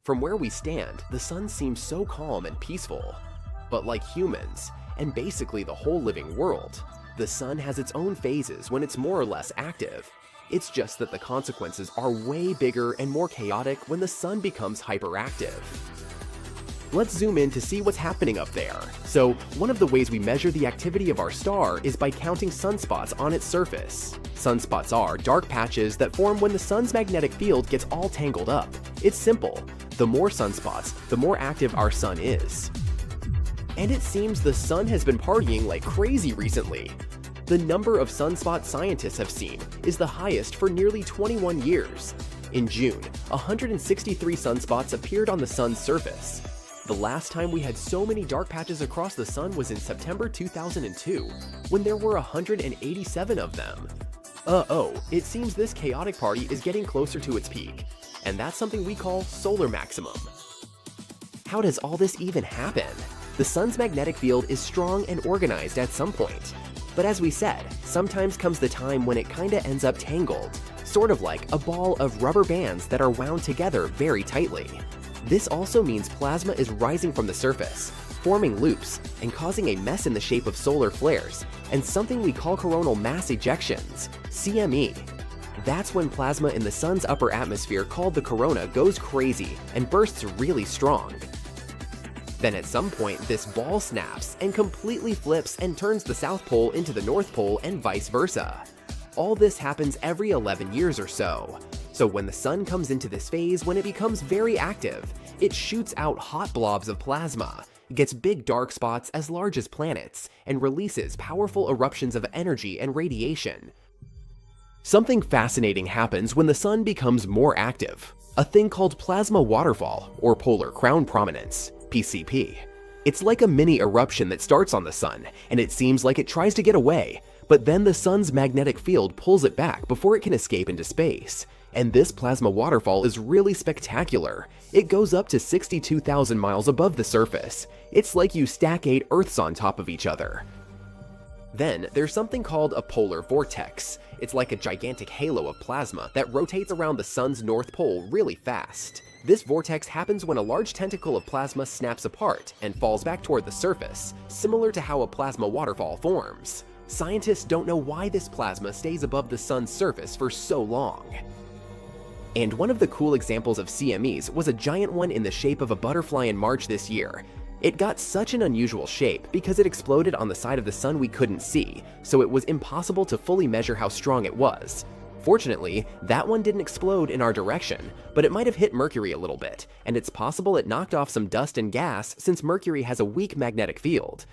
From where we stand, the sun seems so calm and peaceful. But like humans, and basically the whole living world, the sun has its own phases when it's more or less active. It's just that the consequences are way bigger and more chaotic when the sun becomes hyperactive. Let's zoom in to see what's happening up there. So, one of the ways we measure the activity of our star is by counting sunspots on its surface. Sunspots are dark patches that form when the sun's magnetic field gets all tangled up. It's simple. The more sunspots, the more active our sun is. And it seems the sun has been partying like crazy recently. The number of sunspots scientists have seen is the highest for nearly 21 years. In June, 163 sunspots appeared on the sun's surface. The last time we had so many dark patches across the sun was in September 2002, when there were 187 of them. It seems this chaotic party is getting closer to its peak, and that's something we call solar maximum. How does all this even happen? The sun's magnetic field is strong and organized at some point. But as we said, sometimes comes the time when it kinda ends up tangled, sort of like a ball of rubber bands that are wound together very tightly. This also means plasma is rising from the surface, forming loops, and causing a mess in the shape of solar flares, and something we call coronal mass ejections, CME. That's when plasma in the sun's upper atmosphere called the corona goes crazy and bursts really strong. Then at some point, this ball snaps and completely flips and turns the South Pole into the North Pole and vice versa. All this happens every 11 years or so. So when the sun comes into this phase, when it becomes very active, it shoots out hot blobs of plasma, gets big dark spots as large as planets, and releases powerful eruptions of energy and radiation. Something fascinating happens when the sun becomes more active, a thing called plasma waterfall, or polar crown prominence, PCP. It's like a mini eruption that starts on the sun, and it seems like it tries to get away, but then the sun's magnetic field pulls it back before it can escape into space. And this plasma waterfall is really spectacular. It goes up to 62,000 miles above the surface. It's like you stack 8 Earths on top of each other. Then, there's something called a polar vortex. It's like a gigantic halo of plasma that rotates around the sun's north pole really fast. This vortex happens when a large tentacle of plasma snaps apart and falls back toward the surface, similar to how a plasma waterfall forms. Scientists don't know why this plasma stays above the sun's surface for so long. And one of the cool examples of CMEs was a giant one in the shape of a butterfly in March this year. It got such an unusual shape because it exploded on the side of the sun we couldn't see, so it was impossible to fully measure how strong it was. Fortunately, that one didn't explode in our direction, but it might have hit Mercury a little bit, and it's possible it knocked off some dust and gas since Mercury has a weak magnetic field.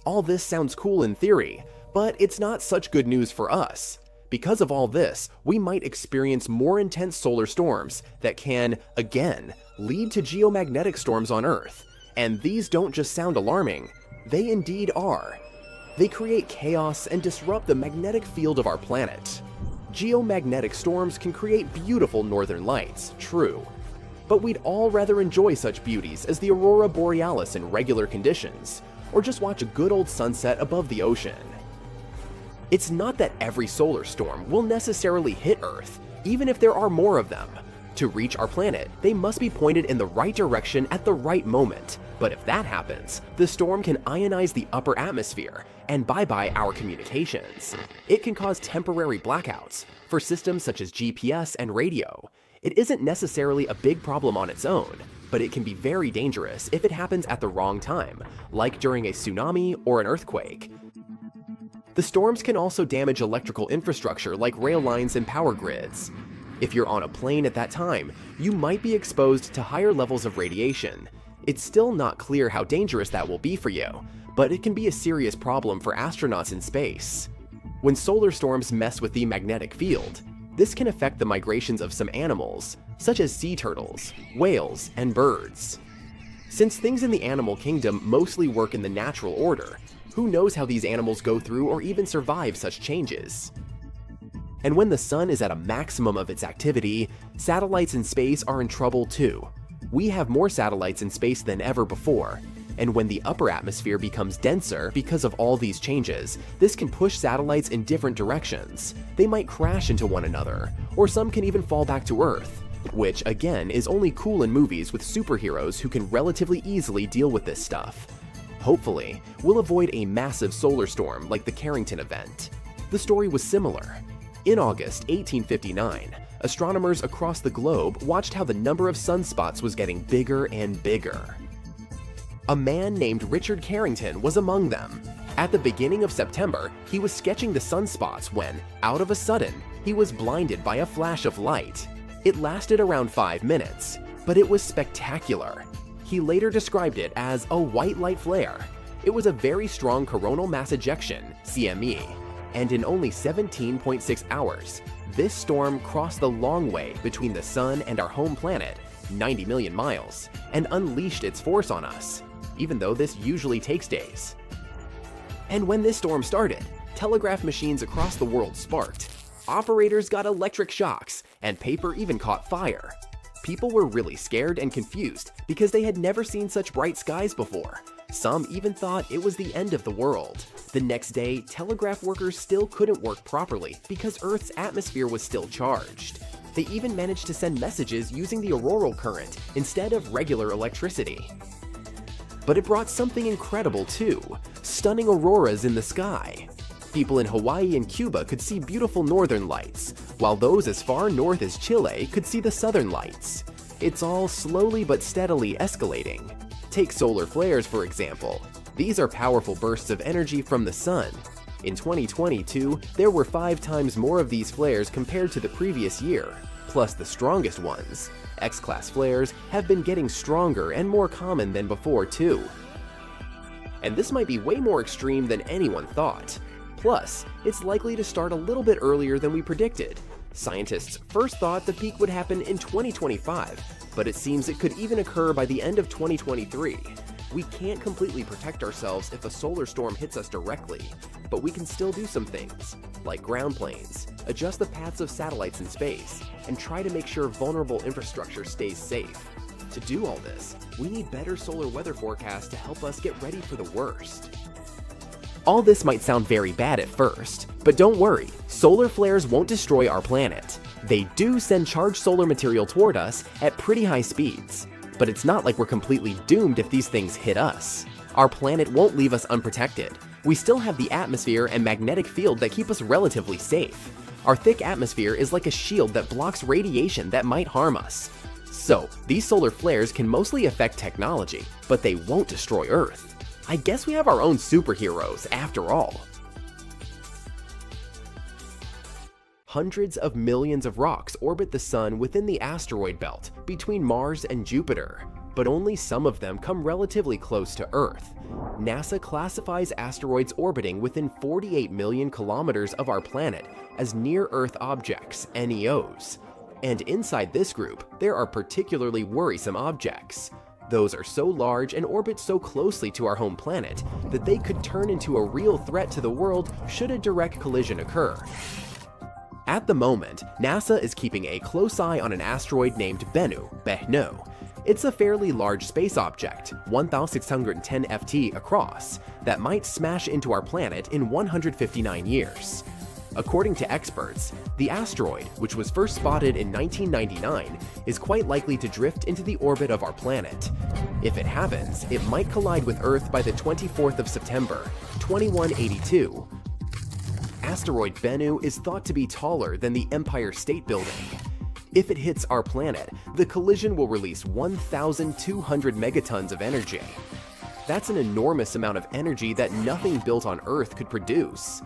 All this sounds cool in theory, but it's not such good news for us. Because of all this, we might experience more intense solar storms that can, again, lead to geomagnetic storms on Earth. And these don't just sound alarming, they indeed are. They create chaos and disrupt the magnetic field of our planet. Geomagnetic storms can create beautiful northern lights, true. But we'd all rather enjoy such beauties as the aurora borealis in regular conditions, or just watch a good old sunset above the ocean. It's not that every solar storm will necessarily hit Earth, even if there are more of them. To reach our planet, they must be pointed in the right direction at the right moment. But if that happens, the storm can ionize the upper atmosphere, and bye-bye our communications. It can cause temporary blackouts for systems such as GPS and radio. It isn't necessarily a big problem on its own, but it can be very dangerous if it happens at the wrong time, like during a tsunami or an earthquake. The storms can also damage electrical infrastructure like rail lines and power grids. If you're on a plane at that time, you might be exposed to higher levels of radiation. It's still not clear how dangerous that will be for you, but it can be a serious problem for astronauts in space. When solar storms mess with the magnetic field, this can affect the migrations of some animals, such as sea turtles, whales, and birds. Since things in the animal kingdom mostly work in the natural order, who knows how these animals go through or even survive such changes? And when the sun is at a maximum of its activity, satellites in space are in trouble too. We have more satellites in space than ever before, and when the upper atmosphere becomes denser because of all these changes, this can push satellites in different directions. They might crash into one another, or some can even fall back to Earth. which again is only cool in movies with superheroes who can relatively easily deal with this stuff. Hopefully, we'll avoid a massive solar storm like the Carrington event. The story was similar. In August 1859, astronomers across the globe watched how the number of sunspots was getting bigger and bigger. A man named Richard Carrington was among them. At the beginning of September, he was sketching the sunspots when, out of a sudden, he was blinded by a flash of light. It lasted around 5 minutes, but it was spectacular. He later described it as a white light flare. It was a very strong coronal mass ejection, CME, and in only 17.6 hours, this storm crossed the long way between the sun and our home planet, 90 million miles, and unleashed its force on us, even though this usually takes days. And when this storm started, telegraph machines across the world sparked. Operators got electric shocks, and paper even caught fire. People were really scared and confused because they had never seen such bright skies before. Some even thought it was the end of the world. The next day, telegraph workers still couldn't work properly because Earth's atmosphere was still charged. They even managed to send messages using the auroral current instead of regular electricity. But it brought something incredible too, stunning auroras in the sky. People in Hawaii and Cuba could see beautiful northern lights, while those as far north as Chile could see the southern lights. It's all slowly but steadily escalating. Take solar flares, for example. These are powerful bursts of energy from the sun. In 2022, there were 5 times more of these flares compared to the previous year, plus the strongest ones. X-class flares have been getting stronger and more common than before too. And this might be way more extreme than anyone thought. Plus, it's likely to start a little bit earlier than we predicted. Scientists first thought the peak would happen in 2025, but it seems it could even occur by the end of 2023. We can't completely protect ourselves if a solar storm hits us directly, but we can still do some things, like ground planes, adjust the paths of satellites in space, and try to make sure vulnerable infrastructure stays safe. To do all this, we need better solar weather forecasts to help us get ready for the worst. All this might sound very bad at first, but don't worry, solar flares won't destroy our planet. They do send charged solar material toward us at pretty high speeds, but it's not like we're completely doomed if these things hit us. Our planet won't leave us unprotected. We still have the atmosphere and magnetic field that keep us relatively safe. Our thick atmosphere is like a shield that blocks radiation that might harm us. So, these solar flares can mostly affect technology, but they won't destroy Earth. I guess we have our own superheroes, after all. Hundreds of millions of rocks orbit the sun within the asteroid belt between Mars and Jupiter, but only some of them come relatively close to Earth. NASA classifies asteroids orbiting within 48 million kilometers of our planet as near-Earth objects, NEOs. And inside this group, there are particularly worrisome objects. Those are so large and orbit so closely to our home planet that they could turn into a real threat to the world should a direct collision occur. At the moment, NASA is keeping a close eye on an asteroid named Bennu. It's a fairly large space object, 1,610 FT across, that might smash into our planet in 159 years. According to experts, the asteroid, which was first spotted in 1999, is quite likely to drift into the orbit of our planet. If it happens, it might collide with Earth by the 24th of September, 2182. Asteroid Bennu is thought to be taller than the Empire State Building. If it hits our planet, the collision will release 1,200 megatons of energy. That's an enormous amount of energy that nothing built on Earth could produce.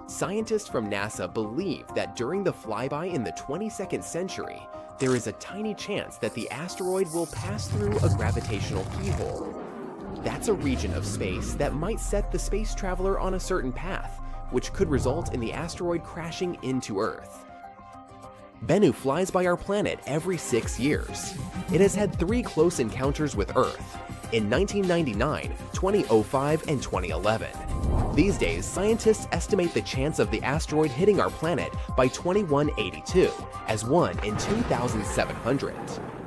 Scientists from NASA believe that during the flyby in the 22nd century, there is a tiny chance that the asteroid will pass through a gravitational keyhole. That's a region of space that might set the space traveler on a certain path, which could result in the asteroid crashing into Earth. Bennu flies by our planet every 6 years. It has had 3 close encounters with Earth, in 1999, 2005, and 2011. These days, scientists estimate the chance of the asteroid hitting our planet by 2182 as 1 in 2,700.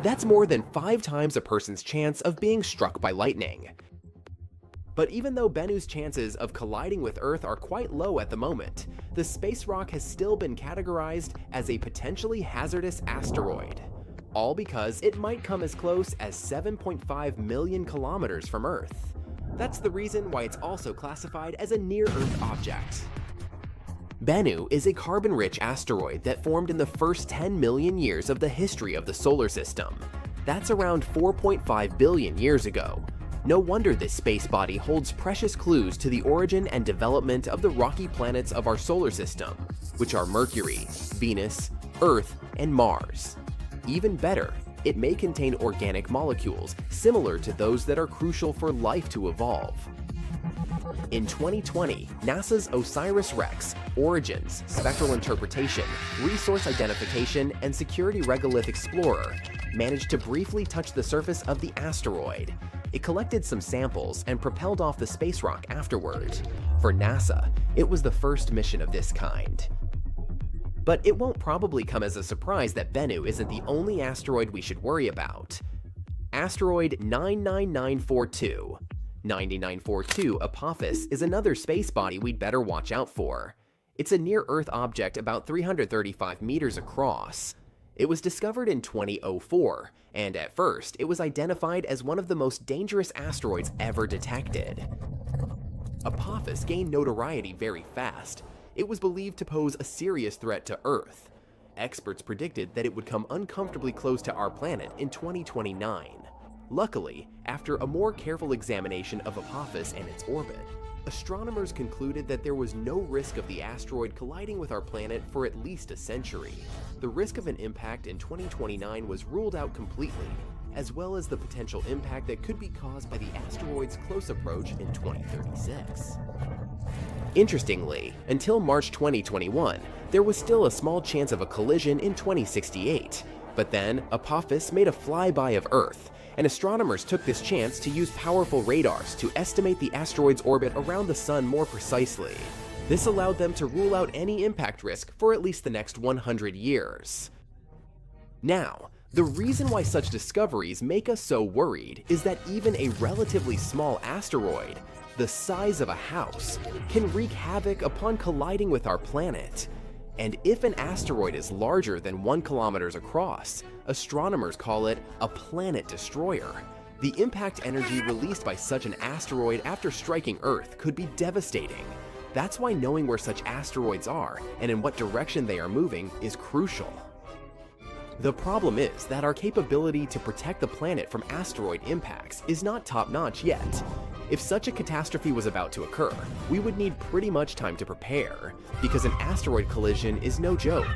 That's more than 5 times a person's chance of being struck by lightning. But even though Bennu's chances of colliding with Earth are quite low at the moment, the space rock has still been categorized as a potentially hazardous asteroid. All because it might come as close as 7.5 million kilometers from Earth. That's the reason why it's also classified as a near-Earth object. Bennu is a carbon-rich asteroid that formed in the first 10 million years of the history of the solar system. That's around 4.5 billion years ago. No wonder this space body holds precious clues to the origin and development of the rocky planets of our solar system, which are Mercury, Venus, Earth, and Mars. Even better, it may contain organic molecules similar to those that are crucial for life to evolve. In 2020, NASA's OSIRIS-REx, Origins, Spectral Interpretation, Resource Identification, and Security Regolith Explorer managed to briefly touch the surface of the asteroid. It collected some samples and propelled off the space rock afterward. For NASA, it was the first mission of this kind. But it won't probably come as a surprise that Bennu isn't the only asteroid we should worry about. Asteroid 99942. 9942 Apophis is another space body we'd better watch out for. It's a near-Earth object about 335 meters across. It was discovered in 2004, and at first, it was identified as one of the most dangerous asteroids ever detected. Apophis gained notoriety very fast. It was believed to pose a serious threat to Earth. Experts predicted that it would come uncomfortably close to our planet in 2029. Luckily, after a more careful examination of Apophis and its orbit, astronomers concluded that there was no risk of the asteroid colliding with our planet for at least a century. The risk of an impact in 2029 was ruled out completely, as well as the potential impact that could be caused by the asteroid's close approach in 2036. Interestingly, until March 2021, there was still a small chance of a collision in 2068. But then, Apophis made a flyby of Earth, and astronomers took this chance to use powerful radars to estimate the asteroid's orbit around the Sun more precisely. This allowed them to rule out any impact risk for at least the next 100 years. Now, the reason why such discoveries make us so worried is that even a relatively small asteroid, the size of a house, can wreak havoc upon colliding with our planet. And if an asteroid is larger than 1 kilometer across, astronomers call it a planet destroyer. The impact energy released by such an asteroid after striking Earth could be devastating. That's why knowing where such asteroids are and in what direction they are moving is crucial. The problem is that our capability to protect the planet from asteroid impacts is not top-notch yet. If such a catastrophe was about to occur, we would need pretty much time to prepare, because an asteroid collision is no joke.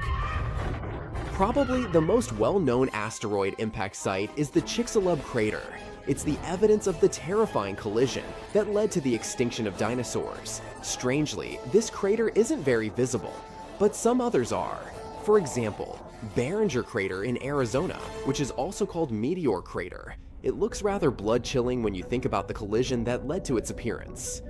Probably the most well-known asteroid impact site is the Chicxulub crater. It's the evidence of the terrifying collision that led to the extinction of dinosaurs. Strangely, this crater isn't very visible, but some others are. For example, Barringer Crater in Arizona, which is also called Meteor Crater. It looks rather blood-chilling when you think about the collision that led to its appearance.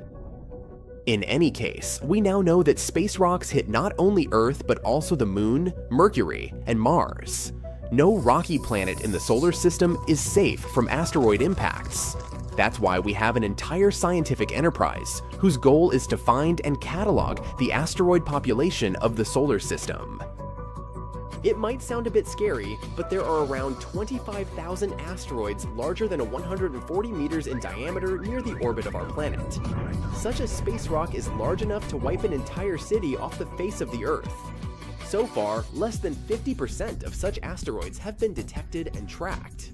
In any case, we now know that space rocks hit not only Earth but also the Moon, Mercury, and Mars. No rocky planet in the solar system is safe from asteroid impacts. That's why we have an entire scientific enterprise whose goal is to find and catalog the asteroid population of the solar system. It might sound a bit scary, but there are around 25,000 asteroids larger than 140 meters in diameter near the orbit of our planet. Such a space rock is large enough to wipe an entire city off the face of the Earth. So far, less than 50% of such asteroids have been detected and tracked.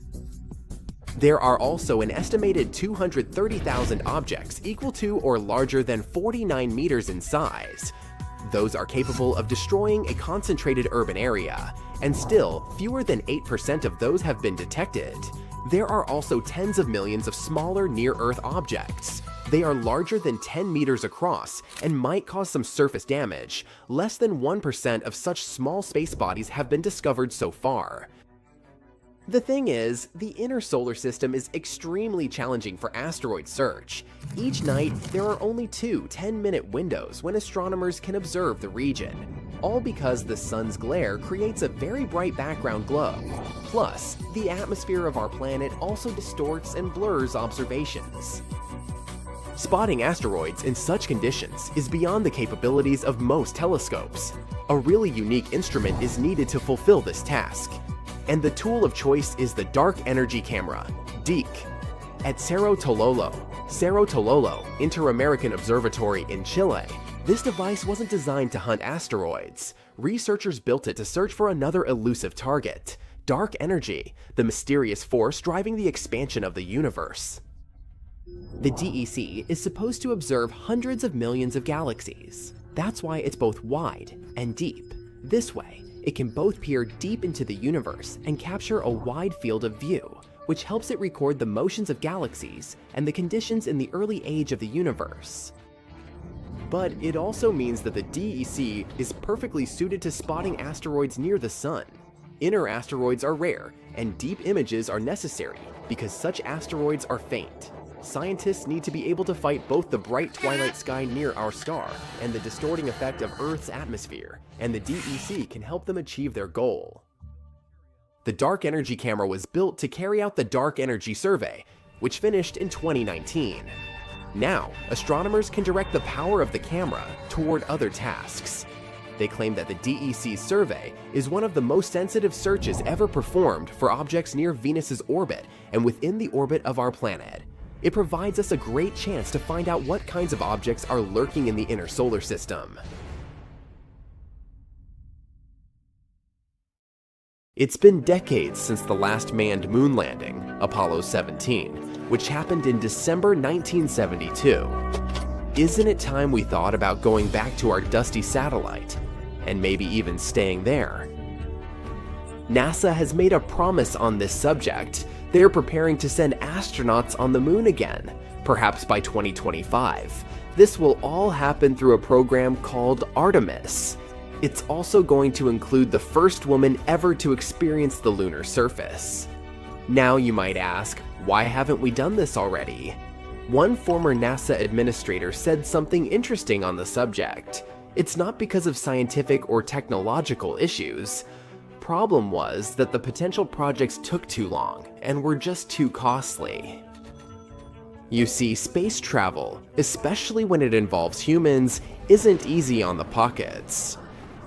There are also an estimated 230,000 objects equal to or larger than 49 meters in size. Those are capable of destroying a concentrated urban area, and still, fewer than 8% of those have been detected. There are also tens of millions of smaller near-Earth objects. They are larger than 10 meters across and might cause some surface damage. Less than 1% of such small space bodies have been discovered so far. The thing is, the inner solar system is extremely challenging for asteroid search. Each night, there are only 2 10-minute windows when astronomers can observe the region, all because the sun's glare creates a very bright background glow. Plus, the atmosphere of our planet also distorts and blurs observations. Spotting asteroids in such conditions is beyond the capabilities of most telescopes. A really unique instrument is needed to fulfill this task, and the tool of choice is the Dark Energy Camera, DEC. At Cerro Tololo Inter-American Observatory in Chile, this device wasn't designed to hunt asteroids. Researchers built it to search for another elusive target, dark energy, the mysterious force driving the expansion of the universe. The DEC is supposed to observe hundreds of millions of galaxies. That's why it's both wide and deep. This way, it can both peer deep into the universe and capture a wide field of view, which helps it record the motions of galaxies and the conditions in the early age of the universe. But it also means that the DEC is perfectly suited to spotting asteroids near the sun. Inner asteroids are rare, and deep images are necessary because such asteroids are faint. Scientists need to be able to fight both the bright twilight sky near our star and the distorting effect of Earth's atmosphere, and the DEC can help them achieve their goal. The Dark Energy Camera was built to carry out the Dark Energy Survey, which finished in 2019. Now, astronomers can direct the power of the camera toward other tasks. They claim that the DEC survey is one of the most sensitive searches ever performed for objects near Venus's orbit and within the orbit of our planet. It provides us a great chance to find out what kinds of objects are lurking in the inner solar system. It's been decades since the last manned moon landing, Apollo 17, which happened in December 1972. Isn't it time we thought about going back to our dusty satellite, and maybe even staying there? NASA has made a promise on this subject. They're preparing to send astronauts on the moon again, perhaps by 2025. This will all happen through a program called Artemis. It's also going to include the first woman ever to experience the lunar surface. Now you might ask, why haven't we done this already? One former NASA administrator said something interesting on the subject. It's not because of scientific or technological issues. Problem was that the potential projects took too long and were just too costly. You see, space travel, especially when it involves humans, isn't easy on the pockets.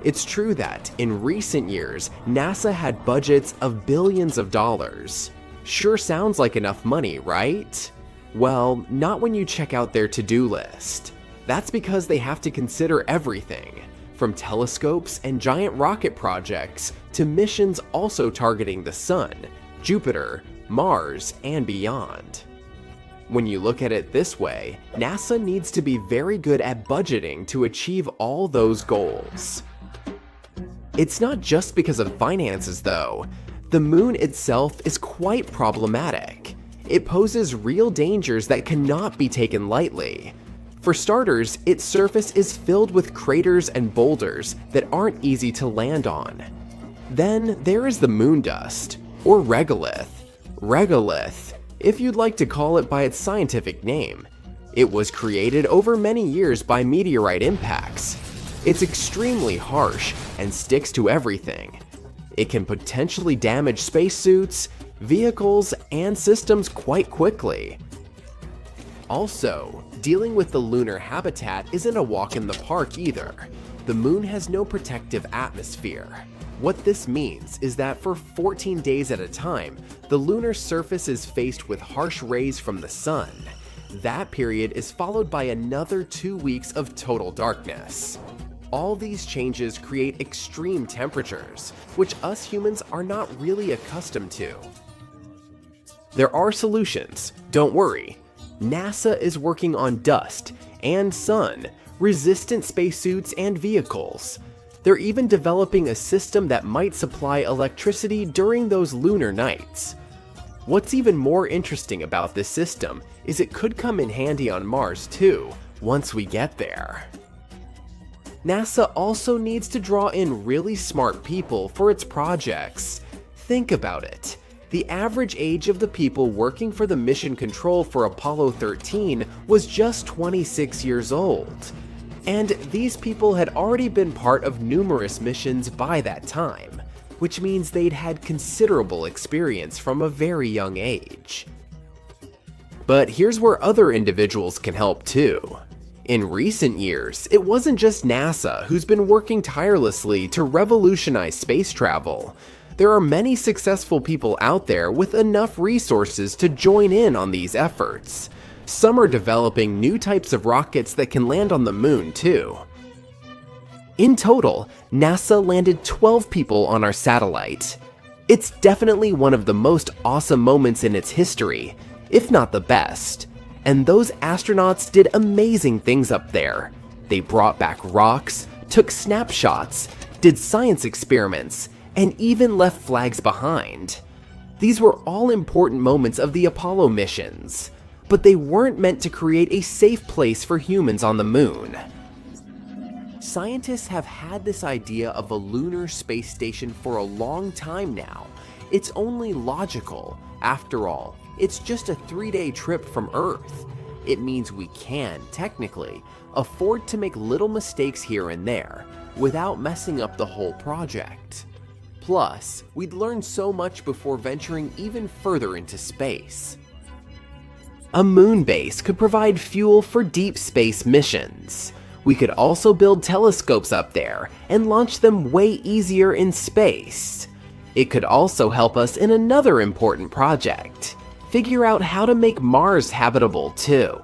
It's true that, in recent years, NASA had budgets of billions of dollars. Sure sounds like enough money, right? Well, not when you check out their to-do list. That's because they have to consider everything, from telescopes and giant rocket projects to missions also targeting the Sun, Jupiter, Mars, and beyond. When you look at it this way, NASA needs to be very good at budgeting to achieve all those goals. It's not just because of finances though. The moon itself is quite problematic. It poses real dangers that cannot be taken lightly. For starters, its surface is filled with craters and boulders that aren't easy to land on. Then there is the moon dust, or regolith. Regolith, if you'd like to call it by its scientific name. It was created over many years by meteorite impacts. It's extremely harsh and sticks to everything. It can potentially damage spacesuits, vehicles, and systems quite quickly. Also, dealing with the lunar habitat isn't a walk in the park either. The moon has no protective atmosphere. What this means is that for 14 days at a time, the lunar surface is faced with harsh rays from the sun. That period is followed by another 2 weeks of total darkness. All these changes create extreme temperatures, which us humans are not really accustomed to. There are solutions, don't worry. NASA is working on dust and sun, resistant spacesuits and vehicles. They're even developing a system that might supply electricity during those lunar nights. What's even more interesting about this system is it could come in handy on Mars too, once we get there. NASA also needs to draw in really smart people for its projects. Think about it. The average age of the people working for the mission control for Apollo 13 was just 26 years old. And these people had already been part of numerous missions by that time, which means they'd had considerable experience from a very young age. But here's where other individuals can help too. In recent years, it wasn't just NASA who's been working tirelessly to revolutionize space travel. There are many successful people out there with enough resources to join in on these efforts. Some are developing new types of rockets that can land on the moon too. In total, NASA landed 12 people on our satellite. It's definitely one of the most awesome moments in its history, if not the best. And those astronauts did amazing things up there. They brought back rocks, took snapshots, did science experiments, and even left flags behind. These were all important moments of the Apollo missions, but they weren't meant to create a safe place for humans on the moon. Scientists have had this idea of a lunar space station for a long time now. It's only logical. After all, it's just a 3-day trip from Earth. It means we can, technically, afford to make little mistakes here and there, without messing up the whole project. Plus, we'd learn so much before venturing even further into space. A moon base could provide fuel for deep space missions. We could also build telescopes up there and launch them way easier in space. It could also help us in another important project. Figure out how to make Mars habitable too.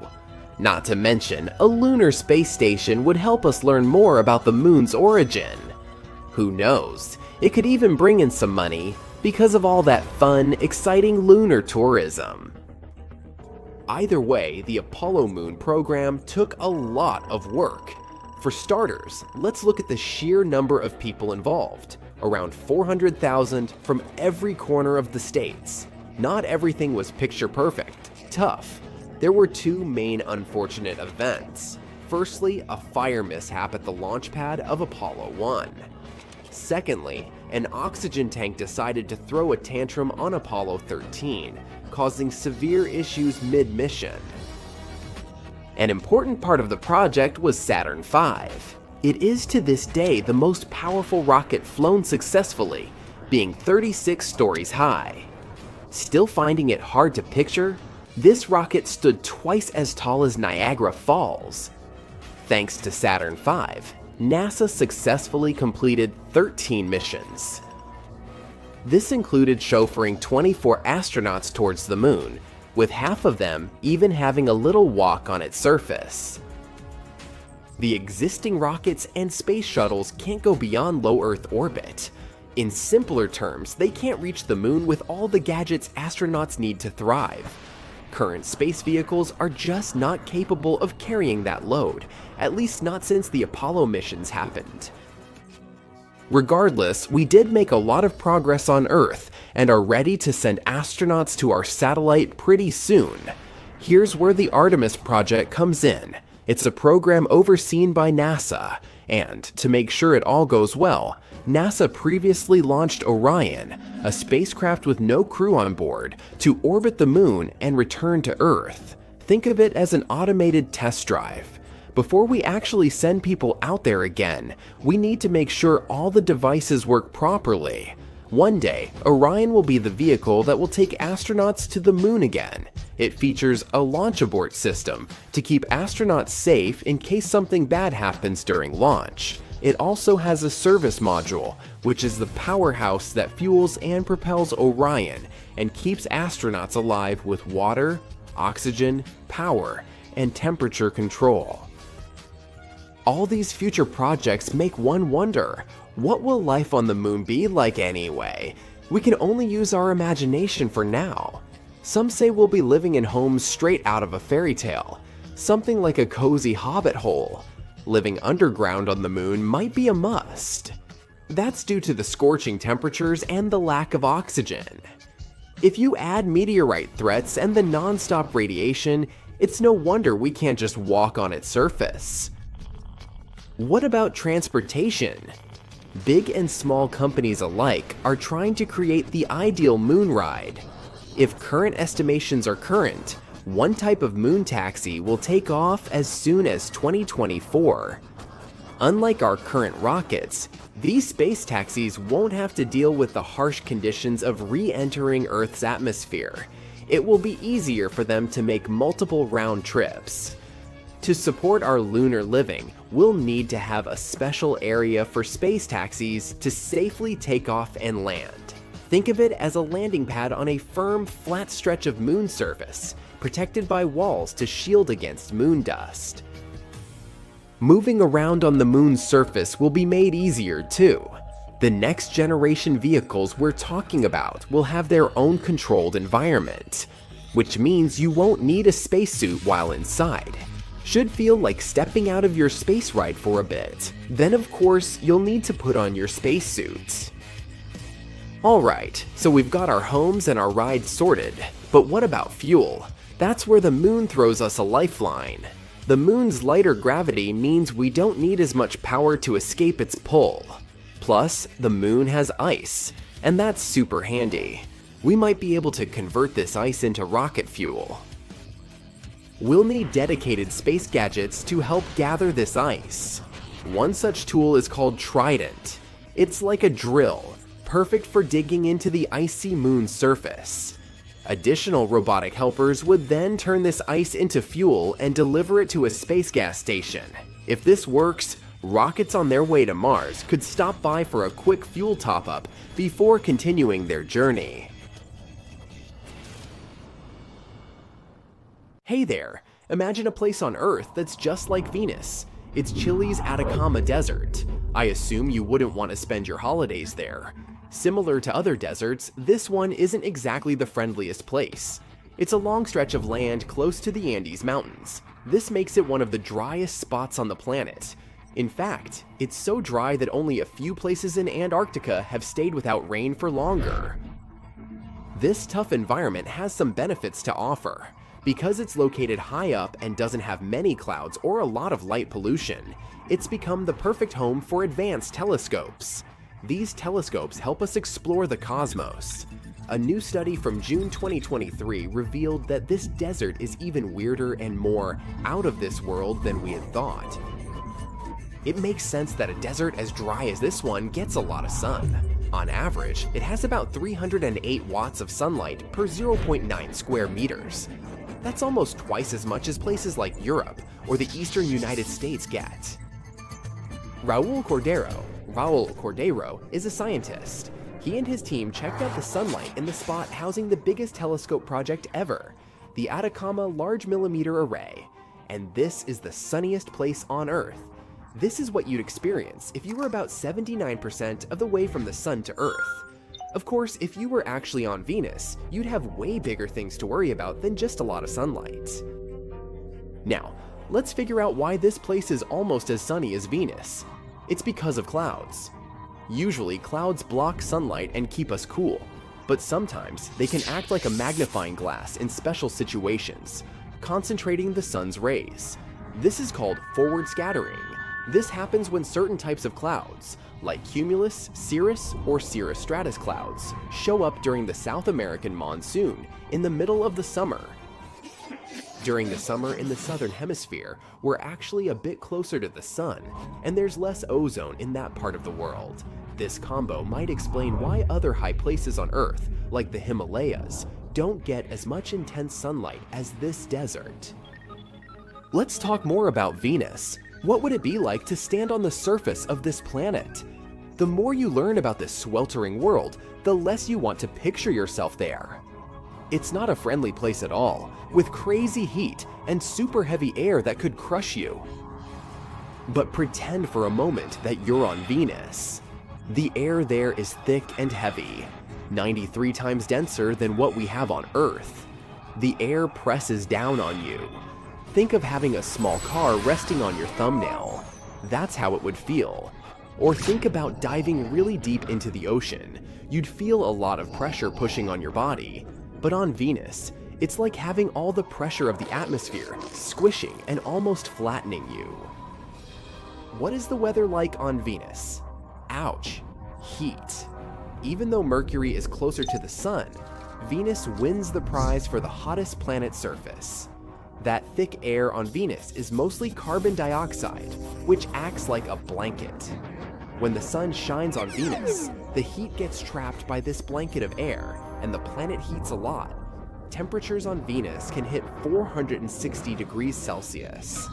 Not to mention, a lunar space station would help us learn more about the moon's origin. Who knows, it could even bring in some money because of all that fun, exciting lunar tourism. Either way, the Apollo Moon program took a lot of work. For starters, let's look at the sheer number of people involved. Around 400,000 from every corner of the states. Not everything was picture perfect. Tough. There were two main unfortunate events. Firstly, a fire mishap at the launch pad of Apollo 1. Secondly, an oxygen tank decided to throw a tantrum on Apollo 13, causing severe issues mid-mission. An important part of the project was Saturn V. It is to this day the most powerful rocket flown successfully, being 36 stories high. Still finding it hard to picture? This rocket stood twice as tall as Niagara Falls. Thanks to Saturn V, NASA successfully completed 13 missions. This included chauffeuring 24 astronauts towards the moon, with half of them even having a little walk on its surface. The existing rockets and space shuttles can't go beyond low Earth orbit. In simpler terms, they can't reach the moon with all the gadgets astronauts need to thrive. Current space vehicles are just not capable of carrying that load, at least not since the Apollo missions happened. Regardless, we did make a lot of progress on Earth and are ready to send astronauts to our satellite pretty soon. Here's where the Artemis project comes in. It's a program overseen by NASA, and to make sure it all goes well, NASA previously launched Orion, a spacecraft with no crew on board, to orbit the moon and return to Earth. Think of it as an automated test drive. Before we actually send people out there again, we need to make sure all the devices work properly. One day, Orion will be the vehicle that will take astronauts to the moon again. It features a launch abort system to keep astronauts safe in case something bad happens during launch. It also has a service module, which is the powerhouse that fuels and propels Orion and keeps astronauts alive with water, oxygen, power, and temperature control. All these future projects make one wonder, what will life on the moon be like anyway? We can only use our imagination for now. Some say we'll be living in homes straight out of a fairy tale, something like a cozy hobbit hole. Living underground on the moon might be a must. That's due to the scorching temperatures and the lack of oxygen. If you add meteorite threats and the non-stop radiation, it's no wonder we can't just walk on its surface. What about transportation? Big and small companies alike are trying to create the ideal moon ride. If current estimations are current, one type of moon taxi will take off as soon as 2024. Unlike our current rockets, these space taxis won't have to deal with the harsh conditions of re-entering Earth's atmosphere. it will be easier for them to make multiple round trips. To support our lunar living, we'll need to have a special area for space taxis to safely take off and land. Think of it as a landing pad on a firm, flat stretch of moon surface, protected by walls to shield against moon dust. Moving around on the moon's surface will be made easier too. The next generation vehicles we're talking about will have their own controlled environment, which means you won't need a spacesuit while inside. Should feel like stepping out of your space ride for a bit. Then of course, you'll need to put on your spacesuit. Alright, so we've got our homes and our rides sorted, but what about fuel? That's where the moon throws us a lifeline. The moon's lighter gravity means we don't need as much power to escape its pull. Plus, the moon has ice, and that's super handy. We might be able to convert this ice into rocket fuel. We'll need dedicated space gadgets to help gather this ice. One such tool is called Trident. It's like a drill, perfect for digging into the icy moon's surface. Additional robotic helpers would then turn this ice into fuel and deliver it to a space gas station. If this works, rockets on their way to Mars could stop by for a quick fuel top-up before continuing their journey. Hey there, imagine a place on Earth that's just like Venus. It's Chile's Atacama Desert. I assume you wouldn't want to spend your holidays there. Similar to other deserts, this one isn't exactly the friendliest place. It's a long stretch of land close to the Andes Mountains. This makes it one of the driest spots on the planet. In fact, it's so dry that only a few places in Antarctica have stayed without rain for longer. This tough environment has some benefits to offer. Because it's located high up and doesn't have many clouds or a lot of light pollution, it's become the perfect home for advanced telescopes. These telescopes help us explore the cosmos. A new study from June 2023 revealed that this desert is even weirder and more out of this world than we had thought. It makes sense that a desert as dry as this one gets a lot of sun. On average, it has about 308 watts of sunlight per 0.9 square meters. That's almost twice as much as places like Europe or the eastern United States get. Raul Cordero is a scientist. He and his team checked out the sunlight in the spot housing the biggest telescope project ever, the Atacama Large Millimeter Array. And this is the sunniest place on Earth. This is what you'd experience if you were about 79% of the way from the sun to Earth. Of course, if you were actually on Venus, you'd have way bigger things to worry about than just a lot of sunlight. Now, let's figure out why this place is almost as sunny as Venus. It's because of clouds. Usually, clouds block sunlight and keep us cool, but sometimes they can act like a magnifying glass in special situations, concentrating the sun's rays. This is called forward scattering. This happens when certain types of clouds, like cumulus, cirrus, or cirrostratus clouds, show up during the South American monsoon in the middle of the summer. During the summer in the southern hemisphere, we're actually a bit closer to the sun, and there's less ozone in that part of the world. This combo might explain why other high places on Earth, like the Himalayas, don't get as much intense sunlight as this desert. Let's talk more about Venus. What would it be like to stand on the surface of this planet? The more you learn about this sweltering world, the less you want to picture yourself there. It's not a friendly place at all, with crazy heat and super heavy air that could crush you. But pretend for a moment that you're on Venus. The air there is thick and heavy, 93 times denser than what we have on Earth. The air presses down on you. Think of having a small car resting on your thumbnail. That's how it would feel. Or think about diving really deep into the ocean. You'd feel a lot of pressure pushing on your body. But on Venus, it's like having all the pressure of the atmosphere squishing and almost flattening you. What is the weather like on Venus? Ouch, heat. Even though Mercury is closer to the sun, Venus wins the prize for the hottest planet surface. That thick air on Venus is mostly carbon dioxide, which acts like a blanket. When the sun shines on Venus, the heat gets trapped by this blanket of air, and the planet heats a lot. temperatures on Venus can hit 460 degrees Celsius.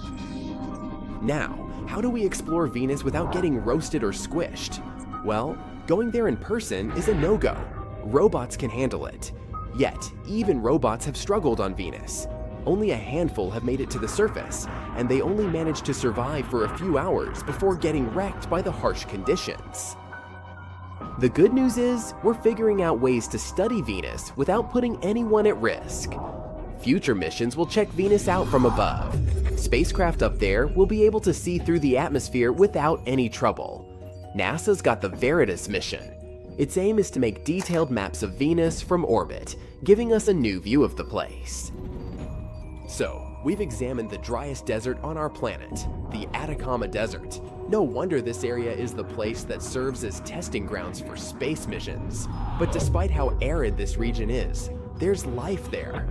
Now, how do we explore Venus without getting roasted or squished? Well, going there in person is a no-go. Robots can handle it. Yet, even robots have struggled on Venus. Only a handful have made it to the surface, and they only managed to survive for a few hours before getting wrecked by the harsh conditions. The good news is, we're figuring out ways to study Venus without putting anyone at risk. Future missions will check Venus out from above. Spacecraft up there will be able to see through the atmosphere without any trouble. NASA's got the Veritas mission. Its aim is to make detailed maps of Venus from orbit, giving us a new view of the place. So, we've examined the driest desert on our planet, the Atacama Desert. No wonder this area is the place that serves as testing grounds for space missions. But despite how arid this region is, there's life there.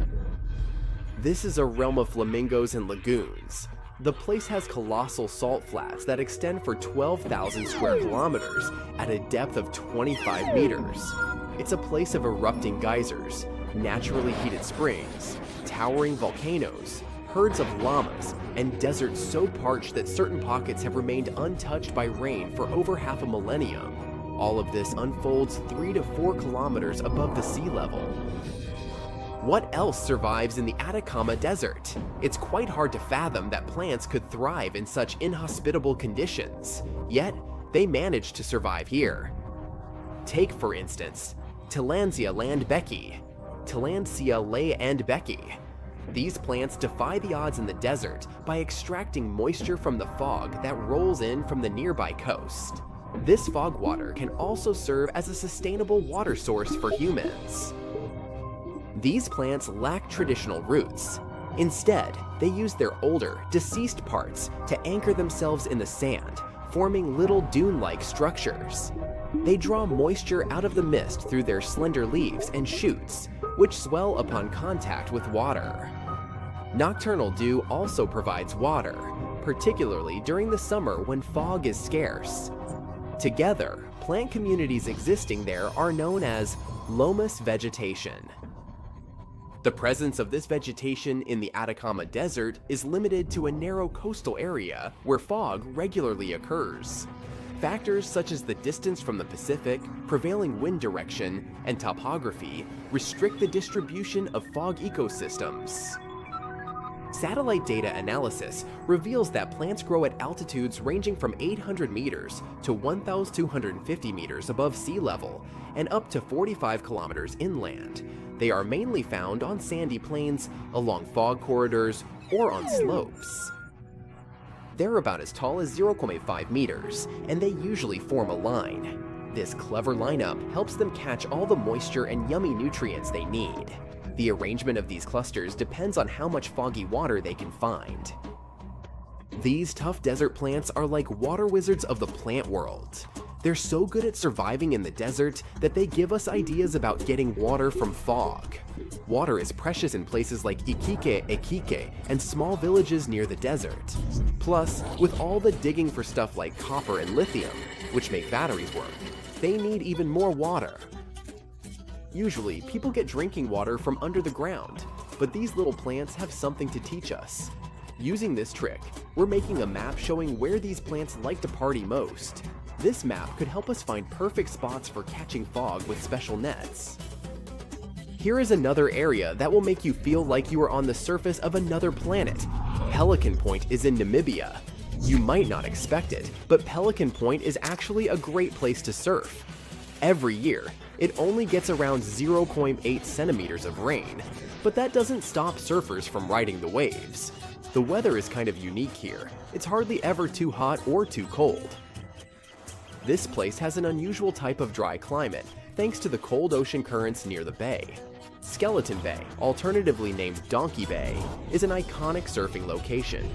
This is a realm of flamingos and lagoons. The place has colossal salt flats that extend for 12,000 square kilometers at a depth of 25 meters. It's a place of erupting geysers, naturally heated springs, towering volcanoes, herds of llamas, and deserts so parched that certain pockets have remained untouched by rain for over half a millennium. All of this unfolds 3 to 4 kilometers above the sea level. What else survives in the Atacama Desert? It's quite hard to fathom that plants could thrive in such inhospitable conditions, yet they managed to survive here. Take, for instance, Tillandsia landbecki. Tillandsia landbecki. These plants defy the odds in the desert by extracting moisture from the fog that rolls in from the nearby coast. This fog water can also serve as a sustainable water source for humans. These plants lack traditional roots. Instead, they use their older, deceased parts to anchor themselves in the sand, forming little dune-like structures. They draw moisture out of the mist through their slender leaves and shoots, which swell upon contact with water. Nocturnal dew also provides water, particularly during the summer when fog is scarce. Together, plant communities existing there are known as lomus vegetation. The presence of this vegetation in the Atacama Desert is limited to a narrow coastal area where fog regularly occurs. Factors such as the distance from the Pacific, prevailing wind direction, and topography restrict the distribution of fog ecosystems. Satellite data analysis reveals that plants grow at altitudes ranging from 800 meters to 1,250 meters above sea level and up to 45 kilometers inland. They are mainly found on sandy plains, along fog corridors, or on slopes. They're about as tall as 0.5 meters, and they usually form a line. This clever lineup helps them catch all the moisture and yummy nutrients they need. The arrangement of these clusters depends on how much foggy water they can find. These tough desert plants are like water wizards of the plant world. They're so good at surviving in the desert that they give us ideas about getting water from fog. Water is precious in places like Iquique and small villages near the desert. Plus, with all the digging for stuff like copper and lithium, which make batteries work, they need even more water. Usually, people get drinking water from under the ground, but these little plants have something to teach us. Using this trick, we're making a map showing where these plants like to party most. This map could help us find perfect spots for catching fog with special nets. Here is another area that will make you feel like you are on the surface of another planet. Pelican Point is in Namibia. You might not expect it, but Pelican Point is actually a great place to surf. Every year, it only gets around 0.8 centimeters of rain, but that doesn't stop surfers from riding the waves. The weather is kind of unique here. It's hardly ever too hot or too cold. This place has an unusual type of dry climate, thanks to the cold ocean currents near the bay. Skeleton Bay, alternatively named Donkey Bay, is an iconic surfing location.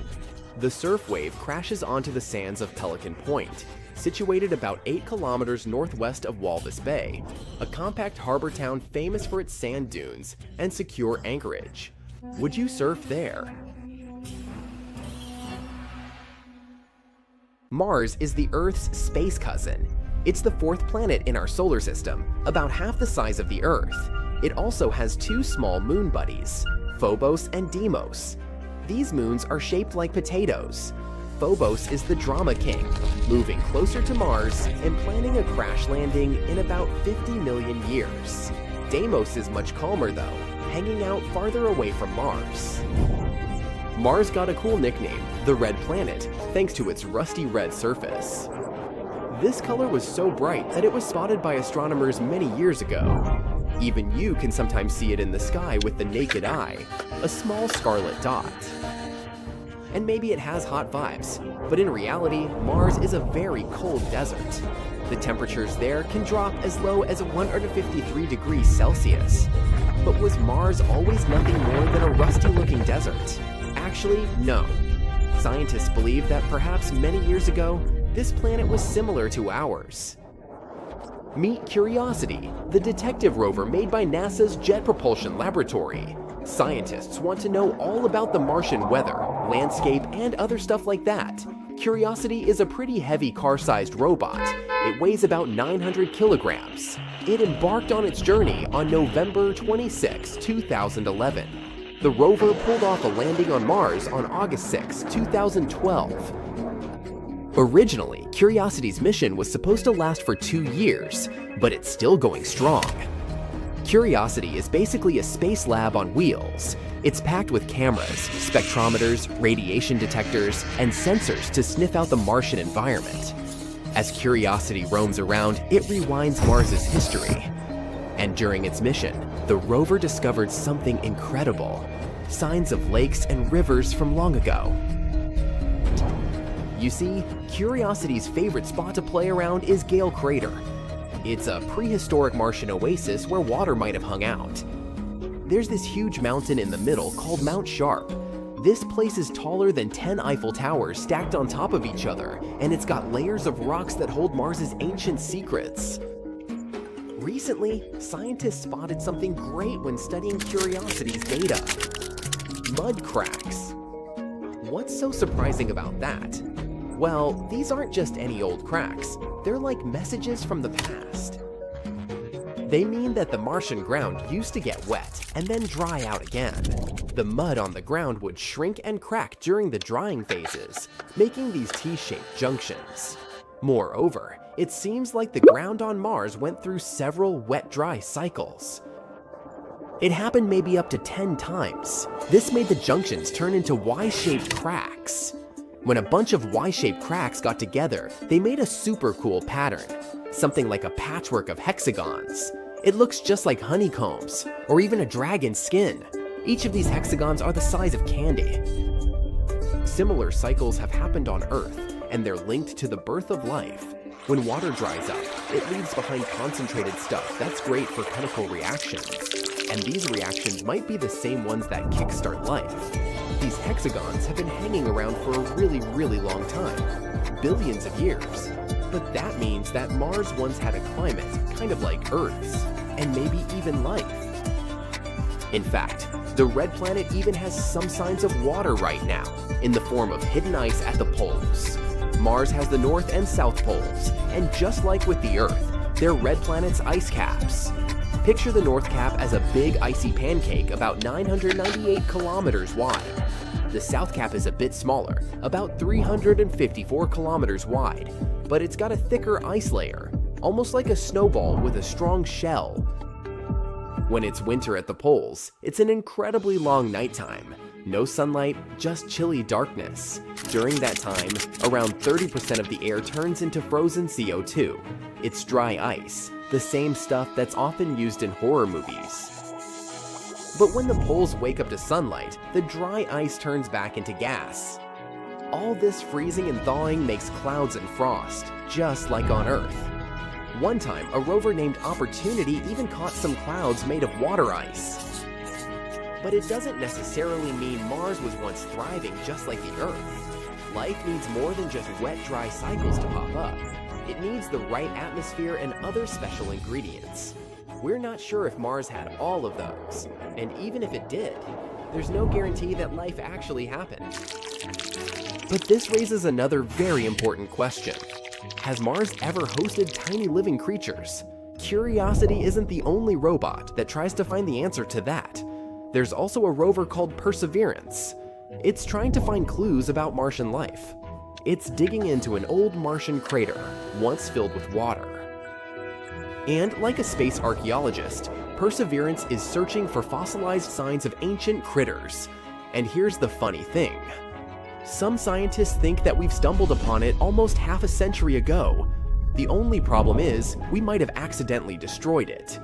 The surf wave crashes onto the sands of Pelican Point, situated about 8 kilometers northwest of Walvis Bay, a compact harbor town famous for its sand dunes and secure anchorage. Would you surf there? Mars is the Earth's space cousin. It's the fourth planet in our solar system, about half the size of the Earth. It also has two small moon buddies, Phobos and Deimos. These moons are shaped like potatoes. Phobos is the drama king, moving closer to Mars and planning a crash landing in about 50 million years. Deimos is much calmer though, hanging out farther away from Mars. Mars got a cool nickname, the Red Planet, thanks to its rusty red surface. This color was so bright that it was spotted by astronomers many years ago. Even you can sometimes see it in the sky with the naked eye, a small scarlet dot. And maybe it has hot vibes, but in reality, Mars is a very cold desert. The temperatures there can drop as low as 153 degrees Celsius. But was Mars always nothing more than a rusty-looking desert? Actually, no. Scientists believe that perhaps many years ago, this planet was similar to ours. Meet Curiosity, the detective rover made by NASA's Jet Propulsion Laboratory. Scientists want to know all about the Martian weather, landscape, and other stuff like that. Curiosity is a pretty heavy car-sized robot. It weighs about 900 kilograms. It embarked on its journey on November 26, 2011. The rover pulled off a landing on Mars on August 6, 2012. Originally, Curiosity's mission was supposed to last for 2 years, but it's still going strong. Curiosity is basically a space lab on wheels. It's packed with cameras, spectrometers, radiation detectors, and sensors to sniff out the Martian environment. As Curiosity roams around, it rewinds Mars's history. And during its mission, the rover discovered something incredible: signs of lakes and rivers from long ago. You see, Curiosity's favorite spot to play around is Gale Crater. It's a prehistoric Martian oasis where water might have hung out. There's this huge mountain in the middle called Mount Sharp. This place is taller than 10 Eiffel Towers stacked on top of each other, and it's got layers of rocks that hold Mars's ancient secrets. Recently, scientists spotted something great when studying Curiosity's data: mud cracks. What's so surprising about that? Well, these aren't just any old cracks. They're like messages from the past. They mean that the Martian ground used to get wet and then dry out again. The mud on the ground would shrink and crack during the drying phases, making these T-shaped junctions. Moreover, it seems like the ground on Mars went through several wet-dry cycles. It happened maybe up to 10 times. This made the junctions turn into Y-shaped cracks. When a bunch of Y-shaped cracks got together, they made a super cool pattern, something like a patchwork of hexagons. It looks just like honeycombs, or even a dragon's skin. Each of these hexagons are the size of candy. Similar cycles have happened on Earth, and they're linked to the birth of life. When water dries up, it leaves behind concentrated stuff that's great for chemical reactions. And these reactions might be the same ones that kickstart life. These hexagons have been hanging around for a really long time, billions of years. But that means that Mars once had a climate, kind of like Earth's, and maybe even life. In fact, the red planet even has some signs of water right now, in the form of hidden ice at the poles. Mars has the North and South poles, and just like with the Earth, they're red planet's ice caps. Picture the North Cap as a big icy pancake about 998 kilometers wide. The South Cap is a bit smaller, about 354 kilometers wide, but it's got a thicker ice layer, almost like a snowball with a strong shell. When it's winter at the poles, it's an incredibly long nighttime. No sunlight, just chilly darkness. During that time, around 30% of the air turns into frozen CO2. It's dry ice, the same stuff that's often used in horror movies. But when the poles wake up to sunlight, the dry ice turns back into gas. All this freezing and thawing makes clouds and frost, just like on Earth. One time, a rover named Opportunity even caught some clouds made of water ice. But it doesn't necessarily mean Mars was once thriving just like the Earth. Life needs more than just wet, dry cycles to pop up. It needs the right atmosphere and other special ingredients. We're not sure if Mars had all of those, and even if it did, there's no guarantee that life actually happened. But this raises another very important question. Has Mars ever hosted tiny living creatures? Curiosity isn't the only robot that tries to find the answer to that. There's also a rover called Perseverance. It's trying to find clues about Martian life. It's digging into an old Martian crater, once filled with water. And like a space archaeologist, Perseverance is searching for fossilized signs of ancient critters. And here's the funny thing. Some scientists think that we've stumbled upon it almost half a century ago. The only problem is, we might have accidentally destroyed it.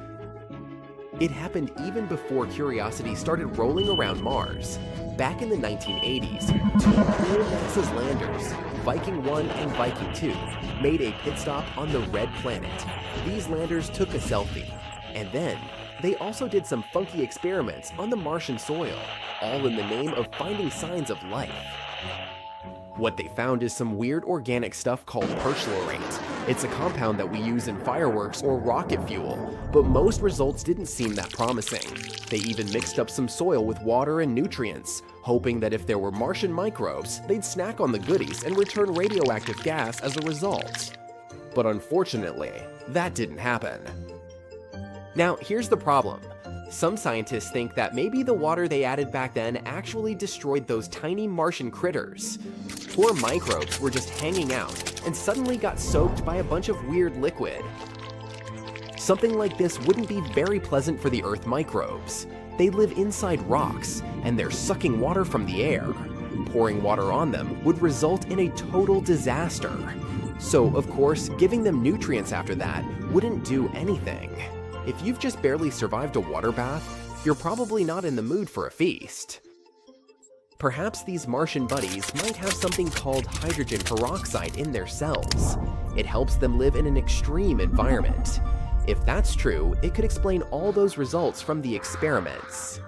It happened even before Curiosity started rolling around Mars. Back in the 1980s, two cool NASA's landers, Viking 1 and Viking 2, made a pit stop on the Red Planet. These landers took a selfie, and then they also did some funky experiments on the Martian soil, all in the name of finding signs of life. What they found is some weird organic stuff called perchlorate. It's a compound that we use in fireworks or rocket fuel, but most results didn't seem that promising. They even mixed up some soil with water and nutrients, hoping that if there were Martian microbes, they'd snack on the goodies and return radioactive gas as a result. But unfortunately, that didn't happen. Now, here's the problem. Some scientists think that maybe the water they added back then actually destroyed those tiny Martian critters. Poor microbes were just hanging out and suddenly got soaked by a bunch of weird liquid. Something like this wouldn't be very pleasant for the Earth microbes. They live inside rocks, and they're sucking water from the air. Pouring water on them would result in a total disaster. So, of course, giving them nutrients after that wouldn't do anything. If you've just barely survived a water bath, you're probably not in the mood for a feast. Perhaps these Martian buddies might have something called hydrogen peroxide in their cells. It helps them live in an extreme environment. If that's true, it could explain all those results from the experiments.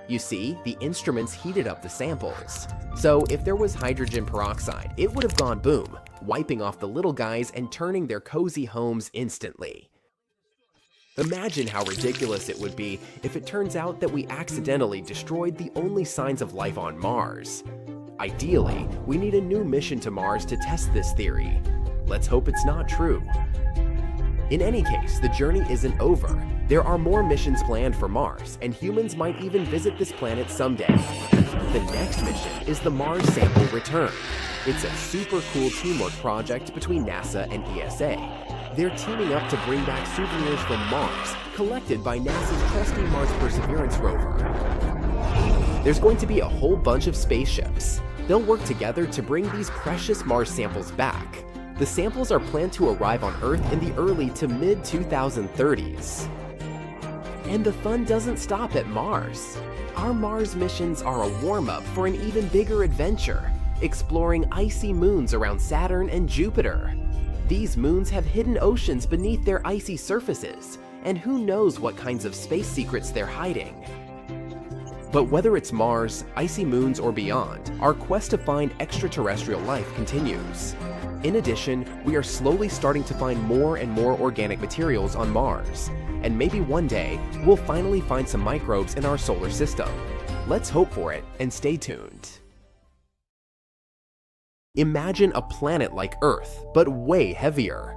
You see, the instruments heated up the samples. So if there was hydrogen peroxide, it would have gone boom, wiping off the little guys and turning their cozy homes instantly. Imagine how ridiculous it would be if it turns out that we accidentally destroyed the only signs of life on Mars. Ideally, we need a new mission to Mars to test this theory. Let's hope it's not true. In any case, the journey isn't over. There are more missions planned for Mars, and humans might even visit this planet someday. The next mission is the Mars Sample Return. It's a super cool teamwork project between NASA and ESA. They're teaming up to bring back souvenirs from Mars, collected by NASA's trusty Mars Perseverance rover. There's going to be a whole bunch of spaceships. They'll work together to bring these precious Mars samples back. The samples are planned to arrive on Earth in the early to mid-2030s. And the fun doesn't stop at Mars. Our Mars missions are a warm-up for an even bigger adventure, exploring icy moons around Saturn and Jupiter. These moons have hidden oceans beneath their icy surfaces, and who knows what kinds of space secrets they're hiding. But whether it's Mars, icy moons, or beyond, our quest to find extraterrestrial life continues. In addition, we are slowly starting to find more and more organic materials on Mars, and maybe one day, we'll finally find some microbes in our solar system. Let's hope for it and stay tuned. Imagine a planet like Earth, but way heavier.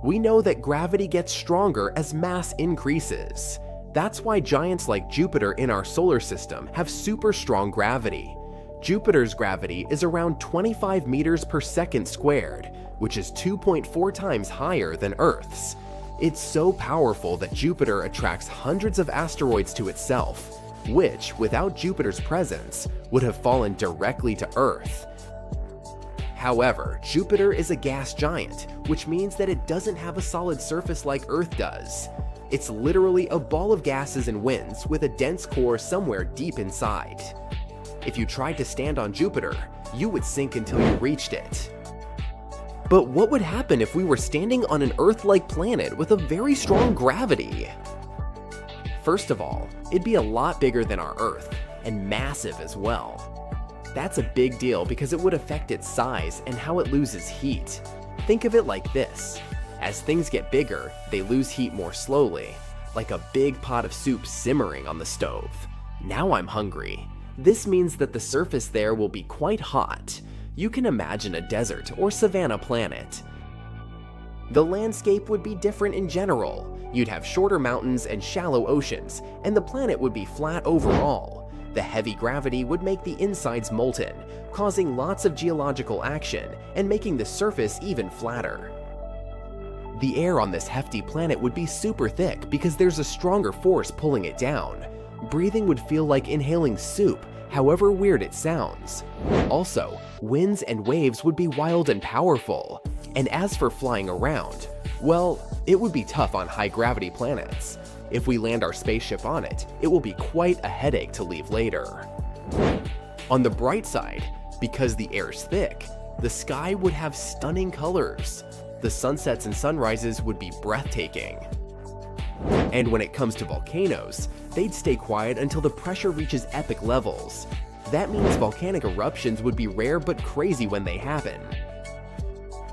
We know that gravity gets stronger as mass increases. That's why giants like Jupiter in our solar system have super strong gravity. Jupiter's gravity is around 25 meters per second squared, which is 2.4 times higher than Earth's. It's so powerful that Jupiter attracts hundreds of asteroids to itself, which, without Jupiter's presence, would have fallen directly to Earth. However, Jupiter is a gas giant, which means that it doesn't have a solid surface like Earth does. It's literally a ball of gases and winds with a dense core somewhere deep inside. If you tried to stand on Jupiter, you would sink until you reached it. But what would happen if we were standing on an Earth-like planet with a very strong gravity? First of all, it'd be a lot bigger than our Earth, and massive as well. That's a big deal because it would affect its size and how it loses heat. Think of it like this. As things get bigger, they lose heat more slowly, like a big pot of soup simmering on the stove. Now I'm hungry. This means that the surface there will be quite hot. You can imagine a desert or savanna planet. The landscape would be different in general. You'd have shorter mountains and shallow oceans, and the planet would be flat overall. The heavy gravity would make the insides molten, causing lots of geological action and making the surface even flatter. The air on this hefty planet would be super thick because there's a stronger force pulling it down. Breathing would feel like inhaling soup, however weird it sounds. Also, winds and waves would be wild and powerful. And as for flying around, well, it would be tough on high-gravity planets. If we land our spaceship on it, it will be quite a headache to leave later. On the bright side, because the air's thick, the sky would have stunning colors. The sunsets and sunrises would be breathtaking. And when it comes to volcanoes, they'd stay quiet until the pressure reaches epic levels. That means volcanic eruptions would be rare but crazy when they happen.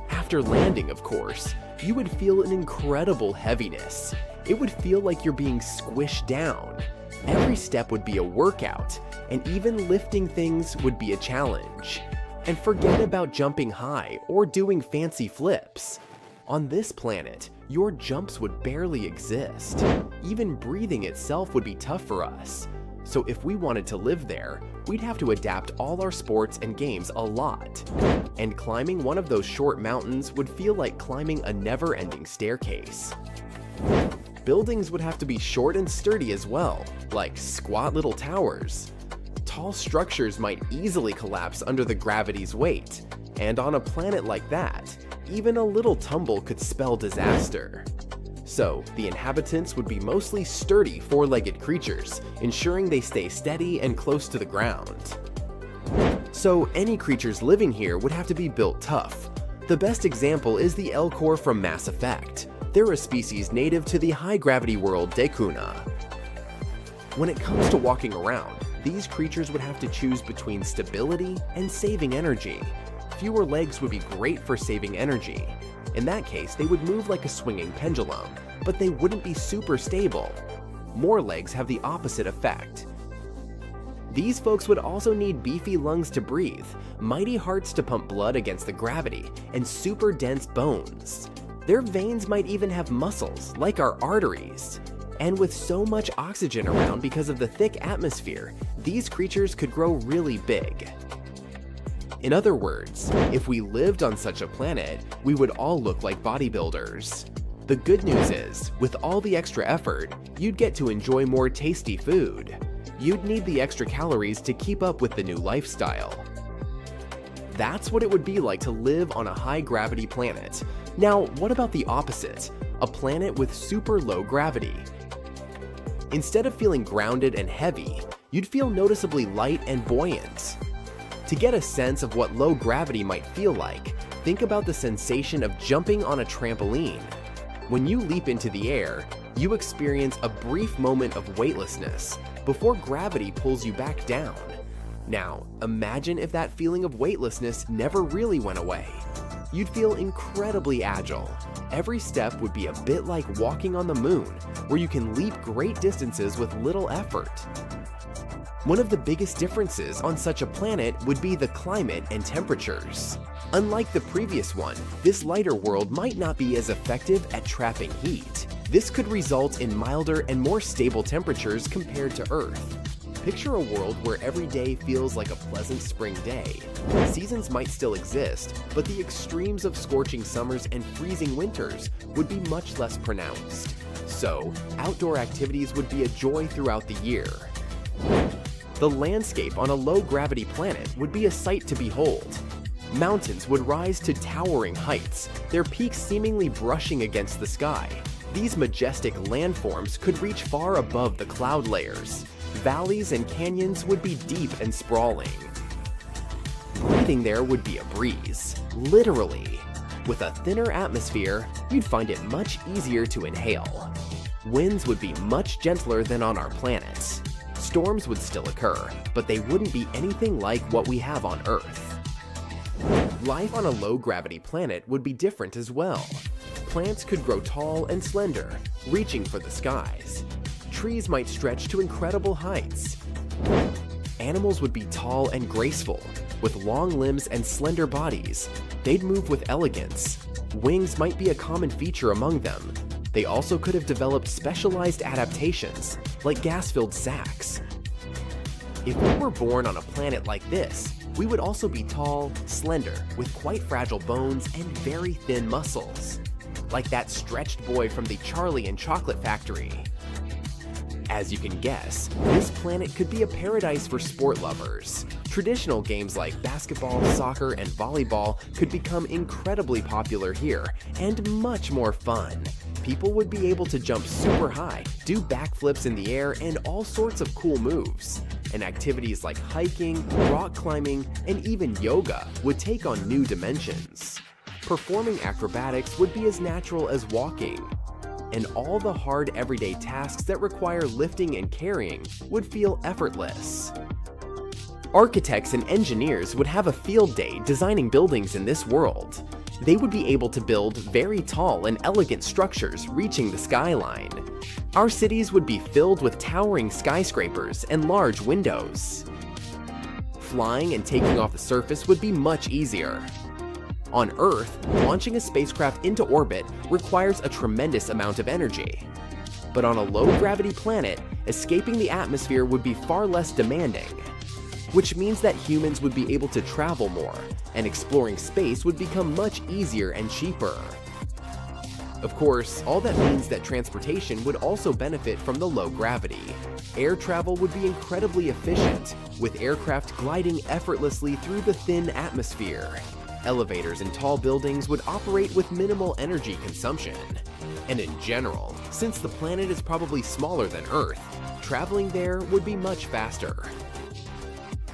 After landing, of course, you would feel an incredible heaviness. It would feel like you're being squished down. Every step would be a workout, and even lifting things would be a challenge. And forget about jumping high or doing fancy flips. On this planet, your jumps would barely exist. Even breathing itself would be tough for us. So if we wanted to live there, we'd have to adapt all our sports and games a lot. And climbing one of those short mountains would feel like climbing a never-ending staircase. Buildings would have to be short and sturdy as well, like squat little towers. Tall structures might easily collapse under the gravity's weight, and on a planet like that, even a little tumble could spell disaster. So, the inhabitants would be mostly sturdy four-legged creatures, ensuring they stay steady and close to the ground. So, any creatures living here would have to be built tough. The best example is the Elcor from Mass Effect. They're a species native to the high-gravity world Dekuna. When it comes to walking around, these creatures would have to choose between stability and saving energy. Fewer legs would be great for saving energy. In that case, they would move like a swinging pendulum, but they wouldn't be super stable. More legs have the opposite effect. These folks would also need beefy lungs to breathe, mighty hearts to pump blood against the gravity, and super dense bones. Their veins might even have muscles, like our arteries. And with so much oxygen around because of the thick atmosphere, these creatures could grow really big. In other words, if we lived on such a planet, we would all look like bodybuilders. The good news is, with all the extra effort, you'd get to enjoy more tasty food. You'd need the extra calories to keep up with the new lifestyle. That's what it would be like to live on a high-gravity planet. Now, what about the opposite? A planet with super low gravity. Instead of feeling grounded and heavy, you'd feel noticeably light and buoyant. To get a sense of what low gravity might feel like, think about the sensation of jumping on a trampoline. When you leap into the air, you experience a brief moment of weightlessness before gravity pulls you back down. Now, imagine if that feeling of weightlessness never really went away. You'd feel incredibly agile. Every step would be a bit like walking on the moon, where you can leap great distances with little effort. One of the biggest differences on such a planet would be the climate and temperatures. Unlike the previous one, this lighter world might not be as effective at trapping heat. This could result in milder and more stable temperatures compared to Earth. Picture a world where every day feels like a pleasant spring day. Seasons might still exist, but the extremes of scorching summers and freezing winters would be much less pronounced. So, outdoor activities would be a joy throughout the year. The landscape on a low-gravity planet would be a sight to behold. Mountains would rise to towering heights, their peaks seemingly brushing against the sky. These majestic landforms could reach far above the cloud layers. Valleys and canyons would be deep and sprawling. Breathing there would be a breeze, literally. With a thinner atmosphere, you'd find it much easier to inhale. Winds would be much gentler than on our planet. Storms would still occur, but they wouldn't be anything like what we have on Earth. Life on a low-gravity planet would be different as well. Plants could grow tall and slender, reaching for the skies. Trees might stretch to incredible heights. Animals would be tall and graceful, with long limbs and slender bodies. They'd move with elegance. Wings might be a common feature among them. They also could have developed specialized adaptations, like gas-filled sacs. If we were born on a planet like this, we would also be tall, slender, with quite fragile bones and very thin muscles, like that stretched boy from the Charlie and Chocolate Factory. As you can guess, this planet could be a paradise for sport lovers. Traditional games like basketball, soccer, and volleyball could become incredibly popular here, and much more fun. People would be able to jump super high, do backflips in the air, and all sorts of cool moves. And activities like hiking, rock climbing, and even yoga would take on new dimensions. Performing acrobatics would be as natural as walking. And all the hard everyday tasks that require lifting and carrying would feel effortless. Architects and engineers would have a field day designing buildings in this world. They would be able to build very tall and elegant structures reaching the skyline. Our cities would be filled with towering skyscrapers and large windows. Flying and taking off the surface would be much easier. On Earth, launching a spacecraft into orbit requires a tremendous amount of energy. But on a low-gravity planet, escaping the atmosphere would be far less demanding, which means that humans would be able to travel more, and exploring space would become much easier and cheaper. Of course, all that means that transportation would also benefit from the low gravity. Air travel would be incredibly efficient, with aircraft gliding effortlessly through the thin atmosphere. Elevators in tall buildings would operate with minimal energy consumption. And in general, since the planet is probably smaller than Earth, traveling there would be much faster.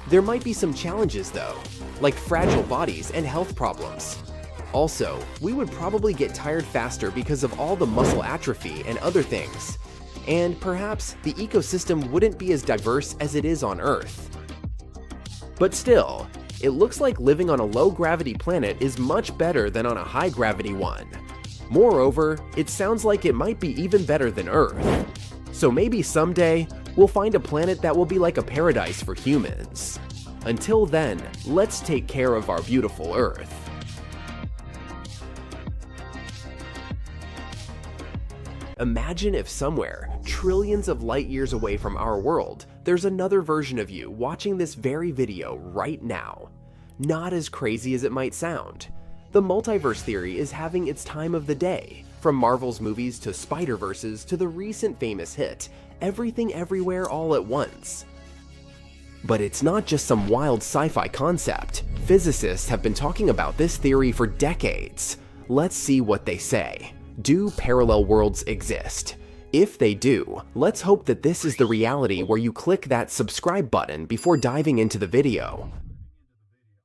There might be some challenges though, like fragile bodies and health problems. Also, we would probably get tired faster because of all the muscle atrophy and other things. And perhaps the ecosystem wouldn't be as diverse as it is on Earth. But still, it looks like living on a low-gravity planet is much better than on a high-gravity one. Moreover, it sounds like it might be even better than Earth. So maybe someday, we'll find a planet that will be like a paradise for humans. Until then, let's take care of our beautiful Earth. Imagine if somewhere, trillions of light years away from our world, there's another version of you watching this very video right now. Not as crazy as it might sound. The multiverse theory is having its time of the day. From Marvel's movies to Spider-Verses to the recent famous hit, Everything Everywhere All at Once. But it's not just some wild sci-fi concept. Physicists have been talking about this theory for decades. Let's see what they say. Do parallel worlds exist? If they do, let's hope that this is the reality where you click that subscribe button before diving into the video.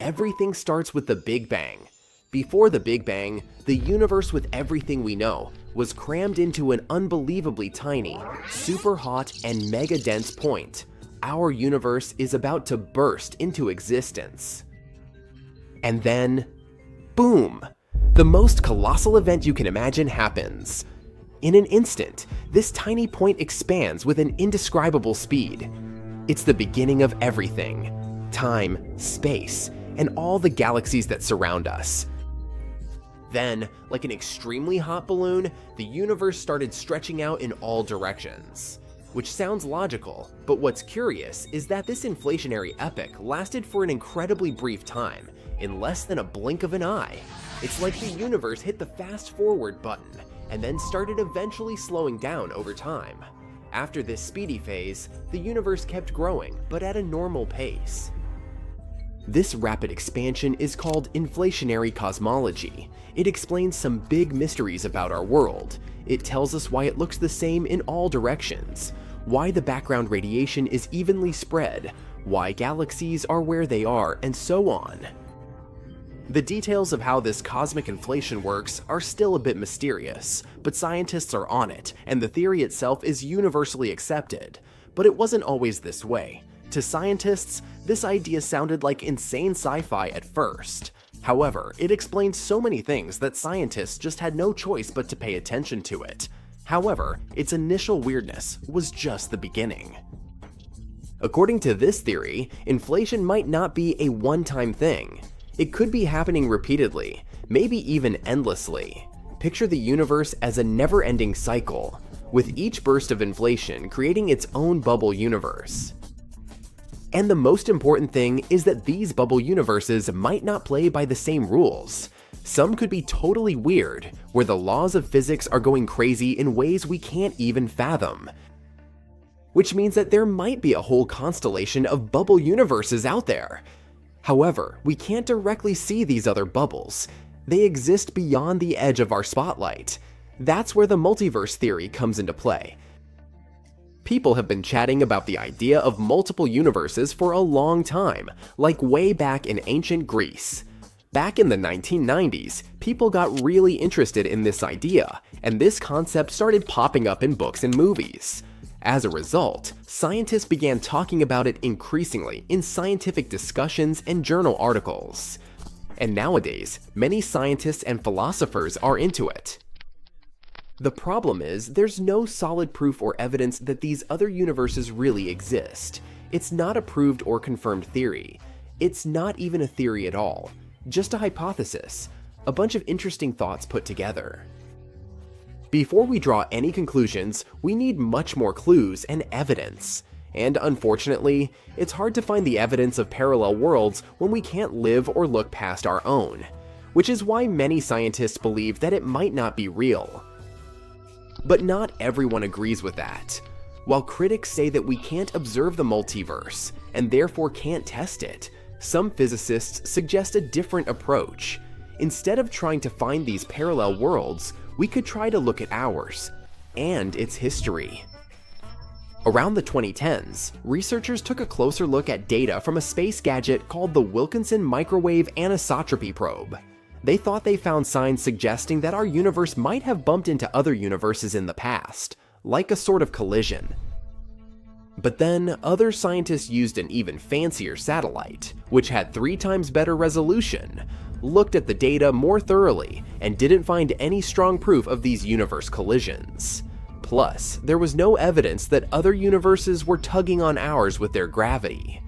Everything starts with the Big Bang. Before the Big Bang, the universe with everything we know was crammed into an unbelievably tiny, super hot, and mega dense point. Our universe is about to burst into existence. And then, boom! The most colossal event you can imagine happens. In an instant, this tiny point expands with an indescribable speed. It's the beginning of everything: time, space, and all the galaxies that surround us. Then, like an extremely hot balloon, the universe started stretching out in all directions. Which sounds logical, but what's curious is that this inflationary epoch lasted for an incredibly brief time, in less than a blink of an eye. It's like the universe hit the fast forward button, and then started eventually slowing down over time. After this speedy phase, the universe kept growing, but at a normal pace. This rapid expansion is called inflationary cosmology. It explains some big mysteries about our world. It tells us why it looks the same in all directions, why the background radiation is evenly spread, why galaxies are where they are, and so on. The details of how this cosmic inflation works are still a bit mysterious, but scientists are on it, and the theory itself is universally accepted. But it wasn't always this way. To scientists, this idea sounded like insane sci-fi at first. However, it explained so many things that scientists just had no choice but to pay attention to it. However, its initial weirdness was just the beginning. According to this theory, inflation might not be a one-time thing. It could be happening repeatedly, maybe even endlessly. Picture the universe as a never-ending cycle, with each burst of inflation creating its own bubble universe. And the most important thing is that these bubble universes might not play by the same rules. Some could be totally weird, where the laws of physics are going crazy in ways we can't even fathom. Which means that there might be a whole constellation of bubble universes out there. However, we can't directly see these other bubbles. They exist beyond the edge of our spotlight. That's where the multiverse theory comes into play. People have been chatting about the idea of multiple universes for a long time, like way back in ancient Greece. Back in the 1990s, people got really interested in this idea, and this concept started popping up in books and movies. As a result, scientists began talking about it increasingly in scientific discussions and journal articles. And nowadays, many scientists and philosophers are into it. The problem is, there's no solid proof or evidence that these other universes really exist. It's not a proved or confirmed theory. It's not even a theory at all. Just a hypothesis. A bunch of interesting thoughts put together. Before we draw any conclusions, we need much more clues and evidence. And unfortunately, it's hard to find the evidence of parallel worlds when we can't live or look past our own. Which is why many scientists believe that it might not be real. But not everyone agrees with that. While critics say that we can't observe the multiverse, and therefore can't test it, some physicists suggest a different approach. Instead of trying to find these parallel worlds, we could try to look at ours, and its history. Around the 2010s, researchers took a closer look at data from a space gadget called the Wilkinson Microwave Anisotropy Probe. They thought they found signs suggesting that our universe might have bumped into other universes in the past, like a sort of collision. But then, other scientists used an even fancier satellite, which had 3 times better resolution, looked at the data more thoroughly, and didn't find any strong proof of these universe collisions. Plus, there was no evidence that other universes were tugging on ours with their gravity.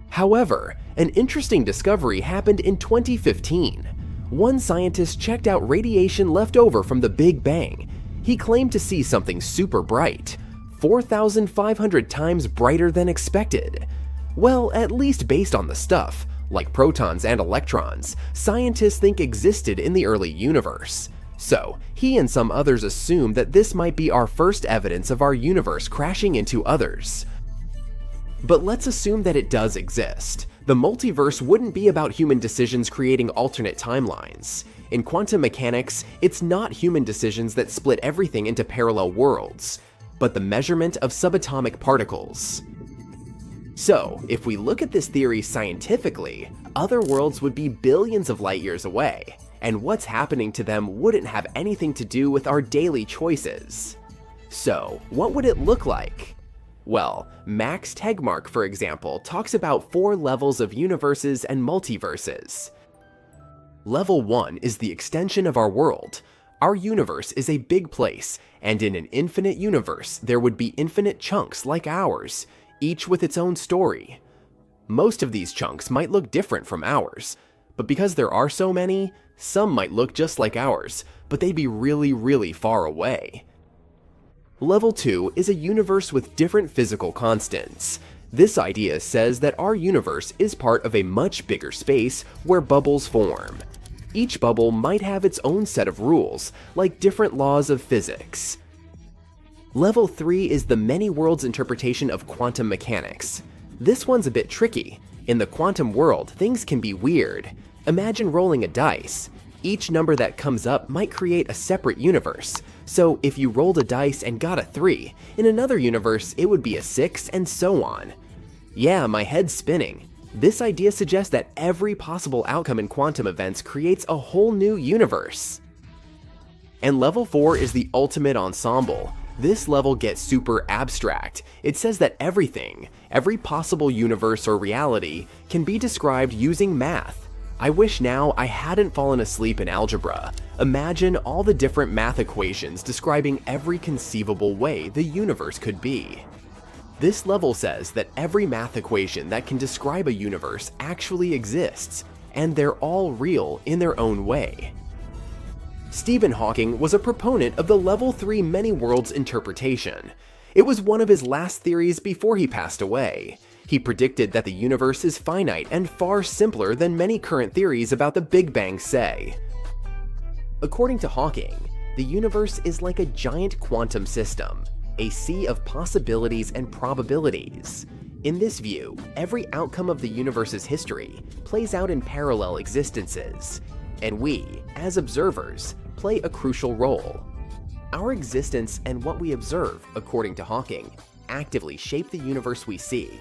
However, an interesting discovery happened in 2015. One scientist checked out radiation left over from the Big Bang. He claimed to see something super bright, 4,500 times brighter than expected. Well, at least based on the stuff, like protons and electrons, scientists think existed in the early universe. So, he and some others assume that this might be our first evidence of our universe crashing into others. But let's assume that it does exist. The multiverse wouldn't be about human decisions creating alternate timelines. In quantum mechanics, it's not human decisions that split everything into parallel worlds, but the measurement of subatomic particles. So, if we look at this theory scientifically, other worlds would be billions of light years away, and what's happening to them wouldn't have anything to do with our daily choices. So, what would it look like? Well, Max Tegmark, for example, talks about 4 levels of universes and multiverses. Level 1 is the extension of our world. Our universe is a big place, and in an infinite universe, there would be infinite chunks like ours, each with its own story. Most of these chunks might look different from ours, but because there are so many, some might look just like ours, but they'd be really, really far away. Level 2 is a universe with different physical constants. This idea says that our universe is part of a much bigger space where bubbles form. Each bubble might have its own set of rules, like different laws of physics. Level 3 is the many worlds interpretation of quantum mechanics. This one's a bit tricky. In the quantum world, things can be weird. Imagine rolling a dice. Each number that comes up might create a separate universe. So if you rolled a dice and got a 3, in another universe it would be a 6 and so on. Yeah, my head's spinning. This idea suggests that every possible outcome in quantum events creates a whole new universe. And level 4 is the ultimate ensemble. This level gets super abstract. It says that everything, every possible universe or reality, can be described using math. I wish now I hadn't fallen asleep in algebra. Imagine all the different math equations describing every conceivable way the universe could be. This level says that every math equation that can describe a universe actually exists, and they're all real in their own way. Stephen Hawking was a proponent of the Level 3 many worlds interpretation. It was one of his last theories before he passed away. He predicted that the universe is finite and far simpler than many current theories about the Big Bang say. According to Hawking, the universe is like a giant quantum system, a sea of possibilities and probabilities. In this view, every outcome of the universe's history plays out in parallel existences, and we, as observers, play a crucial role. Our existence and what we observe, according to Hawking, actively shape the universe we see.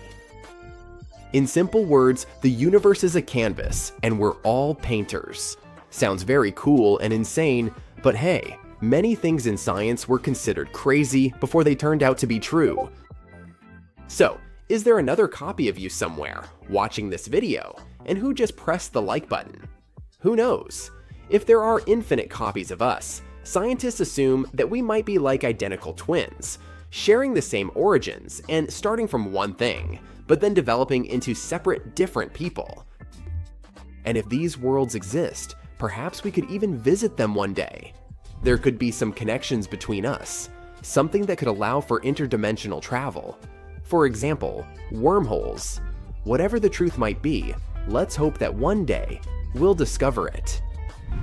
In simple words, the universe is a canvas, and we're all painters. Sounds very cool and insane, but hey, many things in science were considered crazy before they turned out to be true. So, is there another copy of you somewhere, watching this video, and who just pressed the like button? Who knows? If there are infinite copies of us, scientists assume that we might be like identical twins, sharing the same origins and starting from one thing, but then developing into separate, different people. And if these worlds exist, perhaps we could even visit them one day. There could be some connections between us, something that could allow for interdimensional travel. For example, wormholes. Whatever the truth might be, let's hope that one day we'll discover it.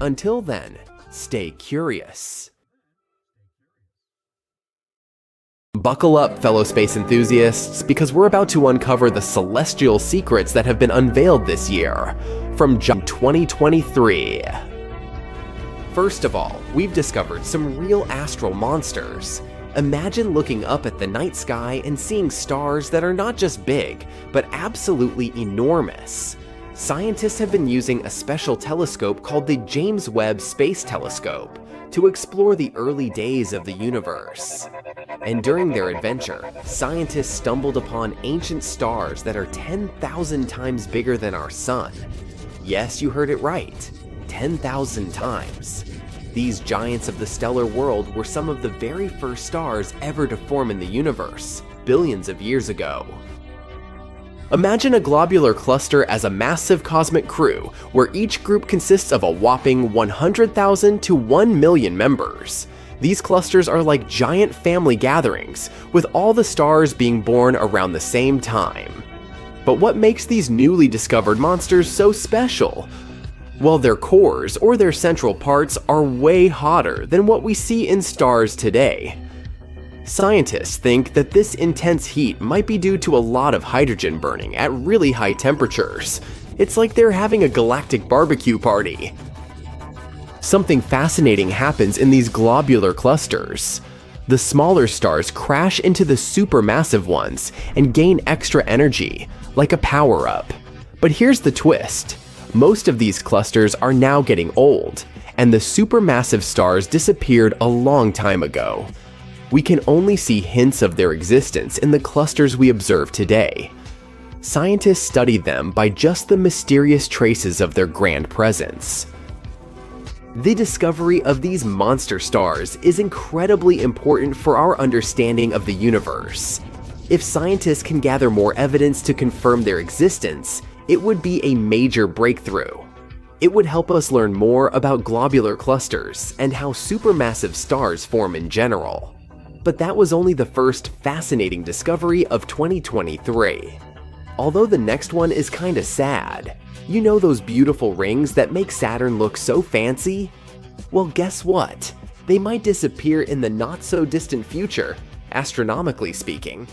Until then, stay curious. Buckle up, fellow space enthusiasts, because we're about to uncover the celestial secrets that have been unveiled this year from June 2023. First of all, we've discovered some real astral monsters. Imagine looking up at the night sky and seeing stars that are not just big, but absolutely enormous. Scientists have been using a special telescope called the James Webb Space Telescope to explore the early days of the universe. And during their adventure, scientists stumbled upon ancient stars that are 10,000 times bigger than our sun. Yes, you heard it right, 10,000 times. These giants of the stellar world were some of the very first stars ever to form in the universe, billions of years ago. Imagine a globular cluster as a massive cosmic crew, where each group consists of a whopping 100,000 to 1 million members. These clusters are like giant family gatherings, with all the stars being born around the same time. But what makes these newly discovered monsters so special? Well, their cores, or their central parts, are way hotter than what we see in stars today. Scientists think that this intense heat might be due to a lot of hydrogen burning at really high temperatures. It's like they're having a galactic barbecue party. Something fascinating happens in these globular clusters. The smaller stars crash into the supermassive ones and gain extra energy, like a power-up. But here's the twist. Most of these clusters are now getting old, and the supermassive stars disappeared a long time ago. We can only see hints of their existence in the clusters we observe today. Scientists studied them by just the mysterious traces of their grand presence. The discovery of these monster stars is incredibly important for our understanding of the universe. If scientists can gather more evidence to confirm their existence, it would be a major breakthrough. It would help us learn more about globular clusters and how supermassive stars form in general. But that was only the first fascinating discovery of 2023. Although the next one is kinda sad. You know those beautiful rings that make Saturn look so fancy? Well, guess what? They might disappear in the not-so-distant future, astronomically speaking.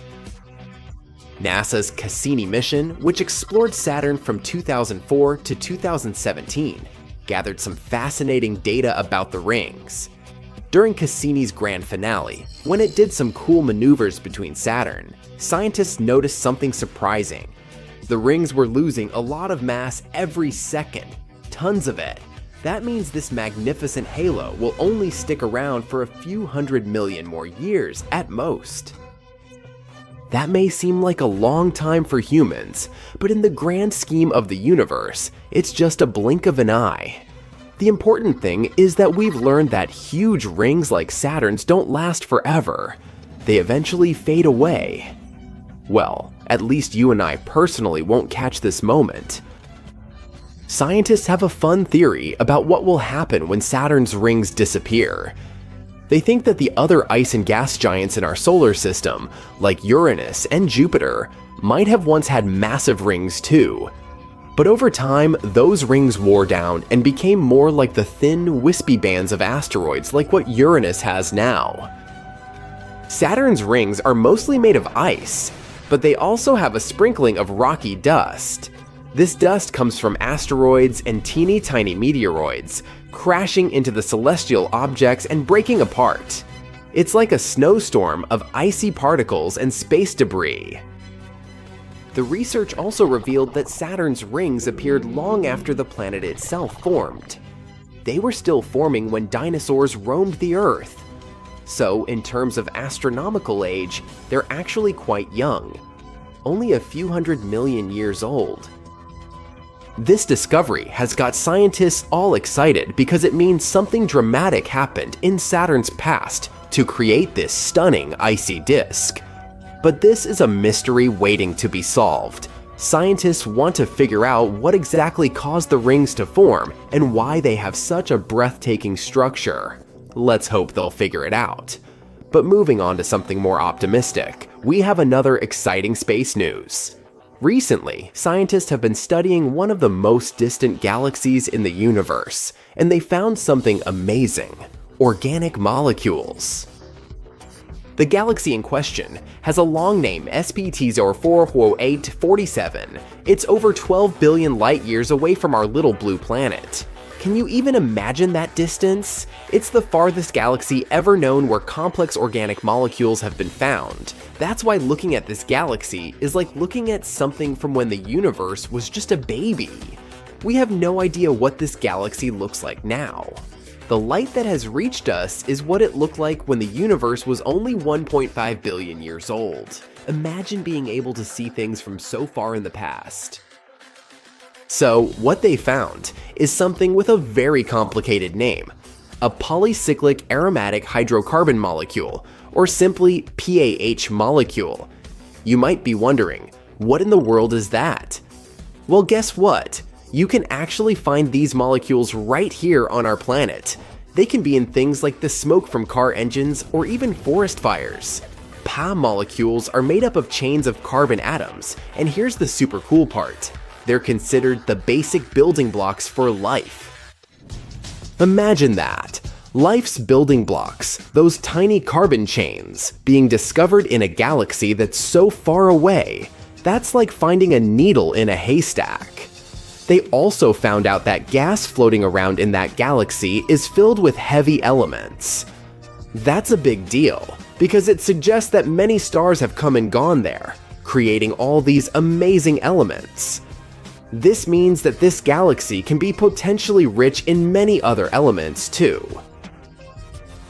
NASA's Cassini mission, which explored Saturn from 2004 to 2017, gathered some fascinating data about the rings. During Cassini's grand finale, when it did some cool maneuvers between Saturn, scientists noticed something surprising. The rings were losing a lot of mass every second, tons of it. That means this magnificent halo will only stick around for a few 100 million more years at most. That may seem like a long time for humans, but in the grand scheme of the universe, it's just a blink of an eye. The important thing is that we've learned that huge rings like Saturn's don't last forever. They eventually fade away. Well, at least you and I personally won't catch this moment. Scientists have a fun theory about what will happen when Saturn's rings disappear. They think that the other ice and gas giants in our solar system, like Uranus and Jupiter, might have once had massive rings too. But over time, those rings wore down and became more like the thin, wispy bands of asteroids like what Uranus has now. Saturn's rings are mostly made of ice, but they also have a sprinkling of rocky dust. This dust comes from asteroids and teeny tiny meteoroids, crashing into the celestial objects and breaking apart. It's like a snowstorm of icy particles and space debris. The research also revealed that Saturn's rings appeared long after the planet itself formed. They were still forming when dinosaurs roamed the Earth. So, in terms of astronomical age, they're actually quite young, only a few 100 million years old. This discovery has got scientists all excited because it means something dramatic happened in Saturn's past to create this stunning icy disk. But this is a mystery waiting to be solved. Scientists want to figure out what exactly caused the rings to form and why they have such a breathtaking structure. Let's hope they'll figure it out. But moving on to something more optimistic, we have another exciting space news. Recently, scientists have been studying one of the most distant galaxies in the universe, and they found something amazing: organic molecules. The galaxy in question has a long name, SPT044847. It's over 12 billion light-years away from our little blue planet. Can you even imagine that distance? It's the farthest galaxy ever known where complex organic molecules have been found. That's why looking at this galaxy is like looking at something from when the universe was just a baby. We have no idea what this galaxy looks like now. The light that has reached us is what it looked like when the universe was only 1.5 billion years old. Imagine being able to see things from so far in the past. So, what they found is something with a very complicated name: a polycyclic aromatic hydrocarbon molecule, or simply PAH molecule. You might be wondering, what in the world is that? Well, guess what? You can actually find these molecules right here on our planet. They can be in things like the smoke from car engines or even forest fires. PA molecules are made up of chains of carbon atoms, and here's the super cool part: they're considered the basic building blocks for life. Imagine that. Life's building blocks, those tiny carbon chains, being discovered in a galaxy that's so far away. That's like finding a needle in a haystack. They also found out that gas floating around in that galaxy is filled with heavy elements. That's a big deal, because it suggests that many stars have come and gone there, creating all these amazing elements. This means that this galaxy can be potentially rich in many other elements too.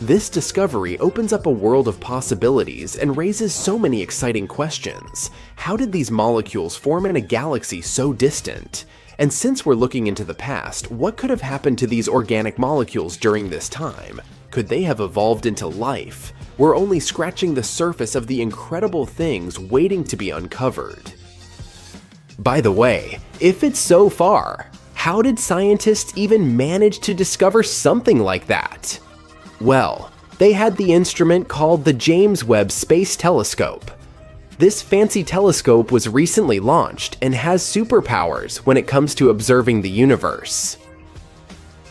This discovery opens up a world of possibilities and raises so many exciting questions. How did these molecules form in a galaxy so distant? And since we're looking into the past, what could have happened to these organic molecules during this time? Could they have evolved into life? We're only scratching the surface of the incredible things waiting to be uncovered. By the way, if it's so far, how did scientists even manage to discover something like that? Well, they had the instrument called the James Webb Space Telescope. This fancy telescope was recently launched and has superpowers when it comes to observing the universe.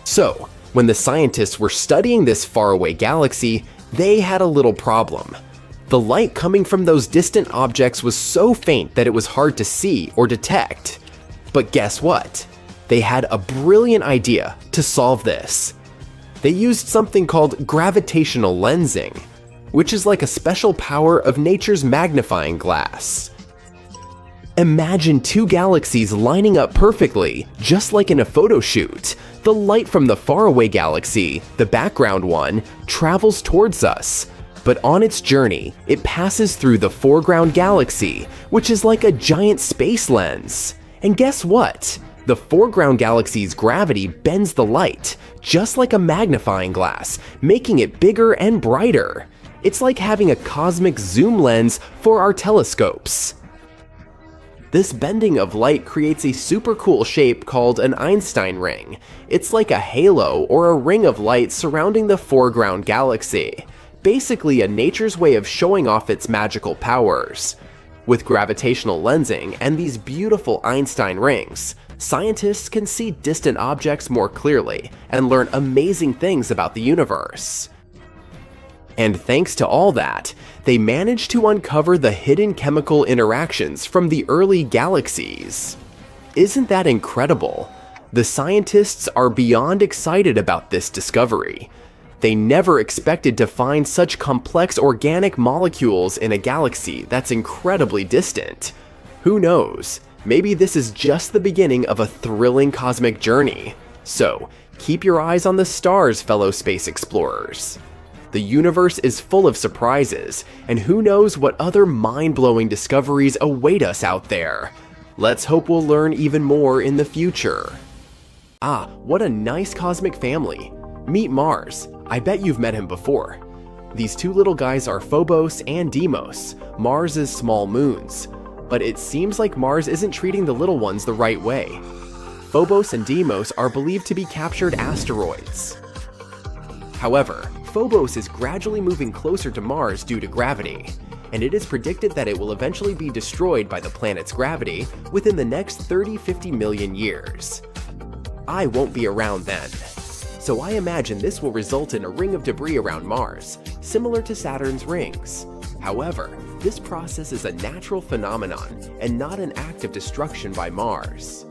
So, when the scientists were studying this faraway galaxy, they had a little problem. The light coming from those distant objects was so faint that it was hard to see or detect. But guess what? They had a brilliant idea to solve this. They used something called gravitational lensing, which is like a special power of nature's magnifying glass. Imagine two galaxies lining up perfectly, just like in a photo shoot. The light from the faraway galaxy, the background one, travels towards us. But on its journey, it passes through the foreground galaxy, which is like a giant space lens. And guess what? The foreground galaxy's gravity bends the light, just like a magnifying glass, making it bigger and brighter. It's like having a cosmic zoom lens for our telescopes. This bending of light creates a super cool shape called an Einstein ring. It's like a halo or a ring of light surrounding the foreground galaxy. Basically nature's way of showing off its magical powers. With gravitational lensing and these beautiful Einstein rings, scientists can see distant objects more clearly and learn amazing things about the universe. And thanks to all that, they managed to uncover the hidden chemical interactions from the early galaxies. Isn't that incredible? The scientists are beyond excited about this discovery. They never expected to find such complex organic molecules in a galaxy that's incredibly distant. Who knows? Maybe this is just the beginning of a thrilling cosmic journey. So, keep your eyes on the stars, fellow space explorers. The universe is full of surprises, and who knows what other mind-blowing discoveries await us out there. Let's hope we'll learn even more in the future. Ah, what a nice cosmic family. Meet Mars. I bet you've met him before. These two little guys are Phobos and Deimos, Mars's small moons. But it seems like Mars isn't treating the little ones the right way. Phobos and Deimos are believed to be captured asteroids. However, Phobos is gradually moving closer to Mars due to gravity, and it is predicted that it will eventually be destroyed by the planet's gravity within the next 30-50 million years. I won't be around then, so I imagine this will result in a ring of debris around Mars, similar to Saturn's rings. However, this process is a natural phenomenon and not an act of destruction by Mars.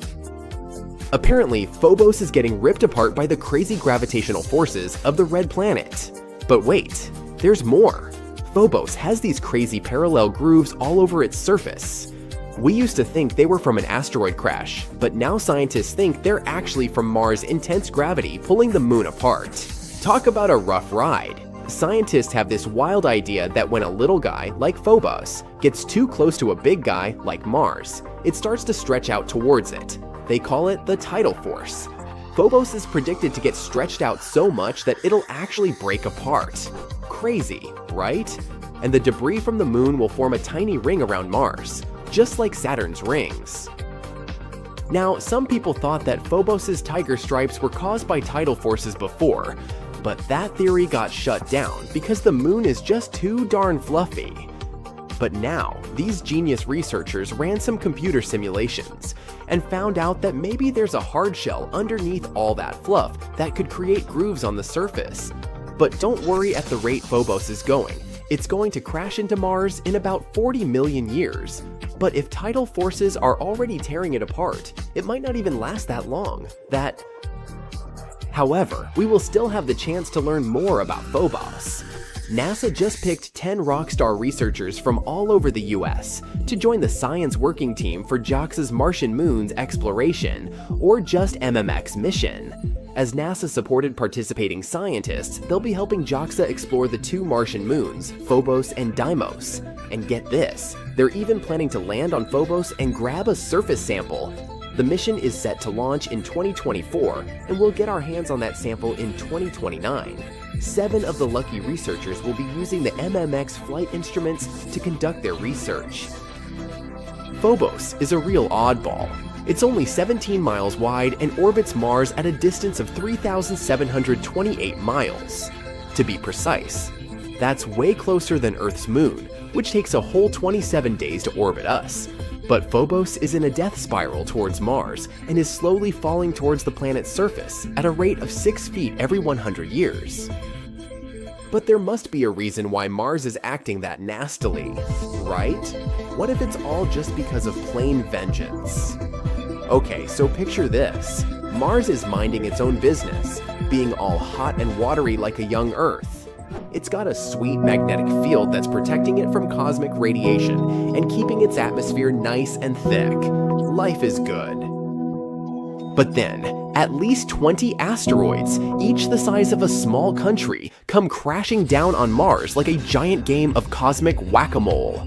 Apparently, Phobos is getting ripped apart by the crazy gravitational forces of the red planet. But wait, there's more. Phobos has these crazy parallel grooves all over its surface. We used to think they were from an asteroid crash, but now scientists think they're actually from Mars' intense gravity pulling the moon apart. Talk about a rough ride. Scientists have this wild idea that when a little guy, like Phobos, gets too close to a big guy, like Mars, it starts to stretch out towards it. They call it the tidal force. Phobos is predicted to get stretched out so much that it'll actually break apart. Crazy, right? And the debris from the moon will form a tiny ring around Mars, just like Saturn's rings. Now, some people thought that Phobos' tiger stripes were caused by tidal forces before, but that theory got shut down because the moon is just too darn fluffy. But now, these genius researchers ran some computer simulations and found out that maybe there's a hard shell underneath all that fluff that could create grooves on the surface. But don't worry at the rate Phobos is going. It's going to crash into Mars in about 40 million years. But if tidal forces are already tearing it apart, it might not even last that long. However, we will still have the chance to learn more about Phobos. NASA just picked 10 rockstar researchers from all over the US to join the science working team for JAXA's Martian Moons Exploration, or just MMX mission. As NASA-supported participating scientists, they'll be helping JAXA explore the two Martian moons, Phobos and Deimos. And get this, they're even planning to land on Phobos and grab a surface sample. The mission is set to launch in 2024, and we'll get our hands on that sample in 2029. 7 of the lucky researchers will be using the MMX flight instruments to conduct their research. Phobos is a real oddball. It's only 17 miles wide and orbits Mars at a distance of 3,728 miles. To be precise, that's way closer than Earth's moon, which takes a whole 27 days to orbit us. But Phobos is in a death spiral towards Mars and is slowly falling towards the planet's surface at a rate of 6 feet every 100 years. But there must be a reason why Mars is acting that nastily, right? What if it's all just because of plain vengeance? Okay, so picture this. Mars is minding its own business, being all hot and watery like a young Earth. It's got a sweet magnetic field that's protecting it from cosmic radiation and keeping its atmosphere nice and thick. Life is good. But then, at least 20 asteroids, each the size of a small country, come crashing down on Mars like a giant game of cosmic whack-a-mole.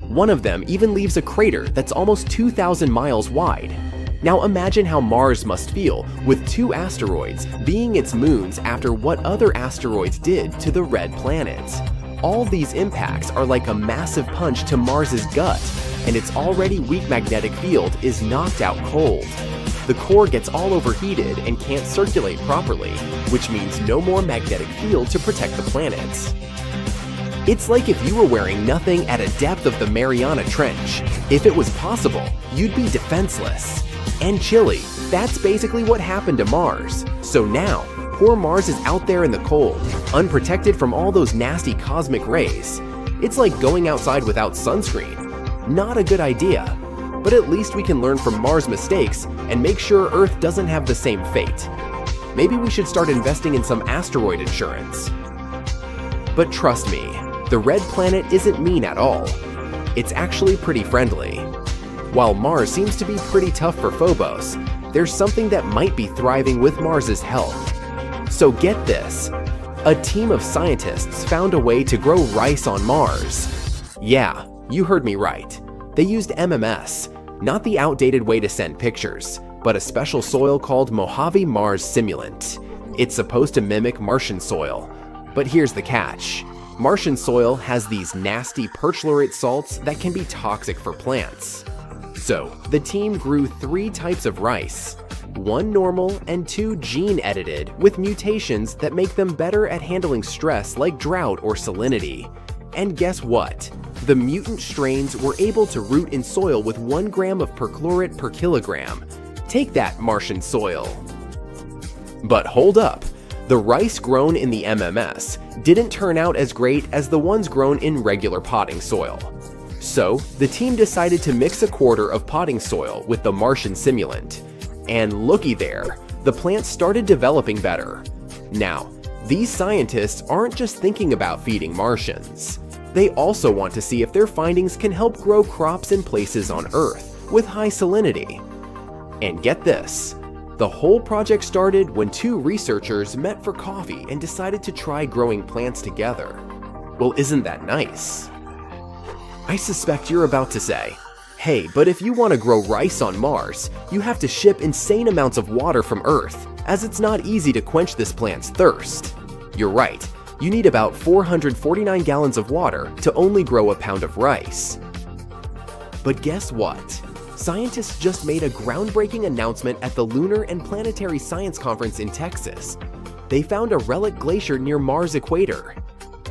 One of them even leaves a crater that's almost 2,000 miles wide. Now imagine how Mars must feel with 2 asteroids being its moons after what other asteroids did to the red planet. All these impacts are like a massive punch to Mars's gut, and its already weak magnetic field is knocked out cold. The core gets all overheated and can't circulate properly, which means no more magnetic field to protect the planets. It's like if you were wearing nothing at a depth of the Mariana Trench. If it was possible, you'd be defenseless. And chilly, that's basically what happened to Mars. So now, poor Mars is out there in the cold, unprotected from all those nasty cosmic rays. It's like going outside without sunscreen. Not a good idea. But at least we can learn from Mars' mistakes and make sure Earth doesn't have the same fate. Maybe we should start investing in some asteroid insurance. But trust me, the red planet isn't mean at all. It's actually pretty friendly. While Mars seems to be pretty tough for Phobos, there's something that might be thriving with Mars' help. So get this, a team of scientists found a way to grow rice on Mars. Yeah, you heard me right. They used MMS, not the outdated way to send pictures, but a special soil called Mojave Mars Simulant. It's supposed to mimic Martian soil. But here's the catch. Martian soil has these nasty perchlorate salts that can be toxic for plants. So, the team grew 3 types of rice, 1 normal and 2 gene-edited with mutations that make them better at handling stress like drought or salinity. And guess what? The mutant strains were able to root in soil with 1 gram of perchlorate per kilogram. Take that, Martian soil! But hold up, the rice grown in the MMS didn't turn out as great as the ones grown in regular potting soil. So, the team decided to mix 1/4 of potting soil with the Martian simulant. And looky there, the plants started developing better. Now, these scientists aren't just thinking about feeding Martians. They also want to see if their findings can help grow crops in places on Earth with high salinity. And get this, the whole project started when 2 researchers met for coffee and decided to try growing plants together. Well, isn't that nice? I suspect you're about to say, hey, but if you want to grow rice on Mars, you have to ship insane amounts of water from Earth, as it's not easy to quench this plant's thirst. You're right. You need about 449 gallons of water to only grow a pound of rice. But guess what? Scientists just made a groundbreaking announcement at the Lunar and Planetary Science Conference in Texas. They found a relic glacier near Mars' equator.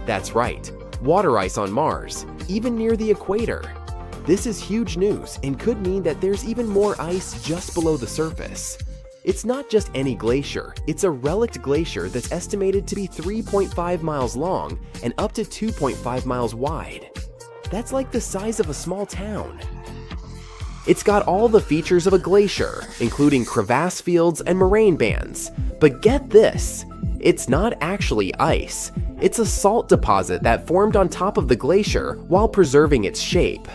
That's right, water ice on Mars, even near the equator. This is huge news and could mean that there's even more ice just below the surface. It's not just any glacier, it's a relict glacier that's estimated to be 3.5 miles long and up to 2.5 miles wide. That's like the size of a small town. It's got all the features of a glacier, including crevasse fields and moraine bands. But get this, it's not actually ice. It's a salt deposit that formed on top of the glacier while preserving its shape.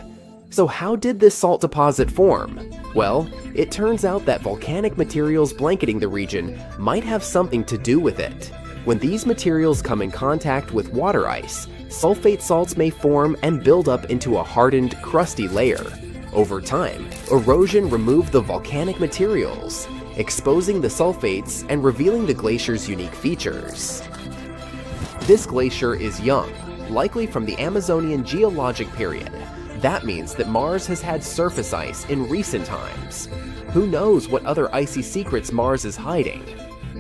So how did this salt deposit form? Well, it turns out that volcanic materials blanketing the region might have something to do with it. When these materials come in contact with water ice, sulfate salts may form and build up into a hardened, crusty layer. Over time, erosion removed the volcanic materials, exposing the sulfates and revealing the glacier's unique features. This glacier is young, likely from the Amazonian geologic period. That means that Mars has had surface ice in recent times. Who knows what other icy secrets Mars is hiding?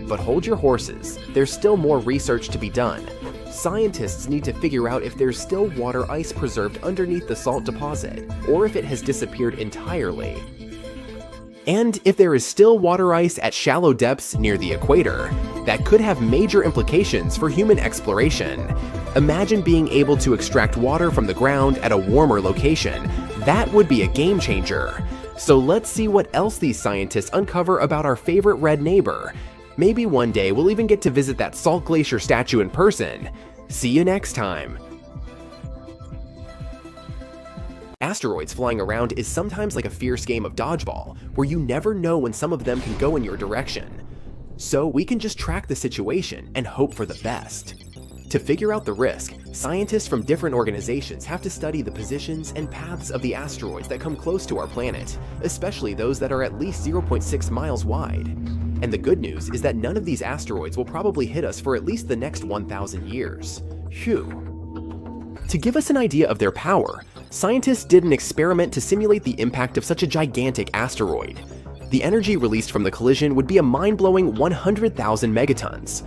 But hold your horses, there's still more research to be done. Scientists need to figure out if there's still water ice preserved underneath the salt deposit, or if it has disappeared entirely. And if there is still water ice at shallow depths near the equator, that could have major implications for human exploration. Imagine being able to extract water from the ground at a warmer location. That would be a game changer. So let's see what else these scientists uncover about our favorite red neighbor. Maybe one day we'll even get to visit that salt glacier statue in person. See you next time. Asteroids flying around is sometimes like a fierce game of dodgeball, where you never know when some of them can go in your direction. So we can just track the situation and hope for the best. To figure out the risk, scientists from different organizations have to study the positions and paths of the asteroids that come close to our planet, especially those that are at least 0.6 miles wide. And the good news is that none of these asteroids will probably hit us for at least the next 1,000 years. Phew. To give us an idea of their power, Scientists did an experiment to simulate the impact of such a gigantic asteroid. The energy released from the collision would be a mind-blowing 100,000 megatons.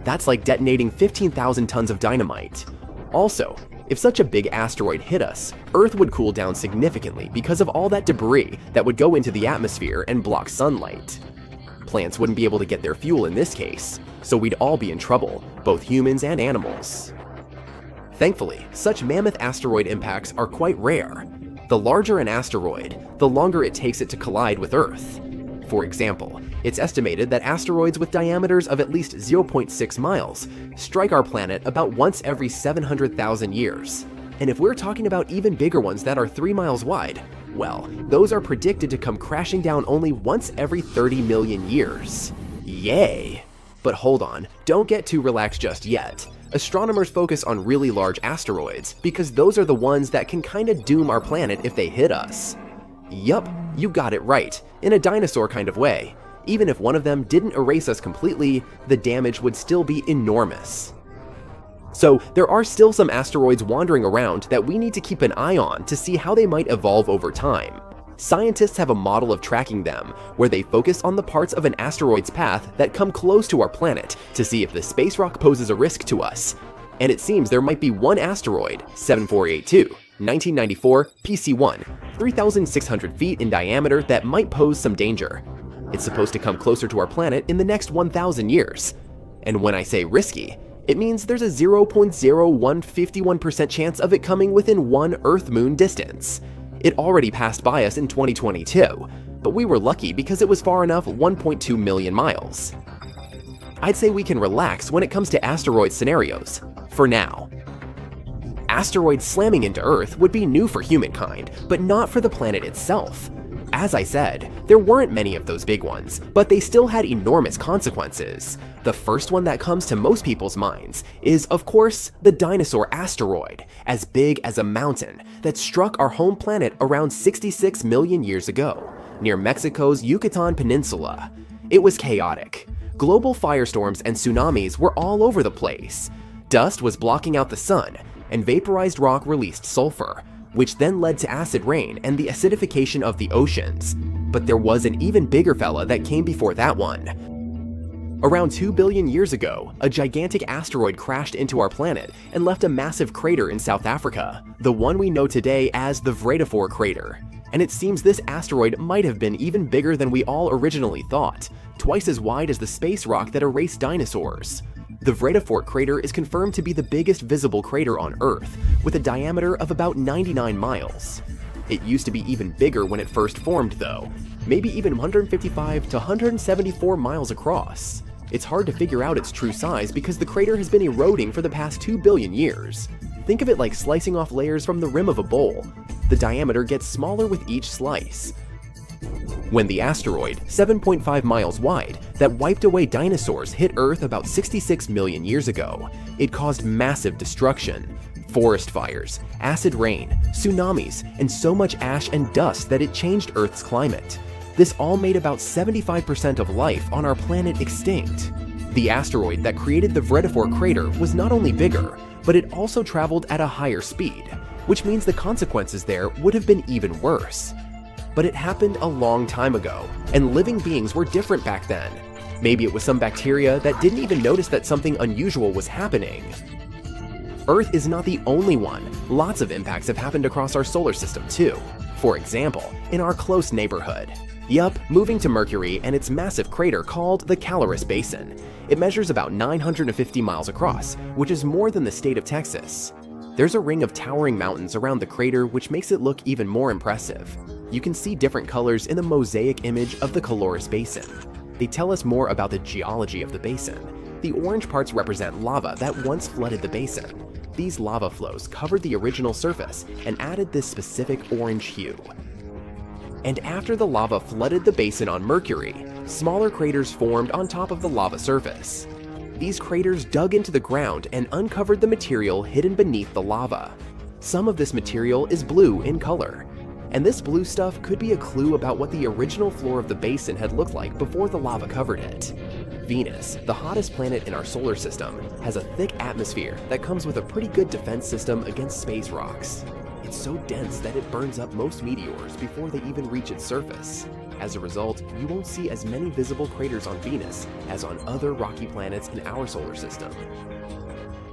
That's like detonating 15,000 tons of dynamite. Also, if such a big asteroid hit us, Earth would cool down significantly because of all that debris that would go into the atmosphere and block sunlight. Plants wouldn't be able to get their fuel in this case, so we'd all be in trouble, both humans and animals. Thankfully, such mammoth asteroid impacts are quite rare. The larger an asteroid, the longer it takes it to collide with Earth. For example, it's estimated that asteroids with diameters of at least 0.6 miles strike our planet about once every 700,000 years. And if we're talking about even bigger ones that are 3 miles wide, well, those are predicted to come crashing down only once every 30 million years. Yay! But hold on, don't get too relaxed just yet. Astronomers focus on really large asteroids because those are the ones that can kinda doom our planet if they hit us. Yup, you got it right, in a dinosaur kind of way. Even if one of them didn't erase us completely, the damage would still be enormous. So there are still some asteroids wandering around that we need to keep an eye on to see how they might evolve over time. Scientists have a model of tracking them, where they focus on the parts of an asteroid's path that come close to our planet to see if the space rock poses a risk to us. And it seems there might be one asteroid, 7482, 1994, PC1, 3,600 feet in diameter that might pose some danger. It's supposed to come closer to our planet in the next 1,000 years. And when I say risky, it means there's a 0.0151% chance of it coming within one Earth-Moon distance. It already passed by us in 2022, but we were lucky because it was far enough 1.2 million miles. I'd say we can relax when it comes to asteroid scenarios, for now. Asteroids slamming into Earth would be new for humankind, but not for the planet itself. As I said, there weren't many of those big ones, but they still had enormous consequences. The first one that comes to most people's minds is, of course, the dinosaur asteroid, as big as a mountain, that struck our home planet around 66 million years ago, near Mexico's Yucatan Peninsula. It was chaotic. Global firestorms and tsunamis were all over the place. Dust was blocking out the sun, and vaporized rock released sulfur, which then led to acid rain and the acidification of the oceans. But there was an even bigger fella that came before that one. Around 2 billion years ago, a gigantic asteroid crashed into our planet and left a massive crater in South Africa, the one we know today as the Vredefort crater. And it seems this asteroid might have been even bigger than we all originally thought, twice as wide as the space rock that erased dinosaurs. The Vredefort crater is confirmed to be the biggest visible crater on Earth, with a diameter of about 99 miles. It used to be even bigger when it first formed though, maybe even 155 to 174 miles across. It's hard to figure out its true size because the crater has been eroding for the past 2 billion years. Think of it like slicing off layers from the rim of a bowl. The diameter gets smaller with each slice. When the asteroid, 7.5 miles wide, that wiped away dinosaurs hit Earth about 66 million years ago, it caused massive destruction. Forest fires, acid rain, tsunamis, and so much ash and dust that it changed Earth's climate. This all made about 75% of life on our planet extinct. The asteroid that created the Vredefort crater was not only bigger, but it also traveled at a higher speed, which means the consequences there would have been even worse. But it happened a long time ago, and living beings were different back then. Maybe it was some bacteria that didn't even notice that something unusual was happening. Earth is not the only one. Lots of impacts have happened across our solar system too. For example, in our close neighborhood. Yup, moving to Mercury and its massive crater called the Caloris Basin. It measures about 950 miles across, which is more than the state of Texas. There's a ring of towering mountains around the crater which makes it look even more impressive. You can see different colors in the mosaic image of the Caloris Basin. They tell us more about the geology of the basin. The orange parts represent lava that once flooded the basin. These lava flows covered the original surface and added this specific orange hue. And after the lava flooded the basin on Mercury, smaller craters formed on top of the lava surface. These craters dug into the ground and uncovered the material hidden beneath the lava. Some of this material is blue in color, and this blue stuff could be a clue about what the original floor of the basin had looked like before the lava covered it. Venus, the hottest planet in our solar system, has a thick atmosphere that comes with a pretty good defense system against space rocks. It's it's so dense that it burns up most meteors before they even reach its surface. As a result, you won't see as many visible craters on Venus as on other rocky planets in our solar system.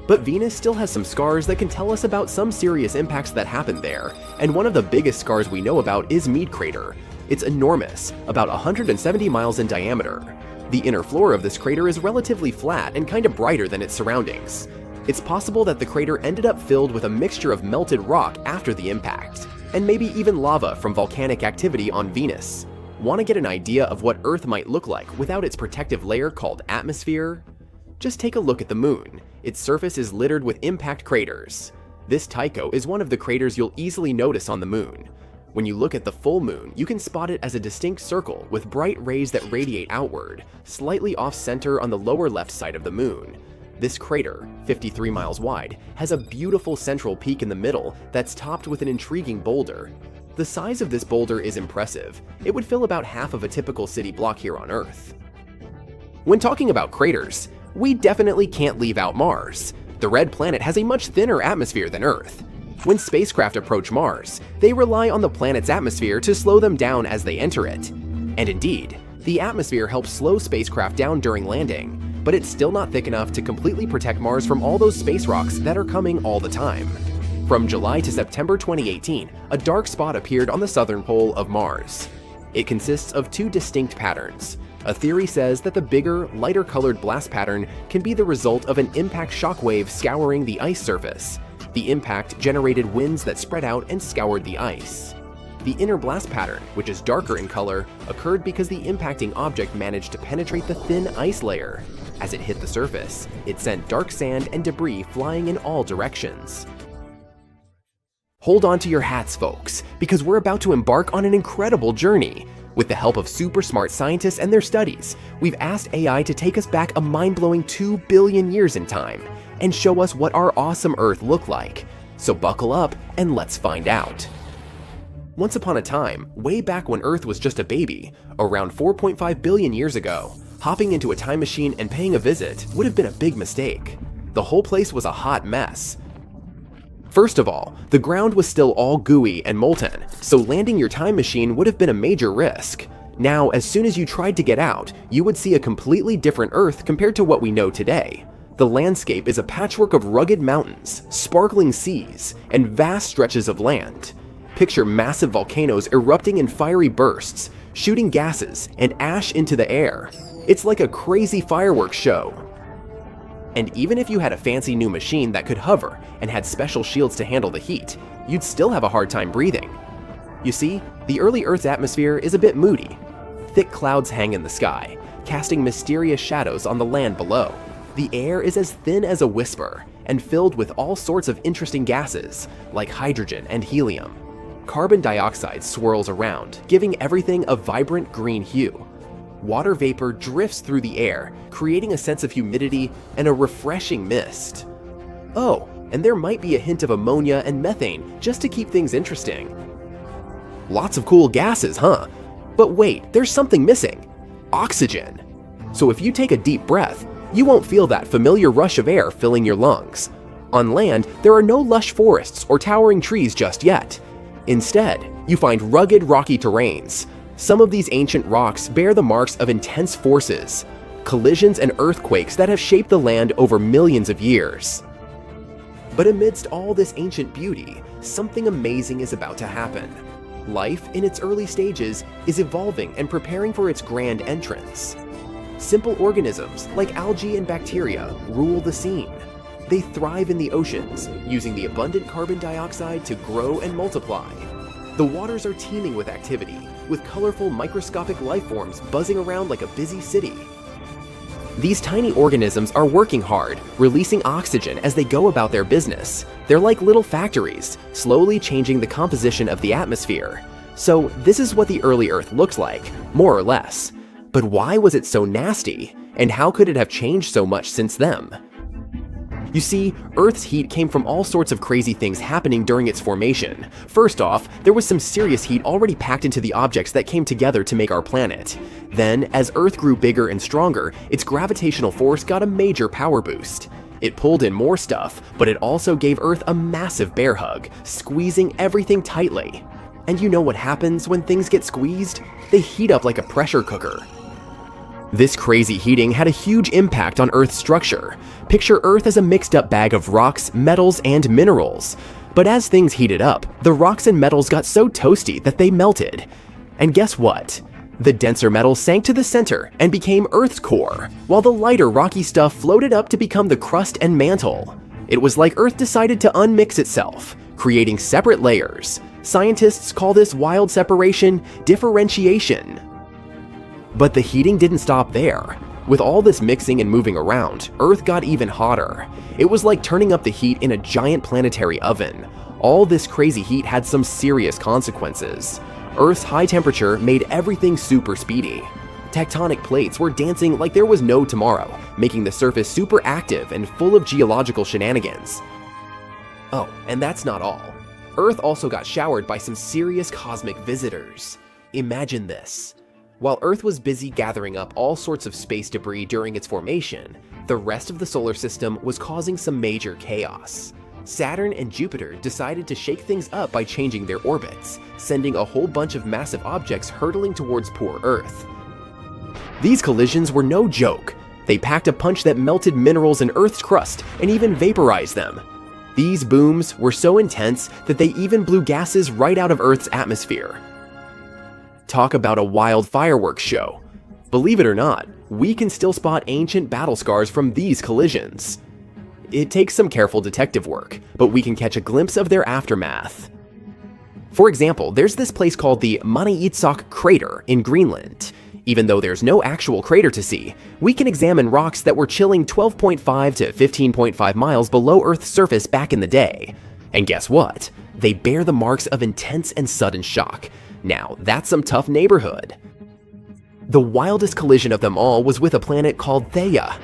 But Venus still has some scars that can tell us about some serious impacts that happened there, and one of the biggest scars we know about is Meade Crater. It's enormous, about 170 miles in diameter. The inner floor of this crater is relatively flat and kind of brighter than its surroundings. It's possible that the crater ended up filled with a mixture of melted rock after the impact, and maybe even lava from volcanic activity on Venus. Want to get an idea of what Earth might look like without its protective layer called atmosphere? Just take a look at the Moon. Its surface is littered with impact craters. This Tycho is one of the craters you'll easily notice on the Moon. When you look at the full moon, you can spot it as a distinct circle with bright rays that radiate outward, slightly off-center on the lower left side of the moon. This crater, 53 miles wide, has a beautiful central peak in the middle that's topped with an intriguing boulder. The size of this boulder is impressive. It would fill about half of a typical city block here on Earth. When talking about craters, we definitely can't leave out Mars. The red planet has a much thinner atmosphere than Earth. When spacecraft approach Mars, they rely on the planet's atmosphere to slow them down as they enter it. And indeed, the atmosphere helps slow spacecraft down during landing, but it's still not thick enough to completely protect Mars from all those space rocks that are coming all the time. From July to September 2018, a dark spot appeared on the southern pole of Mars. It consists of two distinct patterns. A theory says that the bigger, lighter-colored blast pattern can be the result of an impact shock wave scouring the ice surface. The impact generated winds that spread out and scoured the ice. The inner blast pattern, which is darker in color, occurred because the impacting object managed to penetrate the thin ice layer. As it hit the surface, it sent dark sand and debris flying in all directions. Hold on to your hats, folks, because we're about to embark on an incredible journey. With the help of super smart scientists and their studies, we've asked AI to take us back a mind-blowing 2 billion years in time and show us what our awesome Earth looked like. So buckle up and let's find out. Once upon a time, way back when Earth was just a baby, around 4.5 billion years ago, hopping into a time machine and paying a visit would have been a big mistake. The whole place was a hot mess. First of all, the ground was still all gooey and molten, so landing your time machine would have been a major risk. Now, as soon as you tried to get out, you would see a completely different Earth compared to what we know today. The landscape is a patchwork of rugged mountains, sparkling seas, and vast stretches of land. Picture massive volcanoes erupting in fiery bursts, shooting gases and ash into the air. It's like a crazy fireworks show. And even if you had a fancy new machine that could hover and had special shields to handle the heat, you'd still have a hard time breathing. You see, the early Earth's atmosphere is a bit moody. Thick clouds hang in the sky, casting mysterious shadows on the land below. The air is as thin as a whisper and filled with all sorts of interesting gases, like hydrogen and helium. Carbon dioxide swirls around, giving everything a vibrant green hue. Water vapor drifts through the air, creating a sense of humidity and a refreshing mist. Oh, and there might be a hint of ammonia and methane just to keep things interesting. Lots of cool gases, huh? But wait, there's something missing. Oxygen. So if you take a deep breath, you won't feel that familiar rush of air filling your lungs. On land, there are no lush forests or towering trees just yet. Instead, you find rugged, rocky terrains. Some of these ancient rocks bear the marks of intense forces, collisions and earthquakes that have shaped the land over millions of years. But amidst all this ancient beauty, something amazing is about to happen. Life, in its early stages, is evolving and preparing for its grand entrance. Simple organisms like algae and bacteria rule the scene. They thrive in the oceans, using the abundant carbon dioxide to grow and multiply. The waters are teeming with activity, with colorful microscopic life forms buzzing around like a busy city. These tiny organisms are working hard, releasing oxygen as they go about their business. They're like little factories, slowly changing the composition of the atmosphere. So this is what the early Earth looks like, more or less. But why was it so nasty? And how could it have changed so much since then? You see, Earth's heat came from all sorts of crazy things happening during its formation. First off, there was some serious heat already packed into the objects that came together to make our planet. Then, as Earth grew bigger and stronger, its gravitational force got a major power boost. It pulled in more stuff, but it also gave Earth a massive bear hug, squeezing everything tightly. And you know what happens when things get squeezed? They heat up like a pressure cooker. This crazy heating had a huge impact on Earth's structure. Picture Earth as a mixed-up bag of rocks, metals, and minerals. But as things heated up, the rocks and metals got so toasty that they melted. And guess what? The denser metals sank to the center and became Earth's core, while the lighter rocky stuff floated up to become the crust and mantle. It was like Earth decided to unmix itself, creating separate layers. Scientists call this wild separation differentiation. But the heating didn't stop there. With all this mixing and moving around, Earth got even hotter. It was like turning up the heat in a giant planetary oven. All this crazy heat had some serious consequences. Earth's high temperature made everything super speedy. Tectonic plates were dancing like there was no tomorrow, making the surface super active and full of geological shenanigans. Oh, and that's not all. Earth also got showered by some serious cosmic visitors. Imagine this. While Earth was busy gathering up all sorts of space debris during its formation, the rest of the solar system was causing some major chaos. Saturn and Jupiter decided to shake things up by changing their orbits, sending a whole bunch of massive objects hurtling towards poor Earth. These collisions were no joke. They packed a punch that melted minerals in Earth's crust and even vaporized them. These booms were so intense that they even blew gases right out of Earth's atmosphere. Talk about a wild fireworks show. Believe it or not, we can still spot ancient battle scars from these collisions. It takes some careful detective work, but we can catch a glimpse of their aftermath. For example, there's this place called the Maniitsoq crater in Greenland. Even though there's no actual crater to see, we can examine rocks that were chilling 12.5 to 15.5 miles below Earth's surface back in the day. And guess what? They bear the marks of intense and sudden shock. Now, that's some tough neighborhood. The wildest collision of them all was with a planet called Theia.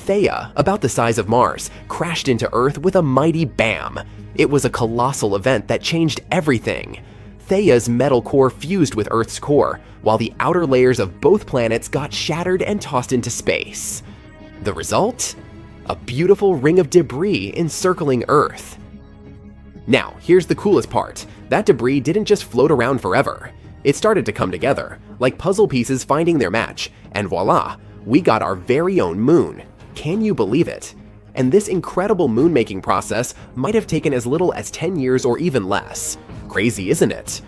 Theia, about the size of Mars, crashed into Earth with a mighty bam. It was a colossal event that changed everything. Theia's metal core fused with Earth's core, while the outer layers of both planets got shattered and tossed into space. The result? A beautiful ring of debris encircling Earth. Now, here's the coolest part. That debris didn't just float around forever. It started to come together, like puzzle pieces finding their match, and voila, we got our very own moon. Can you believe it? And this incredible moon-making process might have taken as little as 10 years or even less. Crazy, isn't it?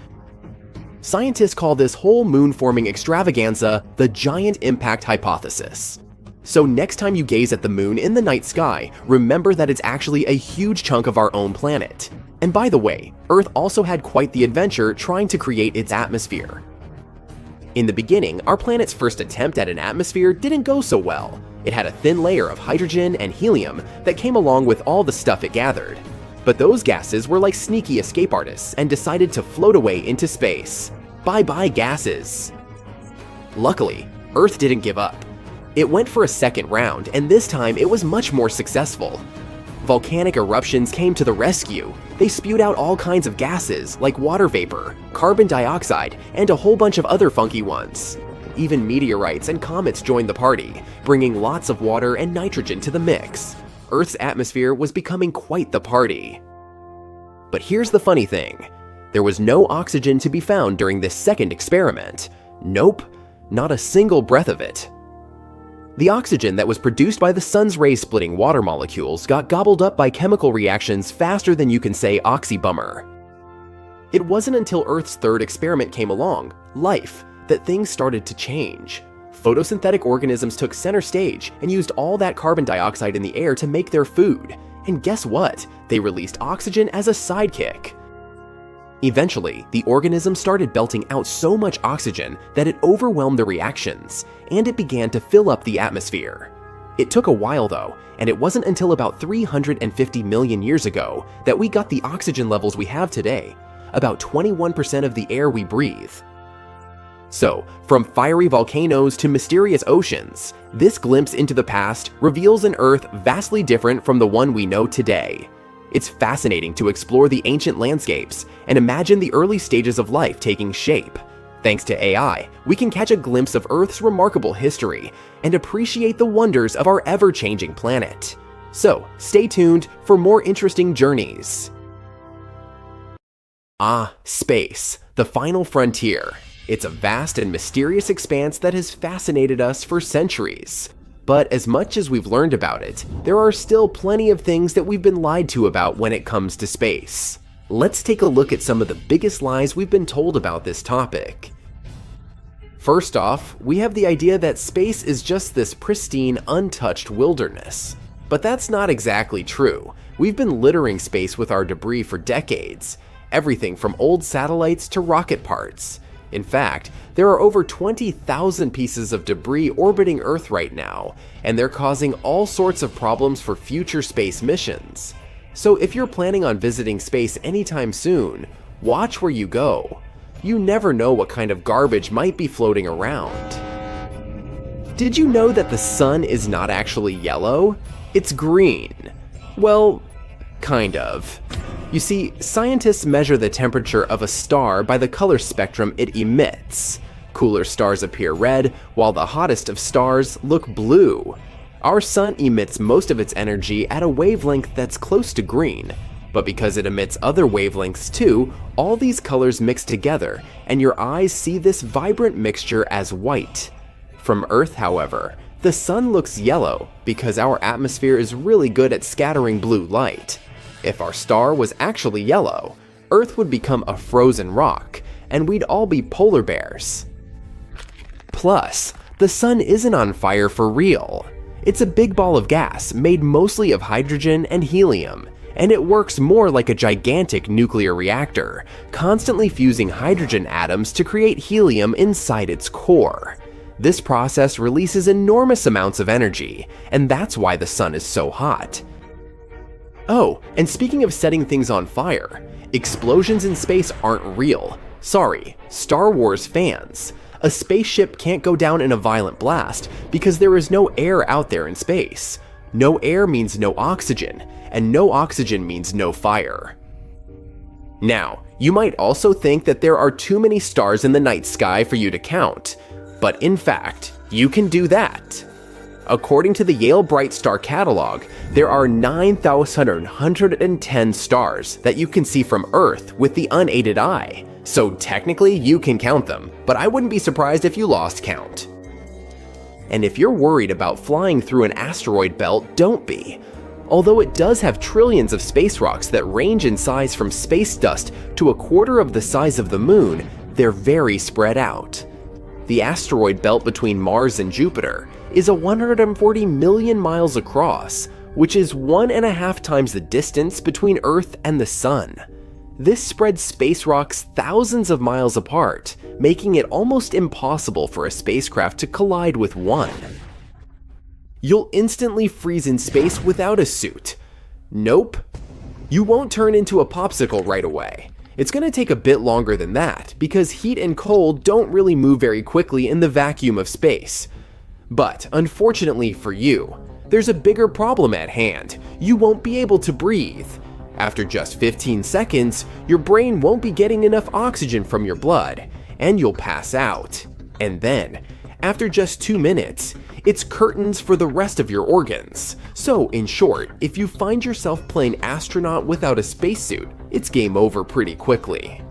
Scientists call this whole moon-forming extravaganza the giant impact hypothesis. So next time you gaze at the moon in the night sky, remember that it's actually a huge chunk of our own planet. And by the way, Earth also had quite the adventure trying to create its atmosphere. In the beginning, our planet's first attempt at an atmosphere didn't go so well. It had a thin layer of hydrogen and helium that came along with all the stuff it gathered. But those gases were like sneaky escape artists and decided to float away into space. Bye-bye gases. Luckily, Earth didn't give up. It went for a second round, and this time it was much more successful. Volcanic eruptions came to the rescue. They spewed out all kinds of gases like water vapor, carbon dioxide, and a whole bunch of other funky ones. Even meteorites and comets joined the party, bringing lots of water and nitrogen to the mix. Earth's atmosphere was becoming quite the party. But here's the funny thing. There was no oxygen to be found during this second experiment. Nope, not a single breath of it. The oxygen that was produced by the sun's rays splitting water molecules got gobbled up by chemical reactions faster than you can say oxybummer. It wasn't until Earth's third experiment came along, life, that things started to change. Photosynthetic organisms took center stage and used all that carbon dioxide in the air to make their food. And guess what? They released oxygen as a sidekick. Eventually, the organism started belting out so much oxygen that it overwhelmed the reactions, and it began to fill up the atmosphere. It took a while though, and it wasn't until about 350 million years ago that we got the oxygen levels we have today, about 21% of the air we breathe. So, from fiery volcanoes to mysterious oceans, this glimpse into the past reveals an Earth vastly different from the one we know today. It's fascinating to explore the ancient landscapes and imagine the early stages of life taking shape. Thanks to AI, we can catch a glimpse of Earth's remarkable history and appreciate the wonders of our ever-changing planet. So stay tuned for more interesting journeys. Space, the final frontier. It's a vast and mysterious expanse that has fascinated us for centuries. But as much as we've learned about it, there are still plenty of things that we've been lied to about when it comes to space. Let's take a look at some of the biggest lies we've been told about this topic. First off, we have the idea that space is just this pristine, untouched wilderness. But that's not exactly true. We've been littering space with our debris for decades. Everything from old satellites to rocket parts. In fact, there are over 20,000 pieces of debris orbiting Earth right now, and they're causing all sorts of problems for future space missions. So if you're planning on visiting space anytime soon, watch where you go. You never know what kind of garbage might be floating around. Did you know that the sun is not actually yellow? It's green. Well, kind of. You see, scientists measure the temperature of a star by the color spectrum it emits. Cooler stars appear red, while the hottest of stars look blue. Our sun emits most of its energy at a wavelength that's close to green, but because it emits other wavelengths too, all these colors mix together, and your eyes see this vibrant mixture as white. From Earth, however, the sun looks yellow because our atmosphere is really good at scattering blue light. If our star was actually yellow, Earth would become a frozen rock, and we'd all be polar bears. Plus, the sun isn't on fire for real. It's a big ball of gas made mostly of hydrogen and helium, and it works more like a gigantic nuclear reactor, constantly fusing hydrogen atoms to create helium inside its core. This process releases enormous amounts of energy, and that's why the sun is so hot. Oh, and speaking of setting things on fire, explosions in space aren't real. Sorry, Star Wars fans. A spaceship can't go down in a violent blast because there is no air out there in space. No air means no oxygen, and no oxygen means no fire. Now, you might also think that there are too many stars in the night sky for you to count, but in fact, you can do that. According to the Yale Bright Star Catalog, there are 9,110 stars that you can see from Earth with the unaided eye. So technically you can count them, but I wouldn't be surprised if you lost count. And if you're worried about flying through an asteroid belt, don't be. Although it does have trillions of space rocks that range in size from space dust to a quarter of the size of the moon, they're very spread out. The asteroid belt between Mars and Jupiter is 140 million miles across, which is 1.5 times the distance between Earth and the Sun. This spreads space rocks thousands of miles apart, making it almost impossible for a spacecraft to collide with one. You'll instantly freeze in space without a suit. Nope. You won't turn into a popsicle right away. It's going to take a bit longer than that, because heat and cold don't really move very quickly in the vacuum of space. But unfortunately for you, there's a bigger problem at hand. You won't be able to breathe. After just 15 seconds, your brain won't be getting enough oxygen from your blood, and you'll pass out. And then, after just 2 minutes, it's curtains for the rest of your organs. So in short, if you find yourself playing astronaut without a spacesuit, it's game over pretty quickly.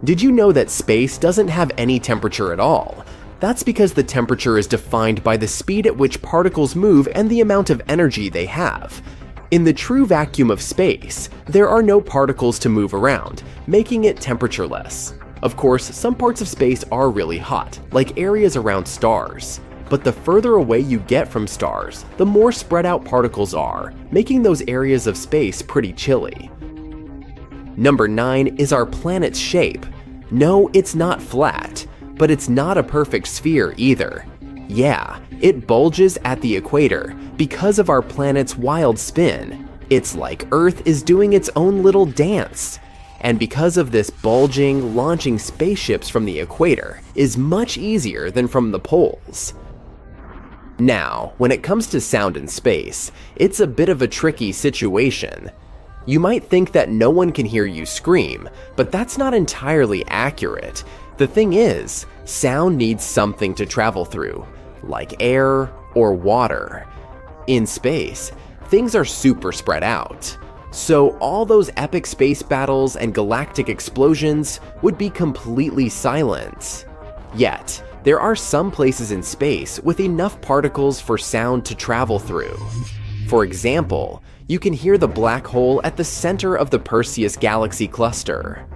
Did you know that space doesn't have any temperature at all? That's because the temperature is defined by the speed at which particles move and the amount of energy they have. In the true vacuum of space, there are no particles to move around, making it temperatureless. Of course, some parts of space are really hot, like areas around stars. But the further away you get from stars, the more spread out particles are, making those areas of space pretty chilly. Number 9 is our planet's shape. No, it's not flat, but it's not a perfect sphere either. Yeah, it bulges at the equator because of our planet's wild spin. It's like Earth is doing its own little dance. And because of this bulging, launching spaceships from the equator is much easier than from the poles. Now, when it comes to sound in space, it's a bit of a tricky situation. You might think that no one can hear you scream, but that's not entirely accurate. The thing is, sound needs something to travel through, like air or water. In space, things are super spread out. So all those epic space battles and galactic explosions would be completely silent. Yet, there are some places in space with enough particles for sound to travel through. For example, you can hear the black hole at the center of the Perseus galaxy cluster.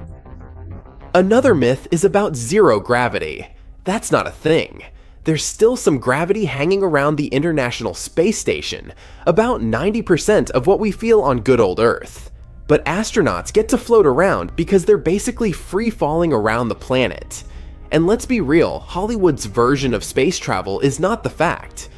Another myth is about zero gravity. That's not a thing. There's still some gravity hanging around the International Space Station, about 90% of what we feel on good old Earth. But astronauts get to float around because they're basically free falling around the planet. And let's be real, Hollywood's version of space travel is not the fact.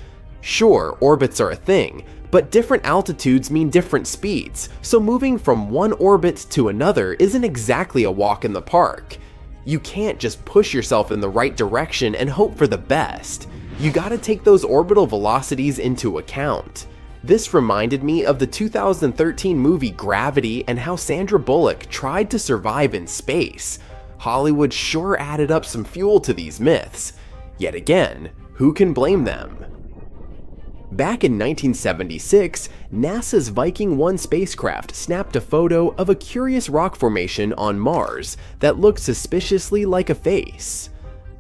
Sure, orbits are a thing, but different altitudes mean different speeds, so moving from one orbit to another isn't exactly a walk in the park. You can't just push yourself in the right direction and hope for the best. You gotta take those orbital velocities into account. This reminded me of the 2013 movie Gravity and how Sandra Bullock tried to survive in space. Hollywood sure added up some fuel to these myths. Yet again, who can blame them? Back in 1976, NASA's Viking 1 spacecraft snapped a photo of a curious rock formation on Mars that looked suspiciously like a face.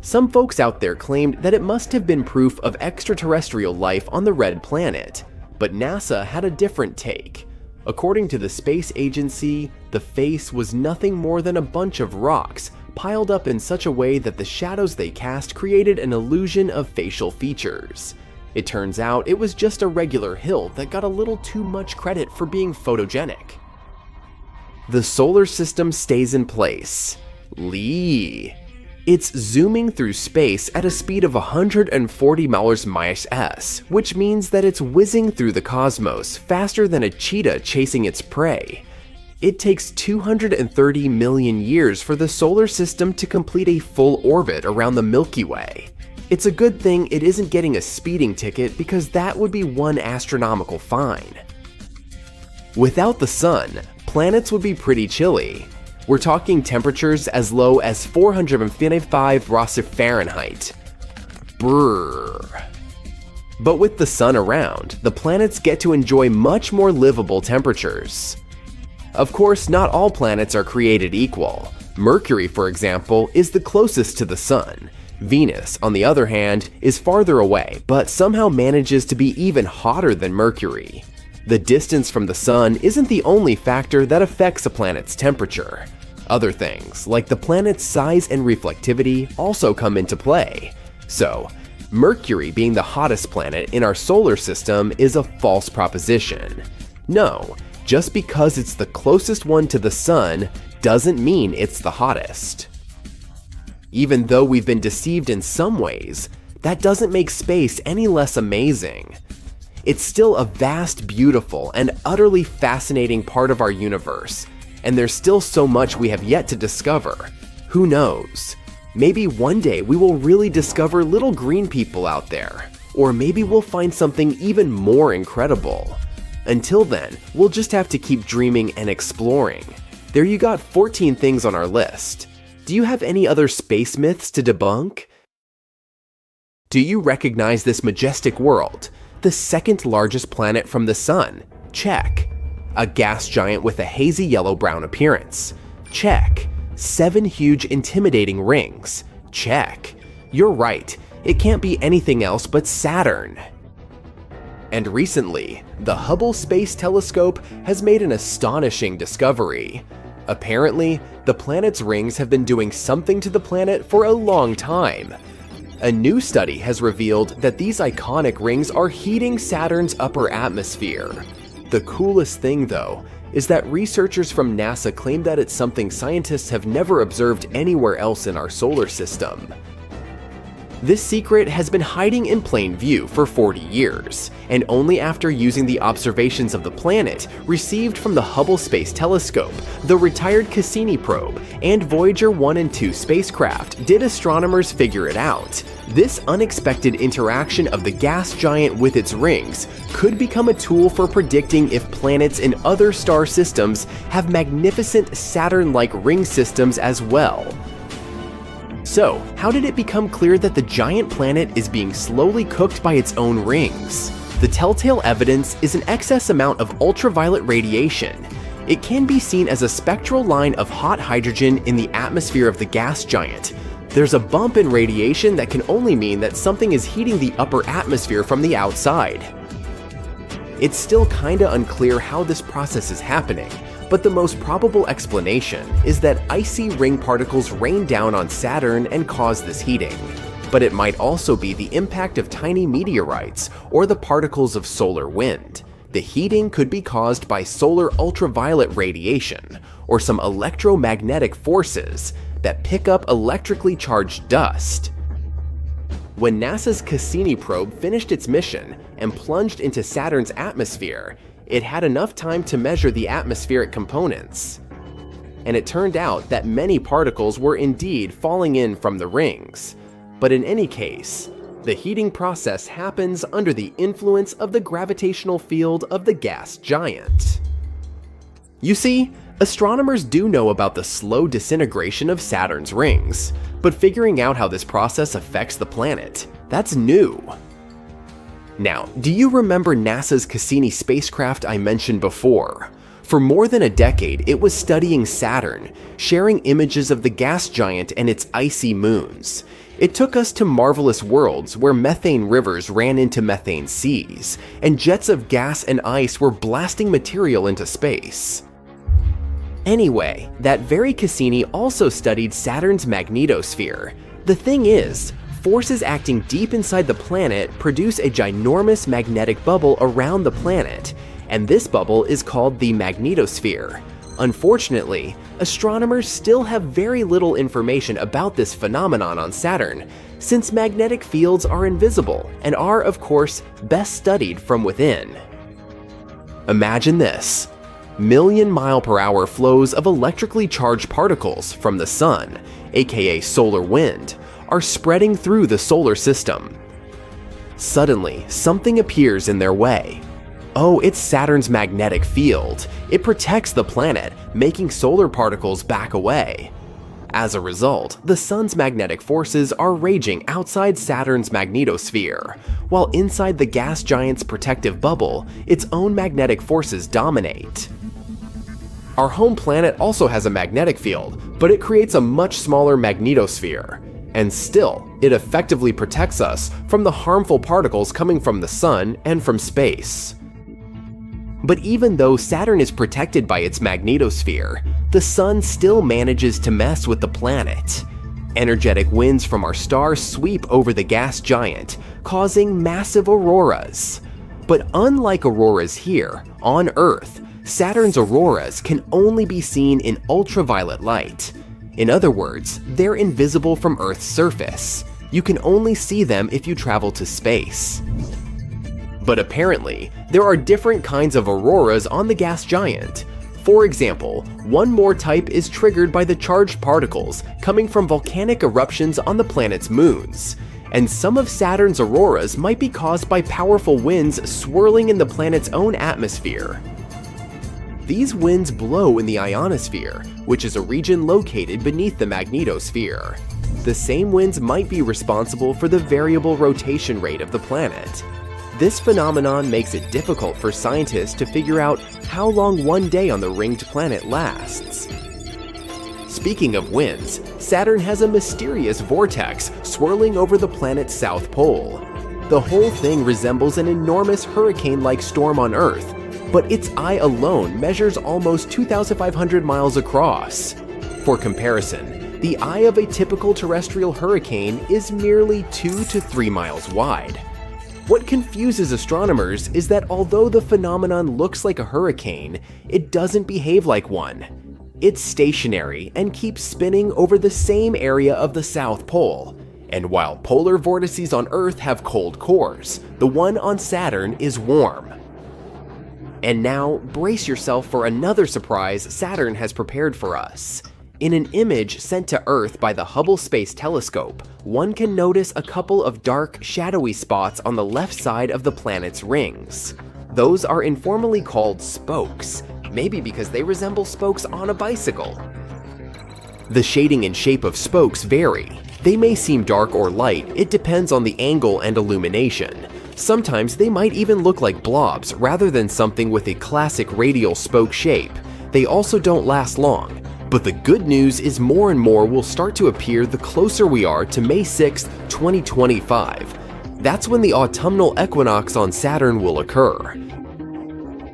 Some folks out there claimed that it must have been proof of extraterrestrial life on the red planet, but NASA had a different take. According to the space agency, the face was nothing more than a bunch of rocks piled up in such a way that the shadows they cast created an illusion of facial features. It turns out it was just a regular hill that got a little too much credit for being photogenic. The solar system stays in place. Lee. It's zooming through space at a speed of 140 mph, which means that it's whizzing through the cosmos faster than a cheetah chasing its prey. It takes 230 million years for the solar system to complete a full orbit around the Milky Way. It's a good thing it isn't getting a speeding ticket because that would be one astronomical fine. Without the sun, planets would be pretty chilly. We're talking temperatures as low as 455 Rossif Fahrenheit. Brrr. But with the sun around, the planets get to enjoy much more livable temperatures. Of course, not all planets are created equal. Mercury, for example, is the closest to the sun. Venus, on the other hand, is farther away, but somehow manages to be even hotter than Mercury. The distance from the sun isn't the only factor that affects a planet's temperature. Other things, like the planet's size and reflectivity, also come into play. So, Mercury being the hottest planet in our solar system is a false proposition. No, just because it's the closest one to the sun doesn't mean it's the hottest. Even though we've been deceived in some ways, that doesn't make space any less amazing. It's still a vast, beautiful, and utterly fascinating part of our universe, and there's still so much we have yet to discover. Who knows? Maybe one day we will really discover little green people out there, or maybe we'll find something even more incredible. Until then, we'll just have to keep dreaming and exploring. There you got 14 things on our list. Do you have any other space myths to debunk? Do you recognize this majestic world? The second largest planet from the sun? Check. A gas giant with a hazy yellow-brown appearance? Check. 7 huge intimidating rings? Check. You're right, it can't be anything else but Saturn. And recently, the Hubble Space Telescope has made an astonishing discovery. Apparently, the planet's rings have been doing something to the planet for a long time. A new study has revealed that these iconic rings are heating Saturn's upper atmosphere. The coolest thing, though, is that researchers from NASA claim that it's something scientists have never observed anywhere else in our solar system. This secret has been hiding in plain view for 40 years, and only after using the observations of the planet received from the Hubble Space Telescope, the retired Cassini probe, and Voyager 1 and 2 spacecraft did astronomers figure it out. This unexpected interaction of the gas giant with its rings could become a tool for predicting if planets in other star systems have magnificent Saturn-like ring systems as well. So, how did it become clear that the giant planet is being slowly cooked by its own rings? The telltale evidence is an excess amount of ultraviolet radiation. It can be seen as a spectral line of hot hydrogen in the atmosphere of the gas giant. There's a bump in radiation that can only mean that something is heating the upper atmosphere from the outside. It's still kinda unclear how this process is happening, but the most probable explanation is that icy ring particles rain down on Saturn and cause this heating. But it might also be the impact of tiny meteorites or the particles of solar wind. The heating could be caused by solar ultraviolet radiation or some electromagnetic forces that pick up electrically charged dust. When NASA's Cassini probe finished its mission and plunged into Saturn's atmosphere, it had enough time to measure the atmospheric components. And it turned out that many particles were indeed falling in from the rings. But in any case, the heating process happens under the influence of the gravitational field of the gas giant. You see, astronomers do know about the slow disintegration of Saturn's rings, but figuring out how this process affects the planet, that's new. Now, do you remember NASA's Cassini spacecraft I mentioned before? For more than a decade, it was studying Saturn, sharing images of the gas giant and its icy moons. It took us to marvelous worlds where methane rivers ran into methane seas, and jets of gas and ice were blasting material into space. Anyway, that very Cassini also studied Saturn's magnetosphere. The thing is, forces acting deep inside the planet produce a ginormous magnetic bubble around the planet, and this bubble is called the magnetosphere. Unfortunately, astronomers still have very little information about this phenomenon on Saturn, since magnetic fields are invisible and are, of course, best studied from within. Imagine this: million-mile-per-hour flows of electrically charged particles from the sun, aka solar wind, are spreading through the solar system. Suddenly, something appears in their way. Oh, it's Saturn's magnetic field. It protects the planet, making solar particles back away. As a result, the sun's magnetic forces are raging outside Saturn's magnetosphere, while inside the gas giant's protective bubble, its own magnetic forces dominate. Our home planet also has a magnetic field, but it creates a much smaller magnetosphere. And still, it effectively protects us from the harmful particles coming from the sun and from space. But even though Saturn is protected by its magnetosphere, the sun still manages to mess with the planet. Energetic winds from our star sweep over the gas giant, causing massive auroras. But unlike auroras here, on Earth, Saturn's auroras can only be seen in ultraviolet light. In other words, they're invisible from Earth's surface. You can only see them if you travel to space. But apparently, there are different kinds of auroras on the gas giant. For example, one more type is triggered by the charged particles coming from volcanic eruptions on the planet's moons. And some of Saturn's auroras might be caused by powerful winds swirling in the planet's own atmosphere. These winds blow in the ionosphere, which is a region located beneath the magnetosphere. The same winds might be responsible for the variable rotation rate of the planet. This phenomenon makes it difficult for scientists to figure out how long one day on the ringed planet lasts. Speaking of winds, Saturn has a mysterious vortex swirling over the planet's south pole. The whole thing resembles an enormous hurricane-like storm on Earth, but its eye alone measures almost 2,500 miles across. For comparison, the eye of a typical terrestrial hurricane is merely 2 to 3 miles wide. What confuses astronomers is that although the phenomenon looks like a hurricane, it doesn't behave like one. It's stationary and keeps spinning over the same area of the South Pole. And while polar vortices on Earth have cold cores, the one on Saturn is warm. And now, brace yourself for another surprise Saturn has prepared for us. In an image sent to Earth by the Hubble Space Telescope, one can notice a couple of dark, shadowy spots on the left side of the planet's rings. Those are informally called spokes, maybe because they resemble spokes on a bicycle. The shading and shape of spokes vary. They may seem dark or light, it depends on the angle and illumination. Sometimes they might even look like blobs rather than something with a classic radial spoke shape. They also don't last long. But the good news is more and more will start to appear the closer we are to May 6, 2025. That's when the autumnal equinox on Saturn will occur.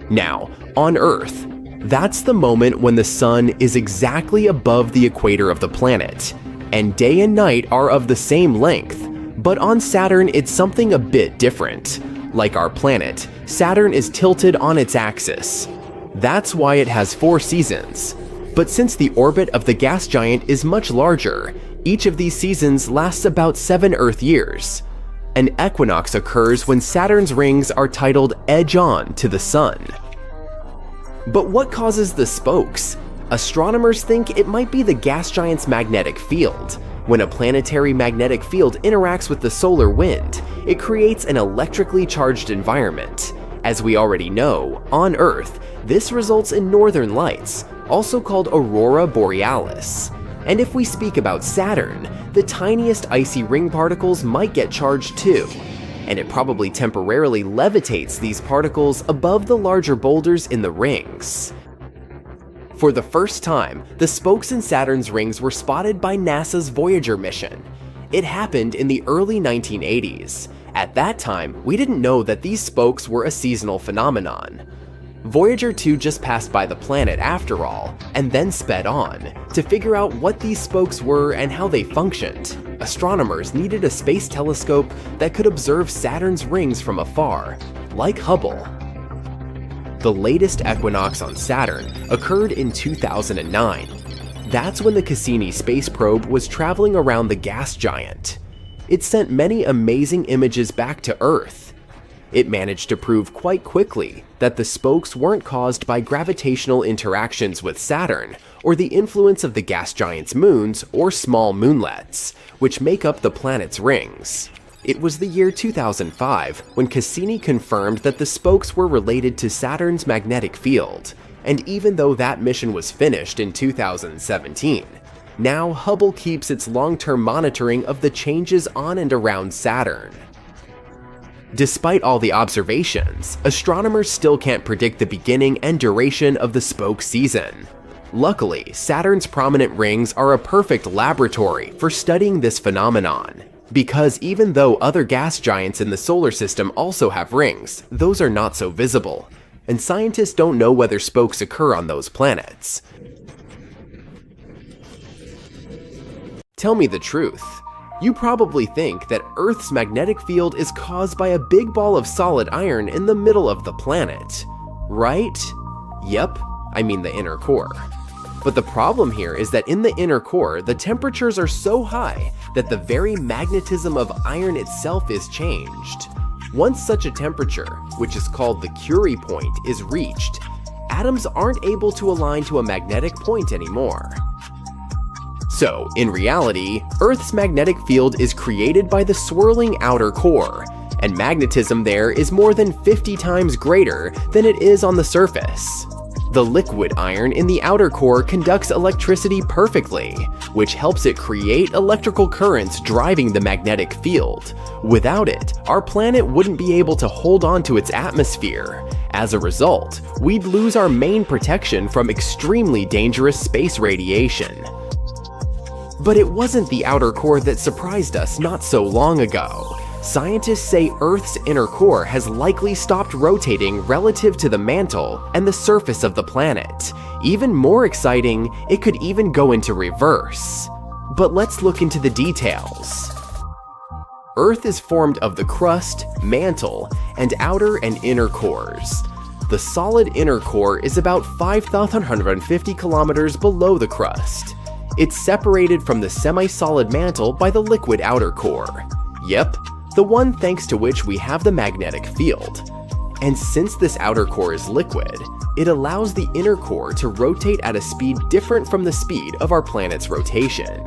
Now, on Earth, that's the moment when the sun is exactly above the equator of the planet, and day and night are of the same length. But on Saturn, it's something a bit different. Like our planet, Saturn is tilted on its axis. That's why it has 4 seasons. But since the orbit of the gas giant is much larger, each of these seasons lasts about 7 Earth years. An equinox occurs when Saturn's rings are titled edge-on to the sun. But what causes the spokes? Astronomers think it might be the gas giant's magnetic field. When a planetary magnetic field interacts with the solar wind, it creates an electrically charged environment. As we already know, on Earth, this results in northern lights, also called aurora borealis. And if we speak about Saturn, the tiniest icy ring particles might get charged too, and it probably temporarily levitates these particles above the larger boulders in the rings. For the first time, the spokes in Saturn's rings were spotted by NASA's Voyager mission. It happened in the early 1980s. At that time, we didn't know that these spokes were a seasonal phenomenon. Voyager 2 just passed by the planet after all, and then sped on. To figure out what these spokes were and how they functioned, astronomers needed a space telescope that could observe Saturn's rings from afar, like Hubble. The latest equinox on Saturn occurred in 2009. That's when the Cassini space probe was traveling around the gas giant. It sent many amazing images back to Earth. It managed to prove quite quickly that the spokes weren't caused by gravitational interactions with Saturn or the influence of the gas giant's moons or small moonlets, which make up the planet's rings. It was the year 2005 when Cassini confirmed that the spokes were related to Saturn's magnetic field, and even though that mission was finished in 2017, now Hubble keeps its long-term monitoring of the changes on and around Saturn. Despite all the observations, astronomers still can't predict the beginning and duration of the spoke season. Luckily, Saturn's prominent rings are a perfect laboratory for studying this phenomenon, because even though other gas giants in the solar system also have rings, those are not so visible, and scientists don't know whether spokes occur on those planets. Tell me the truth. You probably think that Earth's magnetic field is caused by a big ball of solid iron in the middle of the planet, right? Yep, I mean the inner core. But the problem here is that in the inner core, the temperatures are so high that the very magnetism of iron itself is changed. Once such a temperature, which is called the Curie point, is reached, atoms aren't able to align to a magnetic point anymore. So, in reality, Earth's magnetic field is created by the swirling outer core, and magnetism there is more than 50 times greater than it is on the surface. The liquid iron in the outer core conducts electricity perfectly, which helps it create electrical currents driving the magnetic field. Without it, our planet wouldn't be able to hold on to its atmosphere. As a result, we'd lose our main protection from extremely dangerous space radiation. But it wasn't the outer core that surprised us not so long ago. Scientists say Earth's inner core has likely stopped rotating relative to the mantle and the surface of the planet. Even more exciting, it could even go into reverse. But let's look into the details. Earth is formed of the crust, mantle, and outer and inner cores. The solid inner core is about 5,150 kilometers below the crust. It's separated from the semi-solid mantle by the liquid outer core. Yep, the one thanks to which we have the magnetic field. And since this outer core is liquid, it allows the inner core to rotate at a speed different from the speed of our planet's rotation.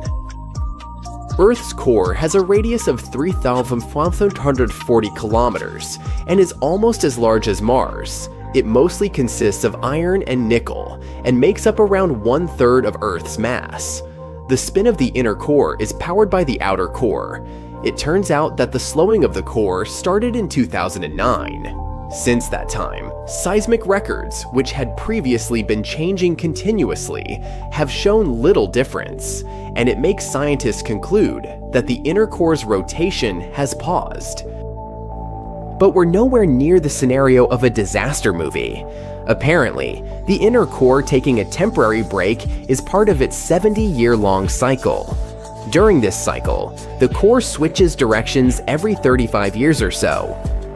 Earth's core has a radius of 3,540 kilometers and is almost as large as Mars. It mostly consists of iron and nickel, and makes up around 1/3 of Earth's mass. The spin of the inner core is powered by the outer core. It turns out that the slowing of the core started in 2009. Since that time, seismic records, which had previously been changing continuously, have shown little difference, and it makes scientists conclude that the inner core's rotation has paused. But we're nowhere near the scenario of a disaster movie. Apparently, the inner core taking a temporary break is part of its 70-year-long cycle. During this cycle, the core switches directions every 35 years or so.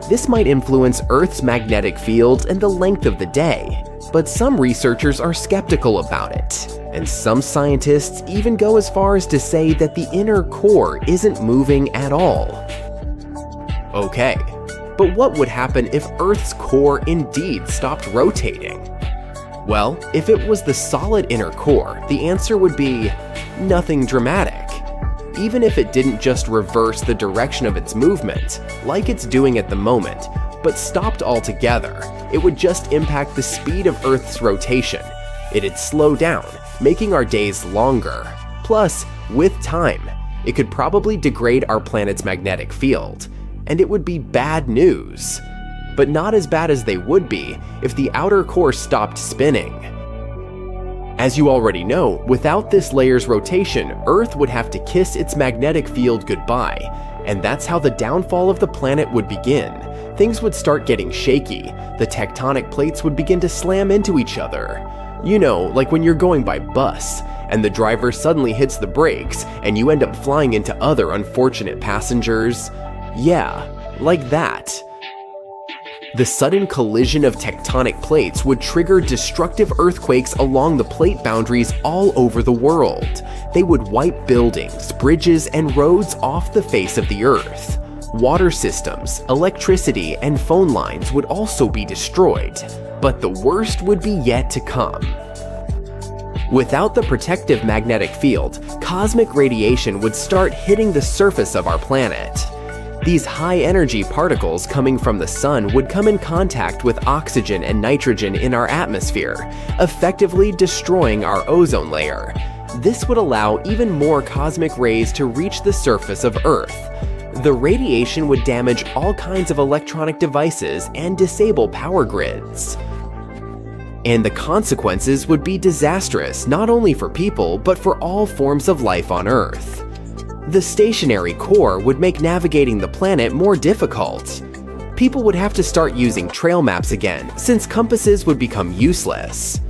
This might influence Earth's magnetic field and the length of the day, but some researchers are skeptical about it, and some scientists even go as far as to say that the inner core isn't moving at all. Okay, but what would happen if Earth's core indeed stopped rotating? Well, if it was the solid inner core, the answer would be nothing dramatic. Even if it didn't just reverse the direction of its movement, like it's doing at the moment, but stopped altogether, it would just impact the speed of Earth's rotation. It'd slow down, making our days longer. Plus, with time, it could probably degrade our planet's magnetic field, and it would be bad news. But not as bad as they would be if the outer core stopped spinning. As you already know, without this layer's rotation, Earth would have to kiss its magnetic field goodbye, and that's how the downfall of the planet would begin. Things would start getting shaky, the tectonic plates would begin to slam into each other. You know, like when you're going by bus, and the driver suddenly hits the brakes, and you end up flying into other unfortunate passengers. Yeah, like that. The sudden collision of tectonic plates would trigger destructive earthquakes along the plate boundaries all over the world. They would wipe buildings, bridges, and roads off the face of the Earth. Water systems, electricity, and phone lines would also be destroyed. But the worst would be yet to come. Without the protective magnetic field, cosmic radiation would start hitting the surface of our planet. These high-energy particles coming from the sun would come in contact with oxygen and nitrogen in our atmosphere, effectively destroying our ozone layer. This would allow even more cosmic rays to reach the surface of Earth. The radiation would damage all kinds of electronic devices and disable power grids. And the consequences would be disastrous not only for people, but for all forms of life on Earth. The stationary core would make navigating the planet more difficult. People would have to start using trail maps again, since compasses would become useless.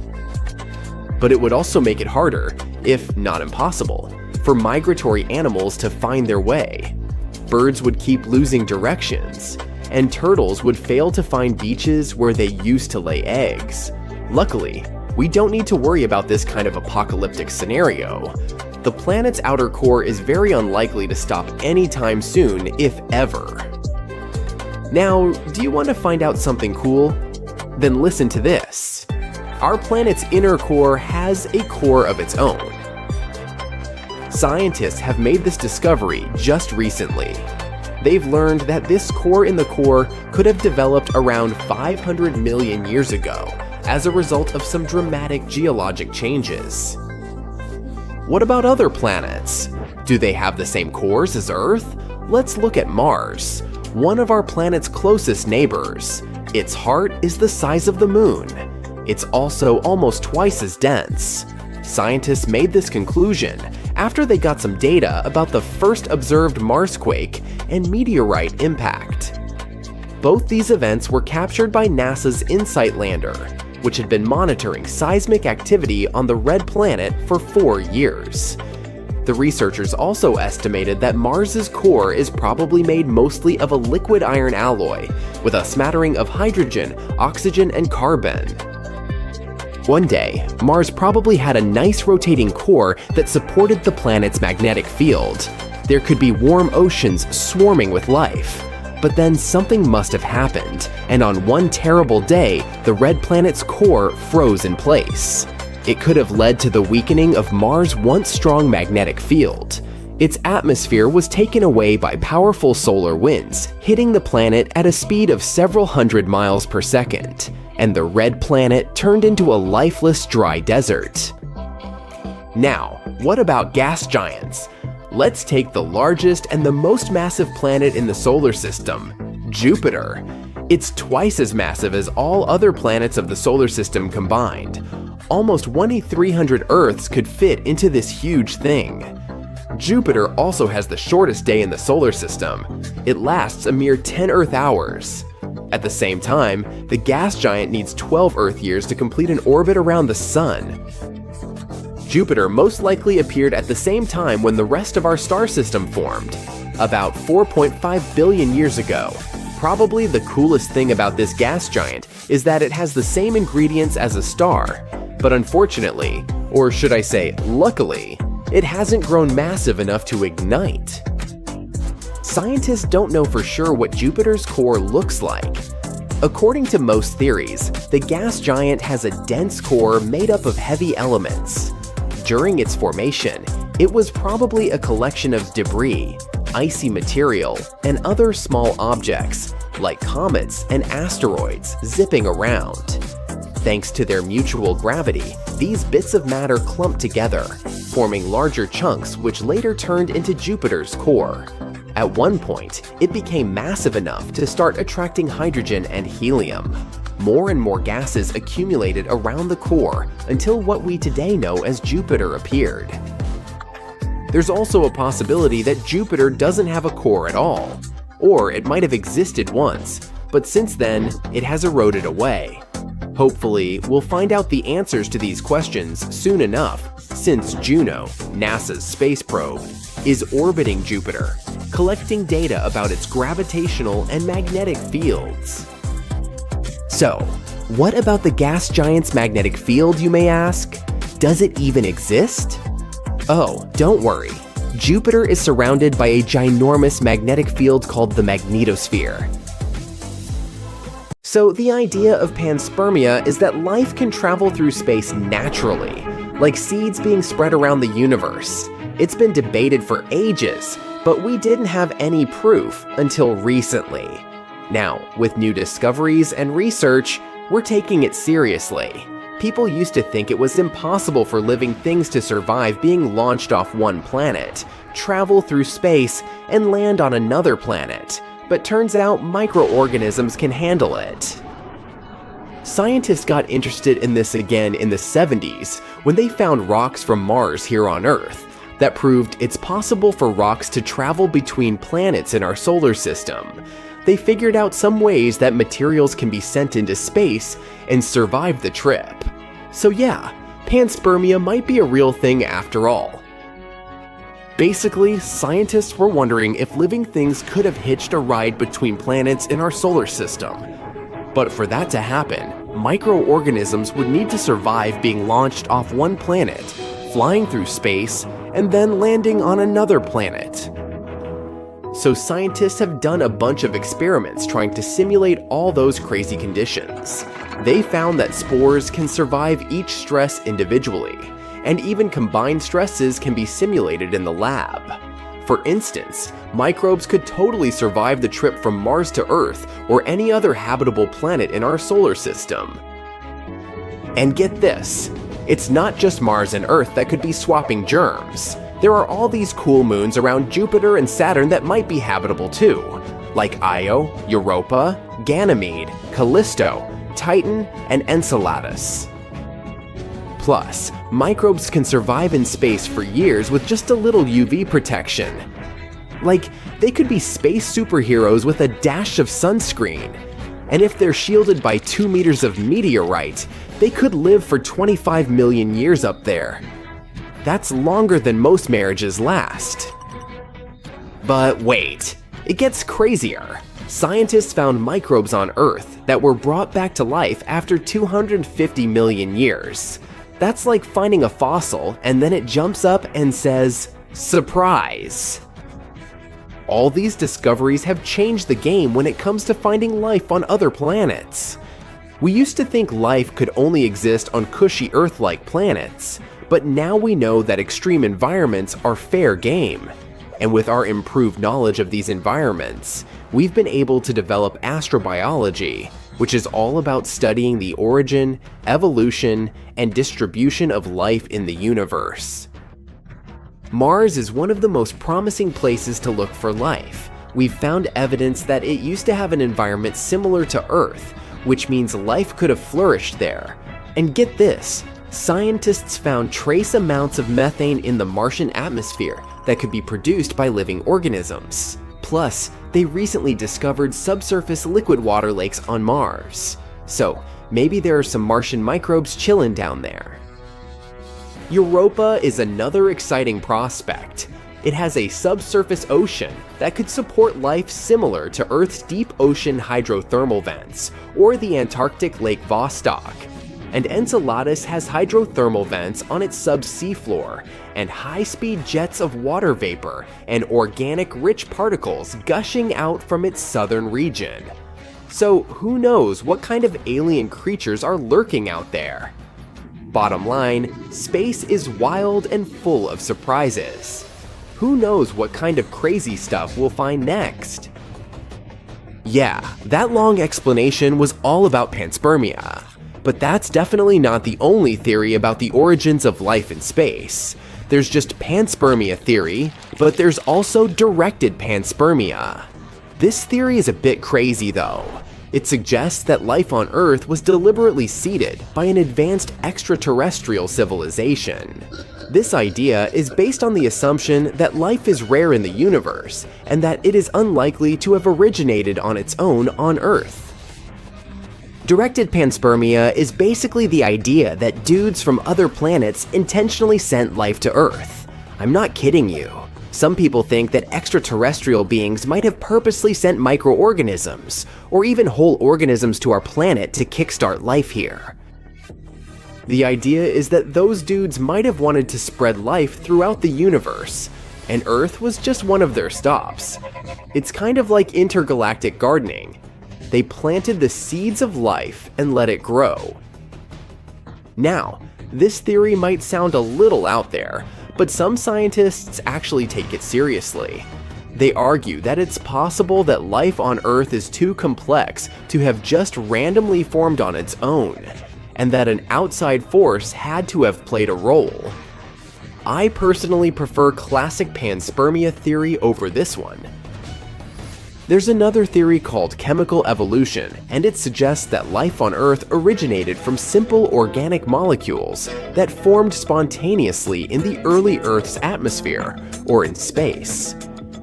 But it would also make it harder, if not impossible, for migratory animals to find their way. Birds would keep losing directions, and turtles would fail to find beaches where they used to lay eggs. Luckily, we don't need to worry about this kind of apocalyptic scenario. The planet's outer core is very unlikely to stop anytime soon, if ever. Now, do you want to find out something cool? Then listen to this. Our planet's inner core has a core of its own. Scientists have made this discovery just recently. They've learned that this core in the core could have developed around 500 million years ago as a result of some dramatic geologic changes. What about other planets? Do they have the same cores as Earth? Let's look at Mars, one of our planet's closest neighbors. Its heart is the size of the moon. It's also almost twice as dense. Scientists made this conclusion after they got some data about the first observed Marsquake and meteorite impact. Both these events were captured by NASA's InSight lander, which had been monitoring seismic activity on the red planet for 4 years. The researchers also estimated that Mars's core is probably made mostly of a liquid iron alloy, with a smattering of hydrogen, oxygen, and carbon. One day, Mars probably had a nice rotating core that supported the planet's magnetic field. There could be warm oceans swarming with life. But then something must have happened, and on one terrible day, the red planet's core froze in place. It could have led to the weakening of Mars' once strong magnetic field. Its atmosphere was taken away by powerful solar winds, hitting the planet at a speed of several hundred miles per second, and the red planet turned into a lifeless dry desert. Now, what about gas giants? Let's take the largest and the most massive planet in the solar system, Jupiter. It's twice as massive as all other planets of the solar system combined. Almost 1,300 Earths could fit into this huge thing. Jupiter also has the shortest day in the solar system. It lasts a mere 10 Earth hours. At the same time, the gas giant needs 12 Earth years to complete an orbit around the Sun. Jupiter most likely appeared at the same time when the rest of our star system formed, about 4.5 billion years ago. Probably the coolest thing about this gas giant is that it has the same ingredients as a star, but unfortunately, or should I say luckily, it hasn't grown massive enough to ignite. Scientists don't know for sure what Jupiter's core looks like. According to most theories, the gas giant has a dense core made up of heavy elements. During its formation, it was probably a collection of debris, icy material, and other small objects, like comets and asteroids, zipping around. Thanks to their mutual gravity, these bits of matter clumped together, forming larger chunks which later turned into Jupiter's core. At one point, it became massive enough to start attracting hydrogen and helium. More and more gases accumulated around the core until what we today know as Jupiter appeared. There's also a possibility that Jupiter doesn't have a core at all, or it might have existed once, but since then, it has eroded away. Hopefully, we'll find out the answers to these questions soon enough, since Juno, NASA's space probe, is orbiting Jupiter, collecting data about its gravitational and magnetic fields. So, what about the gas giant's magnetic field, you may ask? Does it even exist? Oh, don't worry. Jupiter is surrounded by a ginormous magnetic field called the magnetosphere. So the idea of panspermia is that life can travel through space naturally, like seeds being spread around the universe. It's been debated for ages, but we didn't have any proof until recently. Now, with new discoveries and research, we're taking it seriously. People used to think it was impossible for living things to survive being launched off one planet, travel through space, and land on another planet. But turns out microorganisms can handle it. Scientists got interested in this again in the 70s when they found rocks from Mars here on Earth that proved it's possible for rocks to travel between planets in our solar system. They figured out some ways that materials can be sent into space and survive the trip. So yeah, panspermia might be a real thing after all. Basically, scientists were wondering if living things could have hitched a ride between planets in our solar system. But for that to happen, microorganisms would need to survive being launched off one planet, flying through space, and then landing on another planet. So scientists have done a bunch of experiments trying to simulate all those crazy conditions. They found that spores can survive each stress individually, and even combined stresses can be simulated in the lab. For instance, microbes could totally survive the trip from Mars to Earth or any other habitable planet in our solar system. And get this, it's not just Mars and Earth that could be swapping germs. There are all these cool moons around Jupiter and Saturn that might be habitable too, like Io, Europa, Ganymede, Callisto, Titan, and Enceladus. Plus, microbes can survive in space for years with just a little UV protection. Like, they could be space superheroes with a dash of sunscreen. And if they're shielded by 2 meters of meteorite, they could live for 25 million years up there. That's longer than most marriages last. But wait, it gets crazier. Scientists found microbes on Earth that were brought back to life after 250 million years. That's like finding a fossil and then it jumps up and says, "Surprise!" All these discoveries have changed the game when it comes to finding life on other planets. We used to think life could only exist on cushy Earth-like planets, but now we know that extreme environments are fair game. And with our improved knowledge of these environments, we've been able to develop astrobiology, which is all about studying the origin, evolution, and distribution of life in the universe. Mars is one of the most promising places to look for life. We've found evidence that it used to have an environment similar to Earth, which means life could have flourished there. And get this, scientists found trace amounts of methane in the Martian atmosphere that could be produced by living organisms. Plus, they recently discovered subsurface liquid water lakes on Mars. So, maybe there are some Martian microbes chilling down there. Europa is another exciting prospect. It has a subsurface ocean that could support life similar to Earth's deep ocean hydrothermal vents or the Antarctic Lake Vostok. And Enceladus has hydrothermal vents on its subsea floor and high-speed jets of water vapor and organic-rich particles gushing out from its southern region. So who knows what kind of alien creatures are lurking out there? Bottom line, space is wild and full of surprises. Who knows what kind of crazy stuff we'll find next? Yeah, that long explanation was all about panspermia. But that's definitely not the only theory about the origins of life in space. There's just panspermia theory, but there's also directed panspermia. This theory is a bit crazy though. It suggests that life on Earth was deliberately seeded by an advanced extraterrestrial civilization. This idea is based on the assumption that life is rare in the universe and that it is unlikely to have originated on its own on Earth. Directed panspermia is basically the idea that dudes from other planets intentionally sent life to Earth. I'm not kidding you. Some people think that extraterrestrial beings might have purposely sent microorganisms, or even whole organisms to our planet to kickstart life here. The idea is that those dudes might have wanted to spread life throughout the universe, and Earth was just one of their stops. It's kind of like intergalactic gardening. They planted the seeds of life and let it grow. Now, this theory might sound a little out there, but some scientists actually take it seriously. They argue that it's possible that life on Earth is too complex to have just randomly formed on its own, and that an outside force had to have played a role. I personally prefer classic panspermia theory over this one. There's another theory called chemical evolution, and it suggests that life on Earth originated from simple organic molecules that formed spontaneously in the early Earth's atmosphere, or in space.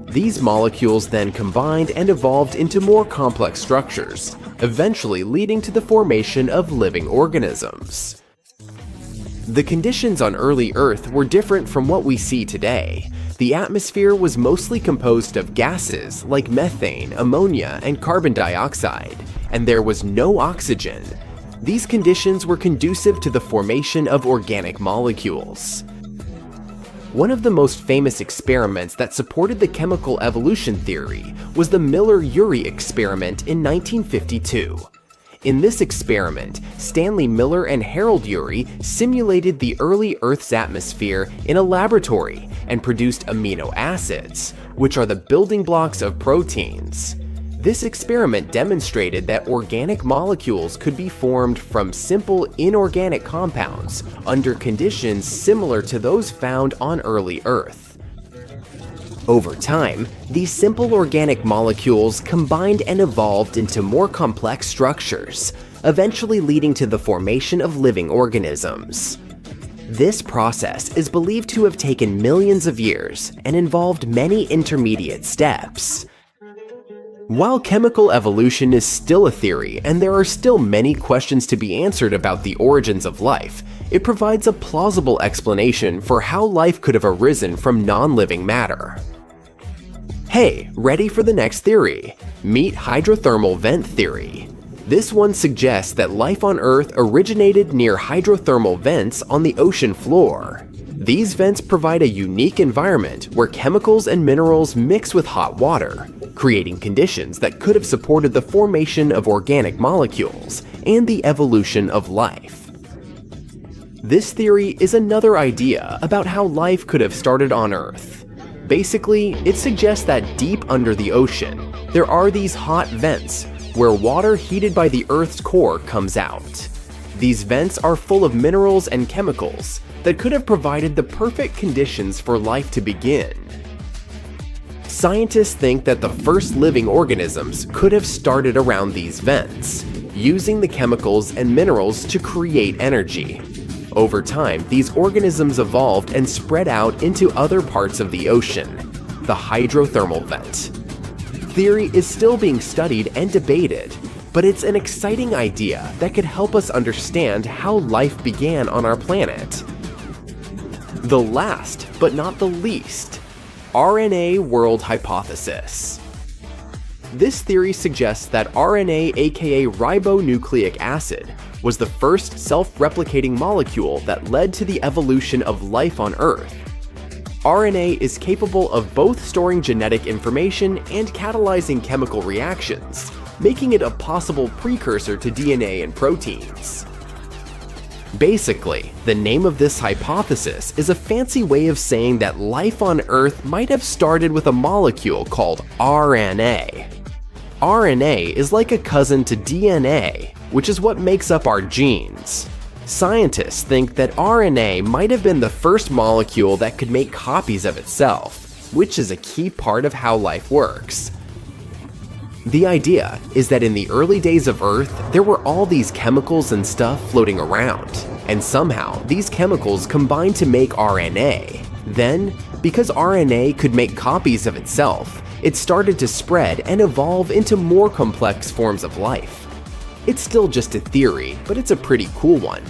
These molecules then combined and evolved into more complex structures, eventually leading to the formation of living organisms. The conditions on early Earth were different from what we see today. The atmosphere was mostly composed of gases like methane, ammonia, and carbon dioxide, and there was no oxygen. These conditions were conducive to the formation of organic molecules. One of the most famous experiments that supported the chemical evolution theory was the Miller-Urey experiment in 1952. In this experiment, Stanley Miller and Harold Urey simulated the early Earth's atmosphere in a laboratory and produced amino acids, which are the building blocks of proteins. This experiment demonstrated that organic molecules could be formed from simple inorganic compounds under conditions similar to those found on early Earth. Over time, these simple organic molecules combined and evolved into more complex structures, eventually leading to the formation of living organisms. This process is believed to have taken millions of years and involved many intermediate steps. While chemical evolution is still a theory and there are still many questions to be answered about the origins of life, it provides a plausible explanation for how life could have arisen from non-living matter. Hey, ready for the next theory? Meet hydrothermal vent theory. This one suggests that life on Earth originated near hydrothermal vents on the ocean floor. These vents provide a unique environment where chemicals and minerals mix with hot water, creating conditions that could have supported the formation of organic molecules and the evolution of life. This theory is another idea about how life could have started on Earth. Basically, it suggests that deep under the ocean, there are these hot vents where water heated by the Earth's core comes out. These vents are full of minerals and chemicals that could have provided the perfect conditions for life to begin. Scientists think that the first living organisms could have started around these vents, using the chemicals and minerals to create energy. Over time, these organisms evolved and spread out into other parts of the ocean, the hydrothermal vent. Theory is still being studied and debated, but it's an exciting idea that could help us understand how life began on our planet. The last, but not the least, RNA world hypothesis. This theory suggests that RNA, aka ribonucleic acid, was the first self-replicating molecule that led to the evolution of life on Earth. RNA is capable of both storing genetic information and catalyzing chemical reactions, making it a possible precursor to DNA and proteins. Basically, the name of this hypothesis is a fancy way of saying that life on Earth might have started with a molecule called RNA. RNA is like a cousin to DNA, which is what makes up our genes. Scientists think that RNA might have been the first molecule that could make copies of itself, which is a key part of how life works. The idea is that in the early days of Earth, there were all these chemicals and stuff floating around, and somehow these chemicals combined to make RNA. Then, because RNA could make copies of itself, it started to spread and evolve into more complex forms of life. It's still just a theory, but it's a pretty cool one,